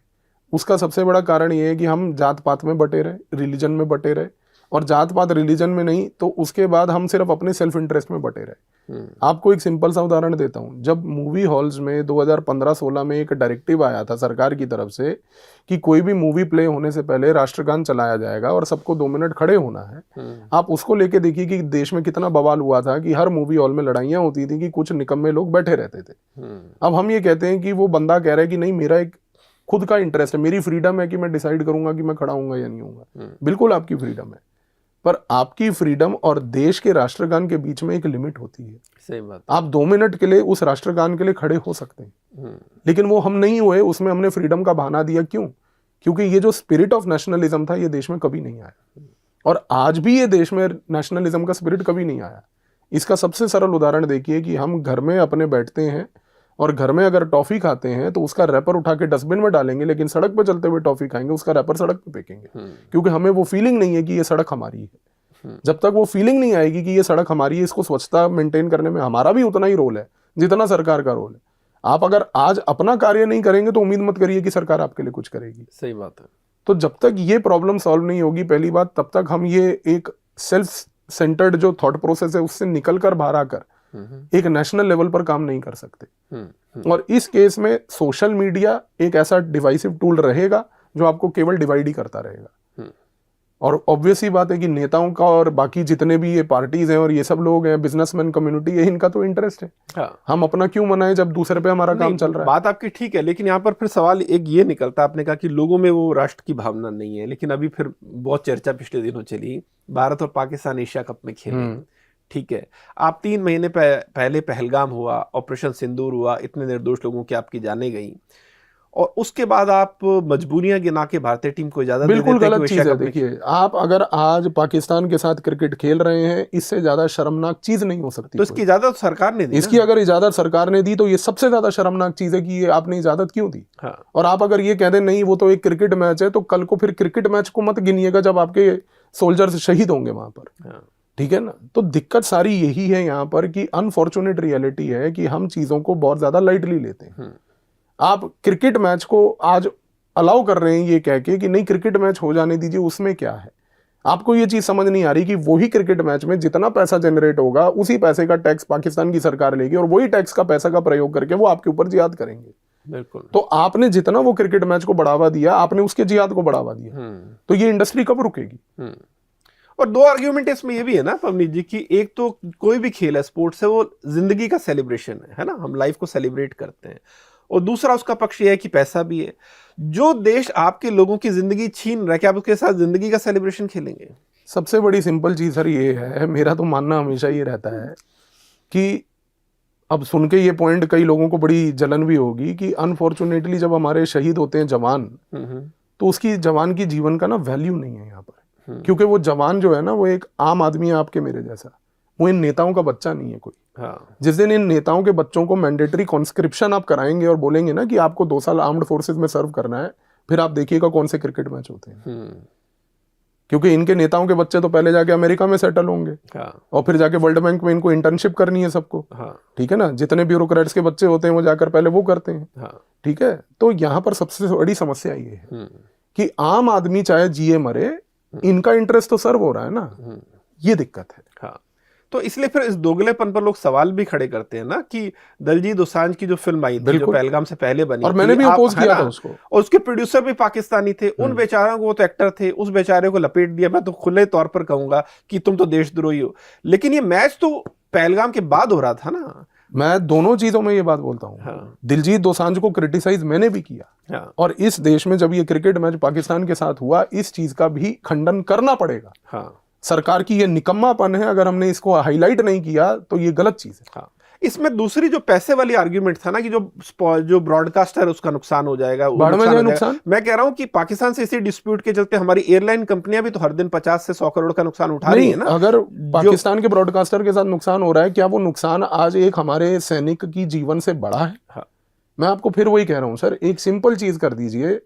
उसका सबसे बड़ा कारण ये है कि हम जात पात में बटे रहे, रिलीजन में बटे रहे, और जात पात रिलीजन में नहीं तो उसके बाद हम सिर्फ अपने सेल्फ इंटरेस्ट में बटे रहे। आपको एक सिंपल सा उदाहरण देता हूं, जब मूवी हॉल्स में 2015-16 में एक डायरेक्टिव आया था सरकार की तरफ से कि कोई भी मूवी प्ले होने से पहले राष्ट्रगान चलाया जाएगा और सबको 2 मिनट खड़े होना है, आप उसको लेके देखिए कि देश में कितना बवाल हुआ था कि हर मूवी हॉल में लड़ाइयां होती थी कि कुछ निकम्मे लोग बैठे रहते थे। अब हम ये कहते हैं कि वो बंदा कह रहा है कि नहीं, मेरा एक खुद का इंटरेस्ट है, मेरी फ्रीडम है कि मैं डिसाइड करूंगा कि मैं खड़ा हूंगा या नहीं हूंगा। बिल्कुल आपकी फ्रीडम है, पर आपकी फ्रीडम और देश के राष्ट्रगान के बीच में एक लिमिट होती है। सही बात। आप 2 मिनट के लिए उस राष्ट्रगान के लिए खड़े हो सकते हैं, लेकिन वो हम नहीं हुए, उसमें हमने फ्रीडम का बहाना दिया। क्यों? क्योंकि ये जो स्पिरिट ऑफ नेशनलिज्म था ये देश में कभी नहीं आया, और आज भी ये देश में नेशनलिज्म का स्पिरिट कभी नहीं आया। इसका सबसे सरल उदाहरण देखिए कि हम घर में अपने बैठते हैं और घर में अगर टॉफी खाते हैं तो उसका रैपर उठा के डस्टबिन में डालेंगे, लेकिन सड़क पे चलते हुए टॉफी खाएंगे उसका रैपर सड़क पे फेंकेंगे, क्योंकि हमें वो फीलिंग नहीं है कि ये सड़क हमारी है। जब तक वो फीलिंग नहीं आएगी कि ये सड़क हमारी है, इसको स्वच्छता मेंटेन करने में हमारा भी उतना ही रोल है जितना सरकार का रोल है। आप अगर आज अपना कार्य नहीं करेंगे तो उम्मीद मत करिए कि सरकार आपके लिए कुछ करेगी। सही बात है। तो जब तक ये प्रॉब्लम सॉल्व नहीं होगी, पहली बात, तब तक हम ये एक सेल्फ सेंटर्ड जो थॉट प्रोसेस है उससे निकल कर बाहर आकर एक नेशनल लेवल पर काम नहीं कर सकते। और इस केस में सोशल मीडिया एक ऐसा डिवाइसिव टूल रहेगा जो आपको केवल डिवाइड ही करता रहेगा। और ऑब्वियस ही बात है कि नेताओं का और बाकी जितने भी ये पार्टीज हैं और ये सब लोग हैं, बिजनेसमैन कम्युनिटी है, इनका तो इंटरेस्ट है। हाँ। हम अपना क्यों मनाएं जब दूसरे पे हमारा काम चल रहा है। बात आपकी ठीक है, लेकिन यहाँ पर फिर सवाल एक ये निकलता, आपने कहा कि लोगों में वो राष्ट्र की भावना नहीं है, लेकिन अभी फिर बहुत चर्चा पिछले दिनों चली, भारत और पाकिस्तान एशिया कप में खेले, ठीक है, आप 3 महीने पहले पहलगाम हुआ, ऑपरेशन सिंदूर हुआ, इतने निर्दोष लोगों की आपकी जानें गई, और उसके बाद आप मजबूरियां गिना के भारतीय टीम को इजाजत बिल्कुल गलत चीज है। देखिए, आप अगर आज पाकिस्तान के साथ क्रिकेट खेल रहे हैं, इससे ज्यादा शर्मनाक चीज नहीं हो सकती। तो इसकी इजाजत सरकार ने दी। इसकी अगर इजाजत सरकार ने दी तो ये सबसे ज्यादा शर्मनाक चीज है कि ये आपने इजाजत क्यों दी। हाँ। और आप अगर ये कह दें नहीं वो तो एक क्रिकेट मैच है, तो कल को फिर क्रिकेट मैच को मत गिनिएगा जब आपके सोल्जर्स शहीद होंगे वहां पर। हाँ। ठीक है ना। तो दिक्कत सारी यही है यहाँ पर कि अनफॉर्चुनेट रियलिटी है कि हम चीजों को बहुत ज्यादा लाइटली लेते हैं। आप क्रिकेट मैच को आज अलाउ कर रहे हैं ये कह के कि नहीं क्रिकेट मैच हो जाने दीजिए, उसमें क्या है। आपको ये चीज समझ नहीं आ रही कि वही क्रिकेट मैच में जितना पैसा जनरेट होगा उसी पैसे का टैक्स पाकिस्तान की सरकार लेगी, और वही टैक्स का पैसा का प्रयोग करके वो आपके ऊपर जिहाद करेंगे। बिल्कुल। तो आपने जितना वो क्रिकेट मैच को बढ़ावा दिया, आपने उसके जिहाद को बढ़ावा दिया, तो ये इंडस्ट्री कब रुकेगी। और 2 आर्ग्यूमेंट इसमें ये भी है ना पवनीत जी की, एक तो कोई भी खेल है, स्पोर्ट्स है, वो जिंदगी का सेलिब्रेशन है ना, हम लाइफ को सेलिब्रेट करते हैं, और दूसरा उसका पक्ष ये है कि पैसा भी है। जो देश आपके लोगों की जिंदगी छीन रहा है, क्या आप उसके साथ जिंदगी का सेलिब्रेशन खेलेंगे? सबसे बड़ी सिंपल चीज सर ये है, मेरा तो मानना हमेशा ये रहता है कि अब सुन के ये पॉइंट कई लोगों को बड़ी जलन भी होगी कि अनफॉर्चुनेटली जब हमारे शहीद होते हैं जवान, तो उसकी जवान की जीवन का ना वैल्यू नहीं है यहाँ पर, क्योंकि वो जवान जो है ना वो एक आम आदमी है आपके मेरे जैसा, वो इन नेताओं का बच्चा नहीं है कोई। हाँ। जिस दिन इन नेताओं के बच्चों को मैंडेटरी कॉन्स्क्रिप्शन आप कराएंगे और बोलेंगे ना कि आपको 2 साल आर्म्ड फोर्सेस में सर्व करना है, फिर आप देखिएगा कौन से क्रिकेट मैच होते हैं। क्योंकि इनके नेताओं के बच्चे तो पहले जाके अमेरिका में सेटल होंगे। हाँ। और फिर जाके वर्ल्ड बैंक में इनको इंटर्नशिप करनी है सबको। हाँ। ठीक है ना। जितने ब्यूरोक्रेट्स के बच्चे होते हैं वो जाकर पहले वो करते हैं। हाँ। ठीक है। तो यहाँ पर सबसे बड़ी समस्या ये है कि आम आदमी चाहे जिए मरे, इनका इंटरेस्ट तो सर्व हो रहा है ना, ये दिक्कत है। हाँ। तो इसलिए फिर इस दोगलेपन पर लोग सवाल भी खड़े करते हैं ना कि दलजीत दोसांझ की जो फिल्म आई थी, जो पहलगाम से पहले बनी, और मैंने भी अपोज किया था उसको, और उसके प्रोड्यूसर भी पाकिस्तानी थे, उन बेचारों को, वो तो एक्टर थे, उस बेचारे को लपेट दिया। मैं तो खुले तौर पर कहूंगा कि तुम तो देशद्रोही हो, लेकिन ये मैच तो पहलगाम के बाद हो रहा था ना। मैं दोनों चीजों में ये बात बोलता हूँ। हाँ। दिलजीत दोसांझ को क्रिटिसाइज मैंने भी किया। हाँ। और इस देश में जब ये क्रिकेट मैच पाकिस्तान के साथ हुआ, इस चीज का भी खंडन करना पड़ेगा। हाँ। सरकार की ये निकम्मापन है, अगर हमने इसको हाईलाइट नहीं किया तो ये गलत चीज है। हाँ। इसमें दूसरी जो पैसे वाली आर्ग्यूमेंट था ना कि जो ब्रॉडकास्टर उसका नुकसान हो जाएगा, नुकसान। मैं कह रहा हूं कि पाकिस्तान से इसी डिस्प्यूट के चलते हमारी एयरलाइन कंपनियां भी तो हर दिन 50 से 100 करोड़ का नुकसान उठा रही है ना। अगर पाकिस्तान के ब्रॉडकास्टर के साथ नुकसान हो रहा है, क्या वो नुकसान आज एक हमारे सैनिक की जीवन से बड़ा है? हाँ। मैं आपको फिर वही कह रहा हूं सर, एक सिंपल चीज कर दीजिए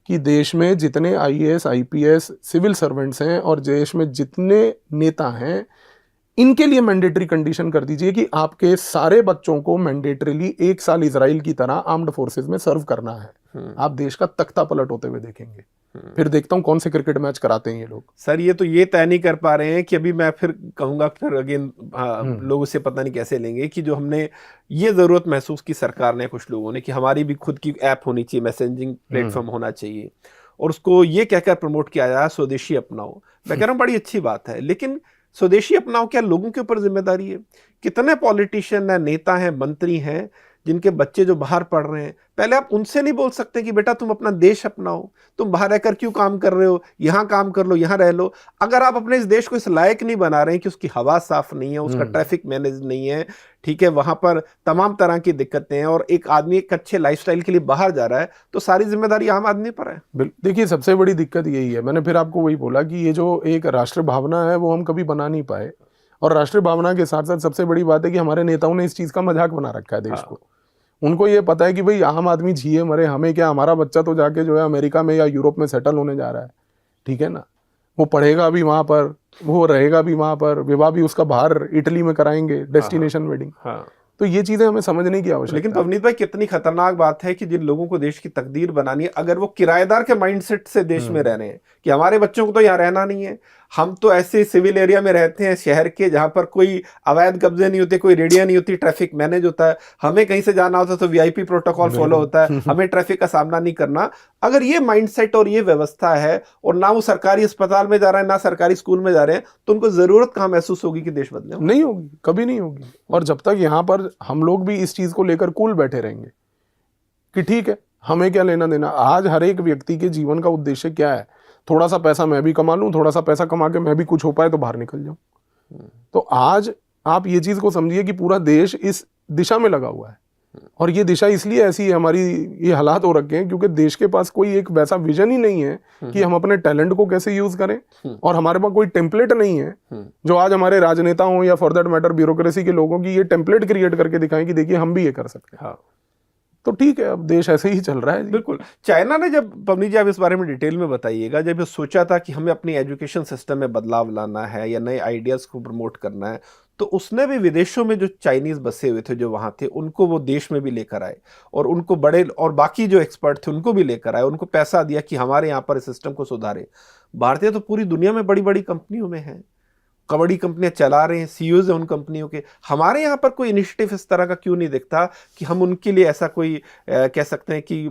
कि देश में जितने आईएएस, आईपीएस, सिविल सर्वेंट्स हैं और देश में जितने नेता हैं, इनके लिए मैंडेटरी कंडीशन कर दीजिए कि आपके सारे बच्चों को मैंडेटरीली 1 साल इजराइल की तरह आर्म्ड फोर्सेस में सर्व करना है। आप देश का तख्ता पलट होते हुए देखेंगे। फिर देखता हूं कौन से क्रिकेट मैच कराते हैं ये लोग। सर ये तो ये तय नहीं कर पा रहे हैं कि अभी मैं फिर कहूंगा, फिर अगेन लोग उसे पता नहीं कैसे लेंगे कि जो हमने ये जरूरत महसूस की सरकार ने, कुछ लोगों ने, कि हमारी भी खुद की ऐप होनी चाहिए, मैसेजिंग प्लेटफॉर्म होना चाहिए, और उसको ये कहकर प्रमोट किया जाए स्वदेशी अपनाओ। मैं कह रहा हूँ बड़ी अच्छी बात है, लेकिन स्वदेशी अपनाओ क्या लोगों के ऊपर जिम्मेदारी है? कितने पॉलिटिशियन है, नेता हैं, मंत्री हैं जिनके बच्चे जो बाहर पढ़ रहे हैं, पहले आप उनसे नहीं बोल सकते कि बेटा तुम अपना देश अपनाओ, तुम बाहर रहकर क्यों काम कर रहे हो, यहाँ काम कर लो, यहाँ रह लो। अगर आप अपने इस देश को इस लायक नहीं बना रहे हैं कि उसकी हवा साफ नहीं है, उसका ट्रैफिक मैनेज नहीं है, ठीक है, वहां पर तमाम तरह की दिक्कतें हैं, और एक आदमी एक अच्छे लाइफस्टाइल के लिए बाहर जा रहा है, तो सारी जिम्मेदारी आम आदमी पर है। देखिए सबसे बड़ी दिक्कत यही है, मैंने फिर आपको वही बोला कि ये जो एक राष्ट्र भावना है वो हम कभी बना नहीं पाए, और राष्ट्रीय भावना के साथ साथ सबसे बड़ी बात है कि हमारे नेताओं ने इस चीज का मजाक बना रखा है देश को। उनको ये पता है कि भाई आम आदमी जिए मरे, हमें क्या, हमारा बच्चा तो जाके जो है अमेरिका में या यूरोप में सेटल होने जा रहा है, ठीक है ना, वो पढ़ेगा भी वहां पर, वो रहेगा भी वहां पर, विवाह भी उसका बाहर इटली में कराएंगे, डेस्टिनेशन वेडिंग। तो ये चीजें हमें समझने की आवश्यकता है। लेकिन पवनीत भाई कितनी खतरनाक बात है कि जिन लोगों को देश की तकदीर बनानी है, अगर वो किराएदार के माइंडसेट से देश में रह रहे हैं कि हमारे बच्चों को तो यहाँ रहना नहीं है, हम तो ऐसे सिविल एरिया में रहते हैं शहर के जहां पर कोई अवैध कब्जे नहीं होते, कोई रेडिया नहीं होती, ट्रैफिक मैनेज होता है, हमें कहीं से जाना होता है तो वीआईपी प्रोटोकॉल फॉलो होता है, हमें ट्रैफिक का सामना नहीं करना। अगर ये माइंडसेट और ये व्यवस्था है, और ना वो सरकारी अस्पताल में जा रहे हैं, ना सरकारी स्कूल में जा रहे हैं, तो उनको जरूरत कहाँ महसूस होगी कि देश बदले? नहीं होगी, कभी नहीं होगी। और जब तक यहाँ पर हम लोग भी इस चीज को लेकर कूल बैठे रहेंगे कि ठीक है हमें क्या लेना देना, आज हर एक व्यक्ति के जीवन का उद्देश्य क्या है, थोड़ा सा पैसा मैं भी कमा लूं, थोड़ा सा पैसा कमा के मैं भी कुछ हो पाए तो बाहर निकल जाऊं। तो आज आप ये चीज को समझिए कि पूरा देश इस दिशा में लगा हुआ है, और ये दिशा इसलिए ऐसी है, हमारी ये हालात हो रखे हैं क्योंकि देश के पास कोई एक वैसा विजन ही नहीं है कि हम अपने टैलेंट को कैसे यूज करें, और हमारे पास कोई टेम्पलेट नहीं है जो आज हमारे राजनेता हो या फॉर दैट मैटर ब्यूरोक्रेसी के लोगों की ये टेम्पलेट क्रिएट करके दिखाएं कि देखिए हम भी ये कर सकते हैं। तो ठीक है, अब देश ऐसे ही चल रहा है। बिल्कुल। चाइना ने, जब पवनी जी आप इस बारे में डिटेल में बताइएगा, जब ये सोचा था कि हमें अपनी एजुकेशन सिस्टम में बदलाव लाना है या नए आइडियाज को प्रमोट करना है, तो उसने भी विदेशों में जो चाइनीज बसे हुए थे, जो वहां थे, उनको वो देश में भी लेकर आए, और उनको बड़े और बाकी जो एक्सपर्ट थे उनको भी लेकर आए, उनको पैसा दिया कि हमारे यहाँ पर इस सिस्टम को सुधारे। भारतीय तो पूरी दुनिया में बड़ी बड़ी कंपनियों में है, बड़ी कंपनियां चला रहे हैं, सीईओज हैं उन कंपनियों के। हमारे यहाँ पर कोई इनिशिएटिव इस तरह का क्यों नहीं दिखता कि हम उनके लिए ऐसा कोई कह सकते हैं कि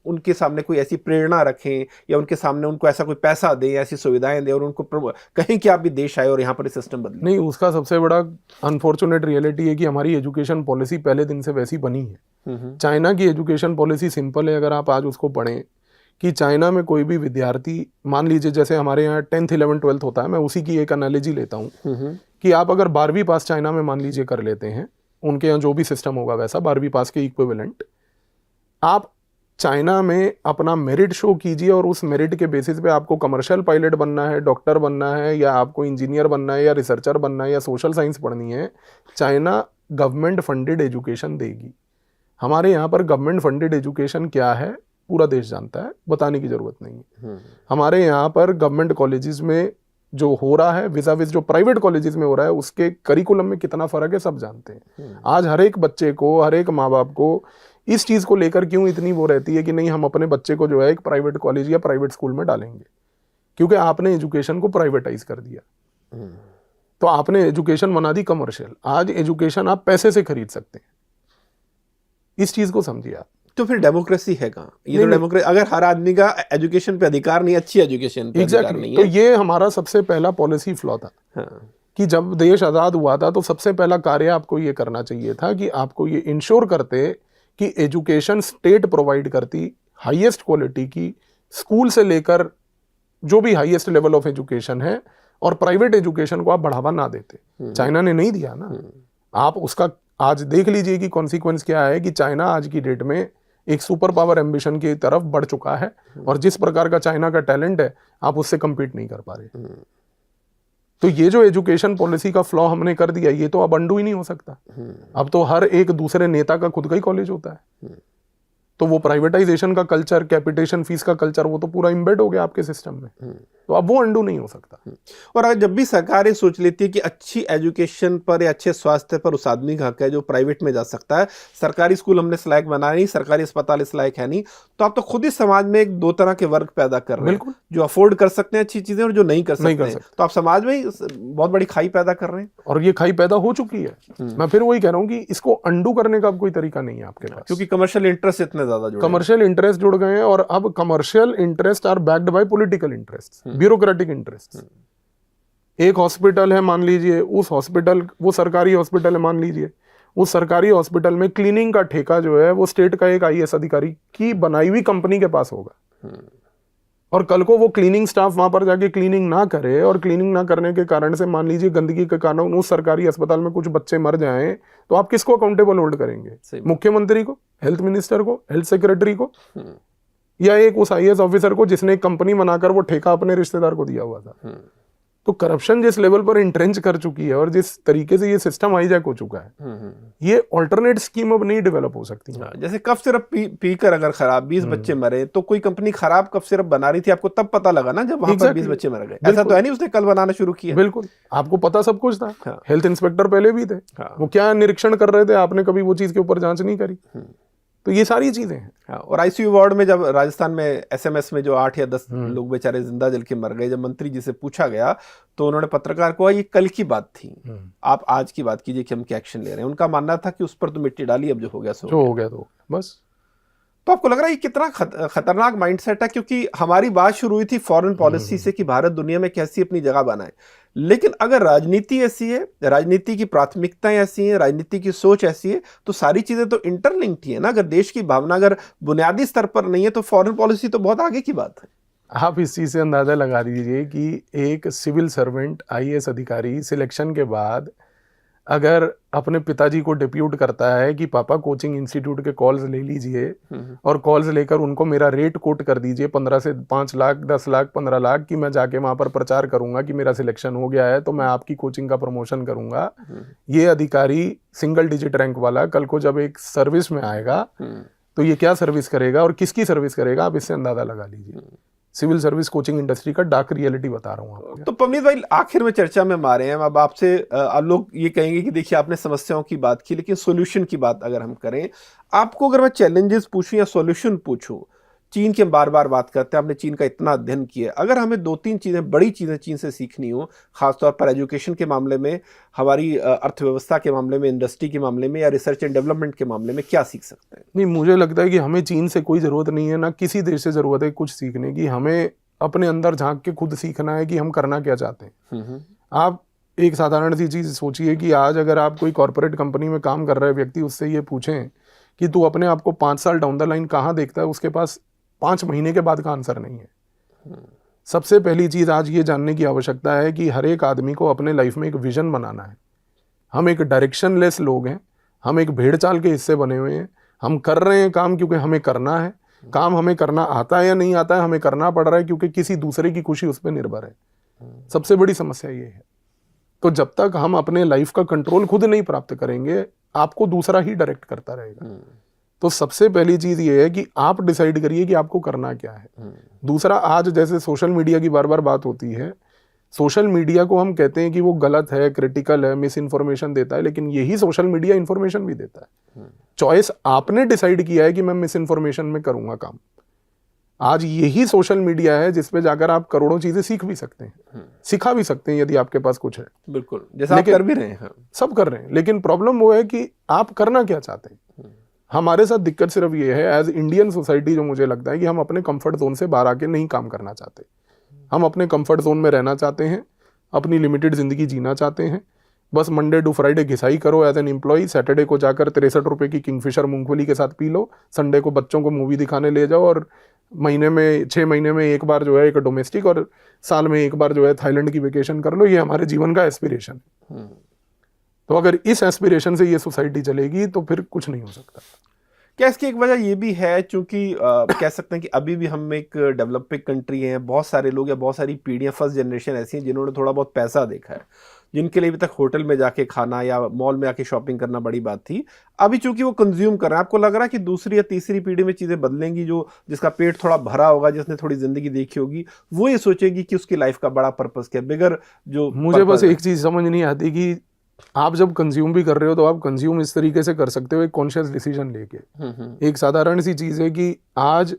उनके सामने कोई ऐसी प्रेरणा रखें, या उनके सामने उनको ऐसा कोई पैसा दें, ऐसी सुविधाएं दें, और उनको कहीं कि आप भी देश आए और यहाँ पर सिस्टम बदले? नहीं, उसका सबसे बड़ा अनफॉर्चुनेट रियलिटी है कि हमारी एजुकेशन पॉलिसी पहले दिन से वैसी बनी है। चाइना की एजुकेशन पॉलिसी सिंपल है, अगर आप आज उसको पढ़ें कि चाइना में कोई भी विद्यार्थी, मान लीजिए जैसे हमारे यहाँ 10th 11th 12th होता है, मैं उसी की एक एनालॉजी लेता हूँ कि आप अगर 12वीं पास चाइना में मान लीजिए कर लेते हैं, उनके यहाँ जो भी सिस्टम होगा वैसा 12वीं पास के इक्विवेलेंट, आप चाइना में अपना मेरिट शो कीजिए, और उस मेरिट के बेसिस पे आपको कमर्शियल पायलट बनना है, डॉक्टर बनना है, या आपको इंजीनियर बनना है, या रिसर्चर बनना है, या सोशल साइंस पढ़नी है, चाइना गवर्नमेंट फंडेड एजुकेशन देगी। हमारे यहाँ पर गवर्नमेंट फंडेड एजुकेशन क्या है पूरा देश जानता है, बताने की जरूरत नहीं है। हमारे यहाँ पर गवर्नमेंट कॉलेजेस में जो हो रहा है विज़ाविज़ जो प्राइवेट कॉलेजेस में हो रहा है, उसके करिकुलम में कितना फर्क है सब जानते हैं। आज हर एक बच्चे को, हर एक माँ बाप को इस चीज़ को लेकर क्यों इतनी वो रहती है कि नहीं हम अपने बच्चे को जो है एक प्राइवेट कॉलेज या प्राइवेट स्कूल में डालेंगे, क्योंकि आपने एजुकेशन को प्राइवेटाइज कर दिया। तो आपने एजुकेशन बना दी कमर्शियल। आज एजुकेशन आप पैसे से खरीद सकते हैं, इस चीज़ को समझिए आप। तो फिर डेमोक्रेसी है कहाँ? ये तो डेमोक्रेसी, अगर हर आदमी का एजुकेशन पे अधिकार नहीं, अच्छी एजुकेशन पे अधिकार नहीं है। तो ये हमारा सबसे पहला पॉलिसी फ्लॉ था। कि जब देश आज़ाद हुआ था तो सबसे पहला कार्य आपको ये करना चाहिए था कि आपको ये इंश्योर करते कि एजुकेशन स्टेट प्रोवाइड करती, हाईएस्ट क्वालिटी की, स्कूल से लेकर जो भी हाईएस्ट लेवल ऑफ एजुकेशन है, और प्राइवेट एजुकेशन को आप बढ़ावा ना देते। चाइना ने नहीं दिया ना। आप उसका आज देख लीजिए कि कॉन्सिक्वेंस क्या है कि चाइना आज की डेट में एक सुपर पावर एम्बिशन की तरफ बढ़ चुका है, और जिस प्रकार का चाइना का टैलेंट है आप उससे कम्पीट नहीं कर पा रहे। तो ये जो एजुकेशन पॉलिसी का फ्लॉ हमने कर दिया, ये तो अब अंडू ही नहीं हो सकता। अब तो हर एक दूसरे नेता का खुद का ही कॉलेज होता है। तो वो प्राइवेटाइजेशन का कल्चर, कैपिटेशन फीस का कल्चर, वो तो पूरा इम्बेड हो गया आपके सिस्टम में। तो अब वो अंडू नहीं हो सकता। और अगर जब भी सरकार ये सोच लेती है कि अच्छी एजुकेशन पर या अच्छे स्वास्थ्य पर उस आदमी का हक है जो प्राइवेट में जा सकता है, सरकारी स्कूल हमने इस लायक बनाया नहीं, सरकारी अस्पताल इस लायक है नहीं, तो आप तो खुद ही समाज में एक दो तरह के वर्ग पैदा कर रहे हैं, जो अफोर्ड कर सकते हैं अच्छी चीजें और जो नहीं कर सकते हैं। तो आप समाज में ही बहुत बड़ी खाई पैदा कर रहे हैं, और ये खाई पैदा हो चुकी है। मैं फिर वही कह रहा हूँ कि इसको अंडू करने का अब कोई तरीका नहीं है आपके पास, क्योंकि कमर्शियल इंटरेस्ट इतने ज्यादा जुड़े, कमर्शियल इंटरेस्ट जुड़ गए हैं। और अब commercial interest are backed by political interest, bureaucratic interest. एक हॉस्पिटल है मान लीजिए, उस हॉस्पिटल, वो सरकारी हॉस्पिटल है मान लीजिए, उस सरकारी हॉस्पिटल में क्लीनिंग का ठेका जो है वो स्टेट का एक आईएएस अधिकारी की बनाई हुई कंपनी के पास होगा। और कल को वो क्लीनिंग स्टाफ वहां पर जाके क्लीनिंग ना करे, और क्लीनिंग ना करने के कारण से मान लीजिए गंदगी के कारण उस सरकारी अस्पताल में कुछ बच्चे मर जाएं, तो आप किसको अकाउंटेबल होल्ड करेंगे? मुख्यमंत्री को, हेल्थ मिनिस्टर को, हेल्थ सेक्रेटरी को, या एक उस आईएएस ऑफिसर को जिसने एक कंपनी बनाकर वो ठेका अपने रिश्तेदार को दिया हुआ था? तो करप्शन जिस लेवल पर इंट्रेंच कर चुकी है और जिस तरीके से ये सिस्टम हाईजैक हो चुका है, ये ऑल्टरनेट स्कीम अब नहीं डेवलप हो सकती है। जैसे कफ सिरप पीकर अगर खराब 20 बच्चे मरे, तो कोई कंपनी खराब कफ सिरप बना रही थी, आपको तब पता लगा ना जब वहां पर 20 बच्चे मर गए। ऐसा तो है नहीं उसने कल बनाना शुरू किया। बिल्कुल, आपको पता सब कुछ था। हेल्थ इंस्पेक्टर पहले भी थे, वो क्या निरीक्षण कर रहे थे, आपने कभी वो चीज के ऊपर जांच नहीं करी। तो ये सारी चीजें हैं। और आईसीयू वार्ड में जब राजस्थान में एसएमएस में जो 8 या 10 लोग बेचारे जिंदा जल के मर गए, जब मंत्री जी से पूछा गया तो उन्होंने पत्रकार को, ये कल की बात थी, आप आज की बात कीजिए कि हम क्या एक्शन ले रहे हैं। उनका मानना था कि उस पर तो मिट्टी डाली, अब जो हो गया सो जो हो गया तो बस। तो आपको लग रहा है ये कितना खतरनाक माइंडसेट है? क्योंकि हमारी बात शुरू हुई थी फॉरेन पॉलिसी से कि भारत दुनिया में कैसी अपनी जगह बनाए, लेकिन अगर राजनीति ऐसी है, राजनीति की प्राथमिकताएं ऐसी हैं, राजनीति की सोच ऐसी है, तो सारी चीजें तो इंटरलिंक्ड ही है ना। अगर देश की भावना अगर बुनियादी स्तर पर नहीं है तो फॉरेन पॉलिसी तो बहुत आगे की बात है। आप इस चीज से अंदाजा लगा दीजिए कि एक सिविल सर्वेंट, आईएएस अधिकारी सिलेक्शन के बाद अगर अपने पिताजी को डिप्यूट करता है कि पापा कोचिंग इंस्टीट्यूट के कॉल्स ले लीजिए और कॉल्स लेकर उनको मेरा रेट कोट कर दीजिए 15 से 5 लाख, 10 लाख, 15 लाख, कि मैं जाके वहां पर प्रचार करूंगा कि मेरा सिलेक्शन हो गया है तो मैं आपकी कोचिंग का प्रमोशन करूंगा। ये अधिकारी सिंगल डिजिट रैंक वाला कल को जब एक सर्विस में आएगा तो ये क्या सर्विस करेगा और किसकी सर्विस करेगा, आप इससे अंदाजा लगा लीजिए। सिविल सर्विस कोचिंग इंडस्ट्री का डार्क रियलिटी बता रहा हूँ आपको। तो पवनीत भाई, आखिर में चर्चा में मारे हैं अब आपसे, लोग ये कहेंगे कि देखिए आपने समस्याओं की बात की, लेकिन सॉल्यूशन की बात अगर हम करें, आपको अगर मैं चैलेंजेस पूछूं या सॉल्यूशन पूछूं, चीन की हम बार बार बात करते हैं, आपने चीन का इतना अध्ययन किया, अगर हमें 2-3 चीजें, बड़ी चीजें चीन से सीखनी हो, खासतौर पर एजुकेशन के मामले में, हमारी अर्थव्यवस्था के मामले में, इंडस्ट्री के मामले में, या रिसर्च एंड डेवलपमेंट के मामले में, क्या सीख सकते हैं? नहीं, मुझे लगता है कि हमें चीन से कोई जरूरत नहीं है, ना किसी देश से जरूरत है कुछ सीखने की। हमें अपने अंदर झांक के खुद सीखना है कि हम करना क्या चाहते हैं। आप एक साधारण सी चीज सोचिए कि आज अगर आप कोई कॉर्पोरेट कंपनी में काम कर रहे व्यक्ति, उससे ये पूछें कि तू अपने आप को 5 साल डाउन द लाइन कहाँ देखता है, उसके पास 5 महीने के बाद का आंसर नहीं है। सबसे पहली चीज आज ये जानने की आवश्यकता है कि हर एक आदमी को अपने लाइफ में एक विजन बनाना है। हम एक डायरेक्शनलेस लोग हैं, हम एक भेड़ चाल के हिस्से बने हुए हैं। हम कर रहे हैं काम क्योंकि हमें करना है, काम हमें करना आता है या नहीं आता है, हमें करना पड़ रहा है क्योंकि किसी दूसरे की खुशी उस पर निर्भर है। सबसे बड़ी समस्या ये है। तो जब तक हम अपने लाइफ का कंट्रोल खुद नहीं प्राप्त करेंगे, आपको दूसरा ही डायरेक्ट करता रहेगा। तो सबसे पहली चीज ये है कि आप डिसाइड करिए कि आपको करना क्या है। दूसरा, आज जैसे सोशल मीडिया की बार बार बात होती है, सोशल मीडिया को हम कहते हैं कि वो गलत है, क्रिटिकल है, मिस इन्फॉर्मेशन देता है, लेकिन यही सोशल मीडिया इन्फॉर्मेशन भी देता है। चॉइस आपने डिसाइड किया है कि मैं मिस इन्फॉर्मेशन में करूंगा काम। आज यही सोशल मीडिया है जिसपे जाकर आप करोड़ों चीजें सीख भी सकते हैं, सिखा भी सकते हैं यदि आपके पास कुछ है। बिल्कुल, जैसा आप कर भी रहे हैं, सब कर रहे हैं, लेकिन प्रॉब्लम वो है कि आप करना क्या चाहते हैं। हमारे साथ दिक्कत सिर्फ ये है एज इंडियन सोसाइटी, जो मुझे लगता है कि हम अपने कंफर्ट जोन से बाहर आके नहीं काम करना चाहते। हम अपने कंफर्ट जोन में रहना चाहते हैं, अपनी लिमिटेड जिंदगी जीना चाहते हैं। बस मंडे टू फ्राइडे घिसाई करो एज एन एम्प्लॉय, सैटरडे को जाकर 63 रुपए की किंगफिशर मूंगफली के साथ पी लो, संडे को बच्चों को मूवी दिखाने ले जाओ, और महीने में 6 महीने में एक बार जो है एक डोमेस्टिक, और साल में एक बार जो है थाईलैंड की वेकेशन कर लो। ये हमारे जीवन का एस्पिरेशन है। तो अगर इस एस्पिरेशन से ये सोसाइटी चलेगी तो फिर कुछ नहीं हो सकता। क्या इसकी एक वजह ये भी है, चूंकि कह सकते हैं कि अभी भी हम एक डेवलपिंग कंट्री हैं, बहुत सारे लोग या बहुत सारी पीढ़ियां, फर्स्ट जनरेशन ऐसी हैं जिन्होंने थोड़ा बहुत पैसा देखा है, जिनके लिए अभी तक होटल में जाके खाना या मॉल में आके शॉपिंग करना बड़ी बात थी, अभी चूंकि वो कंज्यूम कर रहे हैं, आपको लग रहा है कि दूसरी या तीसरी पीढ़ी में चीजें बदलेंगी, जो जिसका पेट थोड़ा भरा होगा, जिसने थोड़ी जिंदगी देखी होगी, वो ये सोचेगी कि उसकी लाइफ का बड़ा पर्पस क्या है, बिगर जो मुझे बस एक चीज समझ नहीं आती कि आप जब कंज्यूम भी कर रहे हो तो आप कंज्यूम इस तरीके से कर सकते हो एक कॉन्शियस डिसीजन लेके। एक साधारण सी चीज है कि आज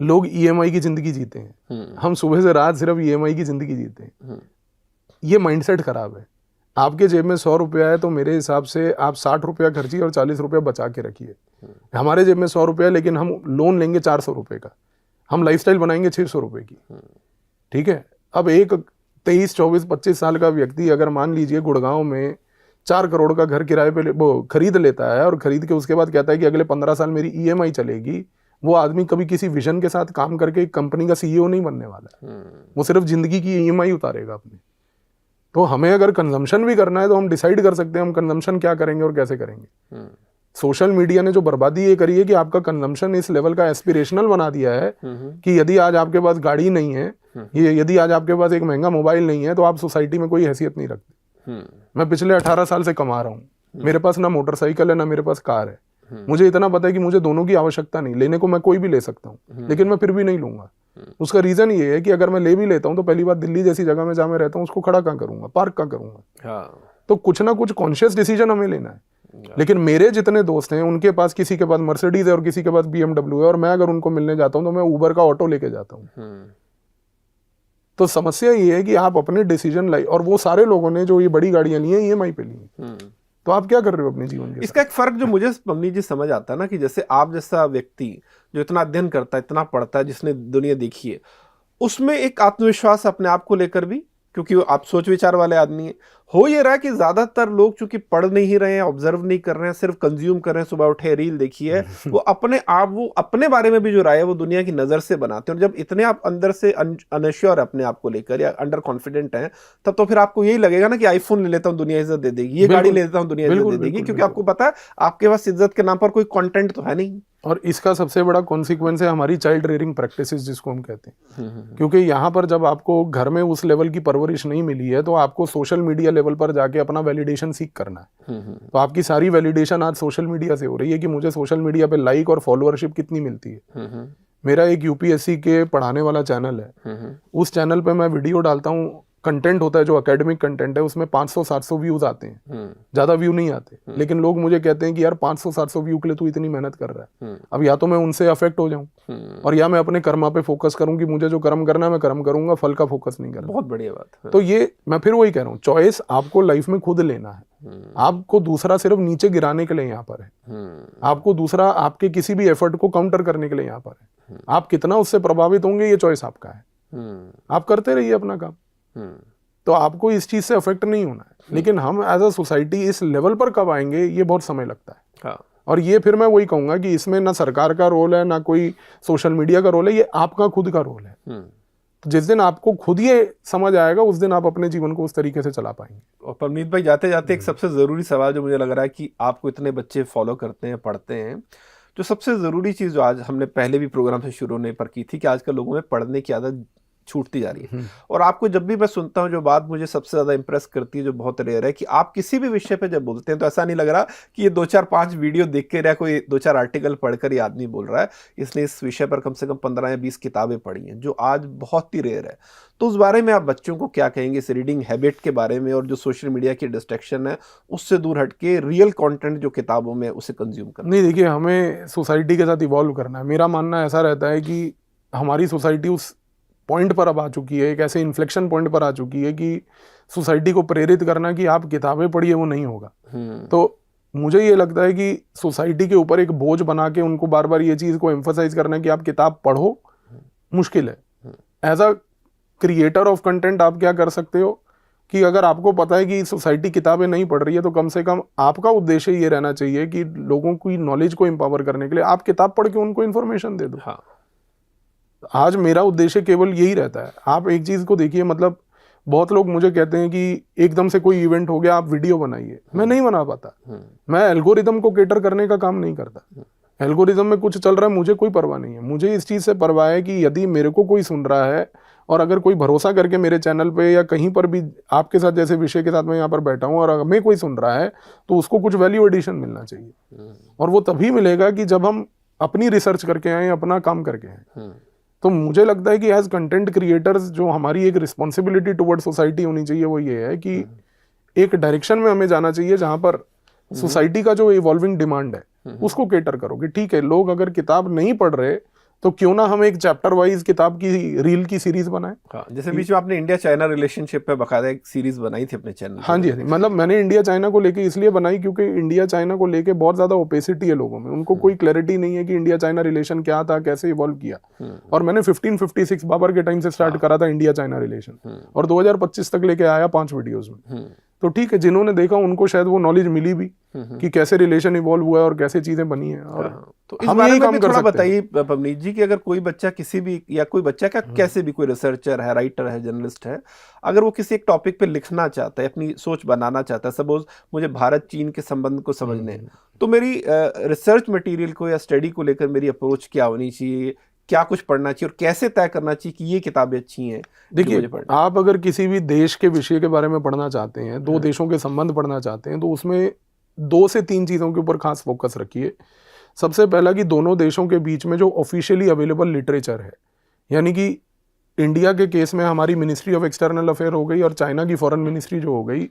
लोग ईएमआई की जिंदगी जीते हैं, हम सुबह से रात सिर्फ ईएमआई की जिंदगी जीते हैं। ये माइंडसेट खराब है। आपके जेब में 100 रुपया है तो मेरे हिसाब से आप 60 रुपया खर्चिए और 40 रुपया बचा के रखिए। हमारे जेब में 100 रुपया है लेकिन हम लोन लेंगे 400 रुपये का, हम लाइफस्टाइल बनाएंगे 600 रुपये की। ठीक है, अब एक 23, 24, 25 साल का व्यक्ति अगर मान लीजिए गुड़गांव में 4 करोड़ का घर किराए पे वो खरीद लेता है और खरीद के उसके बाद कहता है कि अगले 15 साल मेरी ईएमआई चलेगी, वो आदमी कभी किसी विजन के साथ काम करके एक कंपनी का सीईओ नहीं बनने वाला है। वो सिर्फ जिंदगी की ईएमआई उतारेगा अपनी। तो हमें अगर कंजम्पशन भी करना है तो हम डिसाइड कर सकते हैं हम कंजम्पशन क्या करेंगे और कैसे करेंगे। सोशल मीडिया ने जो बर्बादी ये करी है कि आपका कंजम्पशन इस लेवल का एस्पिरेशनल बना दिया है कि यदि आज आपके पास गाड़ी नहीं है, ये यदि आज आपके पास एक महंगा मोबाइल नहीं है तो आप सोसाइटी में कोई हैसियत नहीं रखते। मैं पिछले 18 साल से कमा रहा हूँ, मेरे पास ना मोटरसाइकिल है ना मेरे पास कार है। मुझे इतना पता है कि मुझे दोनों की आवश्यकता नहीं, लेने को मैं कोई भी ले सकता हूँ लेकिन मैं फिर भी नहीं लूंगा। उसका रीजन ये है कि अगर मैं ले भी लेता हूँ तो पहली बात दिल्ली जैसी जगह में जहाँ मैं रहता हूँ उसको खड़ा कहाँ करूंगा, पार्क कहाँ करूंगा। तो कुछ ना कुछ कॉन्शियस डिसीजन हमें लेना है। लेकिन मेरे जितने दोस्त हैं उनके पास किसी के पास मर्सिडीज है और किसी के पास BMW है, और मैं अगर उनको मिलने जाता हूँ तो मैं उबर का ऑटो लेके जाता हूँ। तो समस्या ये है कि आप अपने डिसीजन लाई, और वो सारे लोगों ने जो ये बड़ी गाड़ियां ली हैं ईएमआई पे ली हैं। तो आप क्या कर रहे हो अपने जीवन के इसका एक फर्क जो मुझे पवनी जी समझ आता है ना, कि जैसे आप जैसा व्यक्ति जो इतना अध्ययन करता है, इतना पढ़ता है, जिसने दुनिया देखी है, उसमें एक आत्मविश्वास अपने आप को लेकर भी, क्योंकि आप सोच विचार वाले आदमी हैं। हो ये रहा है कि ज्यादातर लोग चूंकि पढ़ नहीं रहे हैं, ऑब्जर्व नहीं कर रहे हैं, सिर्फ कंज्यूम कर रहे हैं, सुबह उठे रील देखी है, वो अपने आप, वो अपने बारे में भी जो राय है वो दुनिया की नजर से बनाते हैं। और जब इतने आप अंदर से अनश्योर अपने आप को लेकर या अंडर कॉन्फिडेंट हैं, तब तो फिर आपको यही लगेगा ना कि आईफोन ले लेता हूँ दुनिया इज्जत दे देगी, ये गाड़ी ले लेता हूँ दुनिया इज्जत दे देगी, क्योंकि आपको पता है आपके पास इज्जत के नाम पर कोई कंटेंट तो है नहीं। और इसका सबसे बड़ा कॉन्सिक्वेंस है हमारी चाइल्ड रेयरिंग प्रैक्टिसेस, जिसको हम कहते हैं। क्योंकि यहाँ पर जब आपको घर में उस लेवल की परवरिश नहीं मिली है तो आपको सोशल मीडिया लेवल पर जाके अपना वैलिडेशन सीख करना है। तो आपकी सारी वैलिडेशन आज सोशल मीडिया से हो रही है कि मुझे सोशल मीडिया पे लाइक और फॉलोअरशिप कितनी मिलती है। मेरा एक यूपीएससी के पढ़ाने वाला चैनल है, उस चैनल पे मैं वीडियो डालता हूँ, कंटेंट होता है जो एकेडमिक कंटेंट है, उसमें 500-700 व्यूज आते हैं, ज्यादा व्यू नहीं आते। लेकिन लोग मुझे कहते हैं कि यार 500-700 व्यू के लिए तू इतनी मेहनत कर रहा है। अब या तो मैं उनसे अफेक्ट हो जाऊं और या मैं अपने कर्मा पे फोकस करूं कि मुझे जो कर्म करना है मैं कर्म करूंगा, फल का फोकस नहीं करना। बहुत बढ़िया बात। तो ये मैं फिर वही कह रहा हूँ, चॉइस आपको लाइफ में खुद लेना है। आपको दूसरा सिर्फ नीचे गिराने के लिए यहाँ पर है, आपको दूसरा आपके किसी भी एफर्ट को काउंटर करने के लिए यहाँ पर है। आप कितना उससे प्रभावित होंगे ये चॉइस आपका है। आप करते रहिए अपना काम, तो आपको इस चीज से अफेक्ट नहीं होना है। लेकिन हम एज अ सोसाइटी इस लेवल पर कब आएंगे ये बहुत समय लगता है। हाँ। और ये फिर मैं वही कहूंगा कि इसमें ना सरकार का रोल है ना कोई सोशल मीडिया का रोल है, ये आपका खुद का रोल है। तो जिस दिन आपको खुद ये समझ आएगा उस दिन आप अपने जीवन को उस तरीके से चला पाएंगे। और परमीत भाई, जाते जाते एक सबसे जरूरी सवाल जो मुझे लग रहा है कि आपको इतने बच्चे फॉलो करते हैं, पढ़ते हैं, जो सबसे जरूरी चीज जो आज हमने पहले भी प्रोग्राम से शुरू होने पर की थी कि आजकल लोगों में पढ़ने की आदत छूटती जा रही है। और आपको जब भी मैं सुनता हूं, जो बात मुझे सबसे ज्यादा इंप्रेस करती है, जो बहुत रेयर है, कि आप किसी भी विषय पे जब बोलते हैं तो ऐसा नहीं लग रहा कि ये 2-4-5 वीडियो देख के या कोई 2-4 आर्टिकल पढ़कर ये आदमी बोल रहा है, इसने इस विषय पर कम से कम 15 या 20 किताबें पढ़ी हैं, जो आज बहुत ही रेयर है। तो उस बारे में आप बच्चों को क्या कहेंगे, इस रीडिंग हैबिट के बारे में, और जो सोशल मीडिया की डिस्ट्रैक्शन है उससे दूर हटके रियल कंटेंट जो किताबों में उसे कंज्यूम करना? नहीं, देखिए, हमें सोसाइटी के साथ इवॉल्व करना है। मेरा मानना ऐसा रहता है कि हमारी सोसाइटी उस पॉइंट पर अब आ चुकी है, एक ऐसे इन्फ्लेक्शन पॉइंट पर आ चुकी है कि सोसाइटी को प्रेरित करना कि आप किताबें पढ़िए वो नहीं होगा। तो मुझे ये लगता है कि सोसाइटी के ऊपर एक बोझ बना के उनको बार बार ये चीज़ को एम्फसाइज करना कि आप किताब पढ़ो मुश्किल है। As a creator of content आप क्या कर सकते हो कि अगर आपको पता है कि सोसाइटी किताबें नहीं पढ़ रही है तो कम से कम आपका उद्देश्य ये रहना चाहिए कि लोगों की नॉलेज को एम्पावर करने के लिए आप किताब पढ़ के उनको इन्फॉर्मेशन दे दो। हाँ। आज मेरा उद्देश्य केवल यही रहता है। आप एक चीज को देखिए, मतलब बहुत लोग मुझे कहते हैं कि एकदम से कोई इवेंट हो गया आप वीडियो बनाइए, मैं नहीं बना पाता। मैं एल्गोरिदम को केटर करने का काम नहीं करता। एल्गोरिदम में कुछ चल रहा है मुझे कोई परवाह नहीं है। मुझे इस चीज से परवाह है कि यदि मेरे को कोई सुन रहा है और अगर कोई भरोसा करके मेरे चैनल पे या कहीं पर भी आपके साथ जैसे विषय के साथ मैं यहाँ पर बैठा हूँ और हमें कोई सुन रहा है, तो उसको कुछ वैल्यू एडिशन मिलना चाहिए। और वो तभी मिलेगा कि जब हम अपनी रिसर्च करके आए, अपना काम करके आए। तो मुझे लगता है कि एज कंटेंट क्रिएटर्स जो हमारी एक रिस्पॉन्सिबिलिटी टुवर्ड सोसाइटी होनी चाहिए वो ये है कि एक डायरेक्शन में हमें जाना चाहिए जहां पर सोसाइटी का जो इवॉल्विंग डिमांड है उसको केटर करो कि ठीक है, लोग अगर किताब नहीं पढ़ रहे तो क्यों ना हम एक चैप्टर वाइज किताब की रील की सीरीज बनाएं। हाँ, जैसे बीच में आपने इंडिया चाइना रिलेशनशिप पे बकायदा एक सीरीज बनाई थी अपने चैनल। हाँ जी, मतलब मैंने इंडिया चाइना को लेके इसलिए बनाई क्योंकि इंडिया चाइना को लेके बहुत ज्यादा ओपेसिटी है लोगों में, उनको कोई क्लैरिटी नहीं है कि इंडिया चाइना रिलेशन क्या था, कैसे इवॉल्व किया। और मैंने 1556 बाबर के टाइम से स्टार्ट करा था इंडिया चाइना रिलेशन, और 2025 तक लेके आया 5 वीडियोज में। तो ठीक है, जिन्होंने देखा उनको शायद वो नॉलेज मिली भी कि कैसे रिलेशन इवॉल्व हुआ है और कैसे चीजें बनी है। और तो इस बारे में भी थोड़ा बताइए पवनीत जी कि अगर कोई बच्चा किसी भी, या कोई बच्चा क्या कैसे भी, कोई रिसर्चर है, राइटर है, जर्नलिस्ट है, अगर वो किसी एक टॉपिक पे लिखना चाहता है, अपनी सोच बनाना चाहता है, सपोज मुझे भारत चीन के संबंध को समझने हैं, तो मेरी रिसर्च मटेरियल को या स्टडी को लेकर मेरी अप्रोच क्या होनी चाहिए, क्या कुछ पढ़ना चाहिए और कैसे तय करना चाहिए कि ये किताबें अच्छी हैं? देखिए, आप अगर किसी भी देश के विषय के बारे में पढ़ना चाहते हैं, दो देशों के संबंध पढ़ना चाहते हैं, तो उसमें 2 से 3 चीज़ों के ऊपर खास फोकस रखिए। सबसे पहला कि दोनों देशों के बीच में जो ऑफिशियली अवेलेबल लिटरेचर है, यानी कि इंडिया के केस में हमारी मिनिस्ट्री ऑफ एक्सटर्नल अफेयर हो गई और चाइना की फॉरेन मिनिस्ट्री जो हो गई,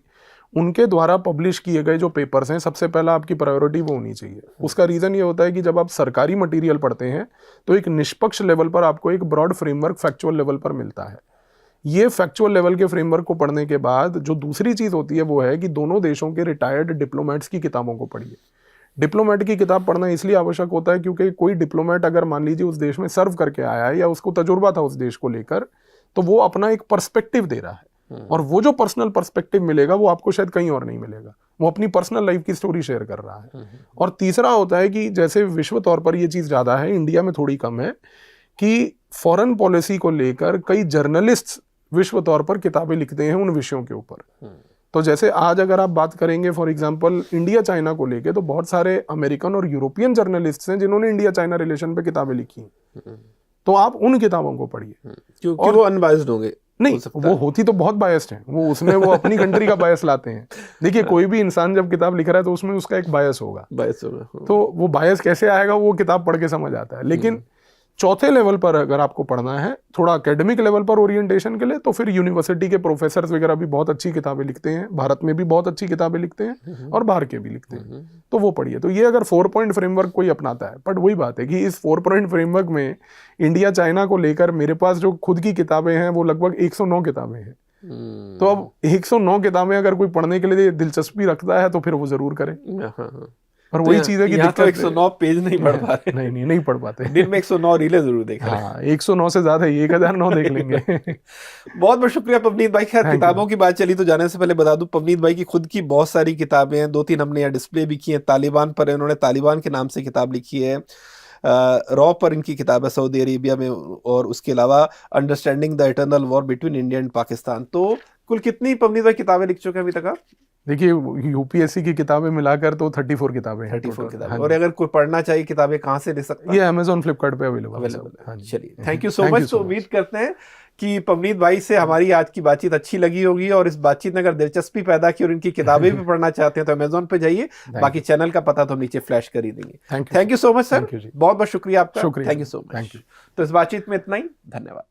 उनके द्वारा पब्लिश किए गए जो पेपर्स हैं, सबसे पहला आपकी प्रायोरिटी वो होनी चाहिए। उसका रीज़न ये होता है कि जब आप सरकारी मटेरियल पढ़ते हैं तो एक निष्पक्ष लेवल पर आपको एक ब्रॉड फ्रेमवर्क फैक्चुअल लेवल पर मिलता है। ये फैक्चुअल लेवल के फ्रेमवर्क को पढ़ने के बाद जो दूसरी चीज़ होती है वो है कि दोनों देशों के रिटायर्ड डिप्लोमेट्स की किताबों को पढ़िए। डिप्लोमेट की किताब पढ़ना इसलिए आवश्यक होता है क्योंकि कोई डिप्लोमेट अगर मान लीजिए उस देश में सर्व करके आया है या उसको तजुर्बा था उस देश को लेकर, तो वो अपना एक पर्सपेक्टिव दे रहा है, और वो जो पर्सनल पर्सपेक्टिव मिलेगा वो आपको शायद कहीं और नहीं मिलेगा। वो अपनी पर्सनल लाइफ की स्टोरी शेयर कर रहा है। और तीसरा होता है कि जैसे विश्व तौर पर ये चीज़ ज़्यादा है, इंडिया में थोड़ी कम है, कि फॉरेन पॉलिसी को लेकर कई जर्नलिस्ट विश्व तौर पर किताबें लिखते हैं उन विषयों के ऊपर। तो जैसे आज अगर आप बात करेंगे फॉर एग्जांपल इंडिया चाइना को लेके, तो बहुत सारे अमेरिकन और यूरोपियन जर्नलिस्ट हैं जिन्होंने इंडिया चाइना रिलेशन पे किताबें लिखी हैं। तो आप उन किताबों को पढ़िए, क्योंकि वो अनबायस्ड होंगे। नहीं, वो होती तो बहुत बायस्ड है, वो उसमें वो अपनी कंट्री का बायस लाते हैं। देखिए, कोई भी इंसान जब किताब लिख रहा है तो उसमें उसका एक बायस होगा। तो वो बायस कैसे आएगा वो किताब पढ़ के समझ आता है। लेकिन चौथे लेवल पर अगर आपको पढ़ना है, थोड़ा एकेडमिक लेवल पर ओरिएंटेशन के लिए, तो फिर यूनिवर्सिटी के प्रोफेसर वगैरह भी बहुत अच्छी किताबें लिखते हैं, भारत में भी बहुत अच्छी किताबें लिखते हैं और बाहर के भी लिखते हैं, तो वो पढ़िए। तो ये अगर 4 पॉइंट फ्रेमवर्क कोई अपनाता है, बट वही बात है कि इस 4 पॉइंट फ्रेमवर्क में इंडिया चाइना को लेकर मेरे पास जो खुद की किताबें हैं वो लगभग 109 किताबें हैं। तो अब 109 किताबें अगर कोई पढ़ने के लिए दिलचस्पी रखता है तो फिर वो जरूर करे। और वही चीज है कि यहाँ तो 109 पेज नहीं पढ़ पाते। नहीं पढ़ पाते। दिन में 109 रीलें जरूर देख रहे हैं। हाँ, 109 से ज्यादा ही 1009 देख लेंगे। बहुत बहुत शुक्रिया पवनीत भाई। खैर, किताबों की बात चली तो जाने से पहले बता दूं, पवनीत भाई की खुद की बहुत सारी किताबें हैं, 2-3 हमने यहाँ डिस्प्ले भी की हैं। तालिबान पर इन्होंने तालिबान के नाम से किताब लिखी है, रॉ पर इनकी किताब है सऊदी अरेबिया में, और उसके अलावा understanding the eternal war between India and Pakistan. तो कुल कितनी पवनीत भाई किताबें लिख चुके हैं अभी तक आप? देखिए, यूपीएससी की किताबें मिलाकर तो 34 किताबें हैं। 34 किताबें। और अगर कोई पढ़ना चाहिए किताबें कहाँ से ले सकता है? ये अमेज़न फ्लिपकार्ट पे अवेलेबल है। चलिए, थैंक यू सो मच। तो उम्मीद करते हैं कि पवनीत भाई से हमारी आज की बातचीत अच्छी लगी होगी, और इस बातचीत ने अगर दिलचस्पी पैदा की और इनकी किताबें भी पढ़ना चाहते हैं तो अमेज़न पे जाइए। बाकी चैनल का पता तो हम नीचे फ्लैश कर ही देंगे। Thank you so much sir, बहुत बहुत शुक्रिया आपका। Thank you so much. तो इस बातचीत में इतना ही, धन्यवाद।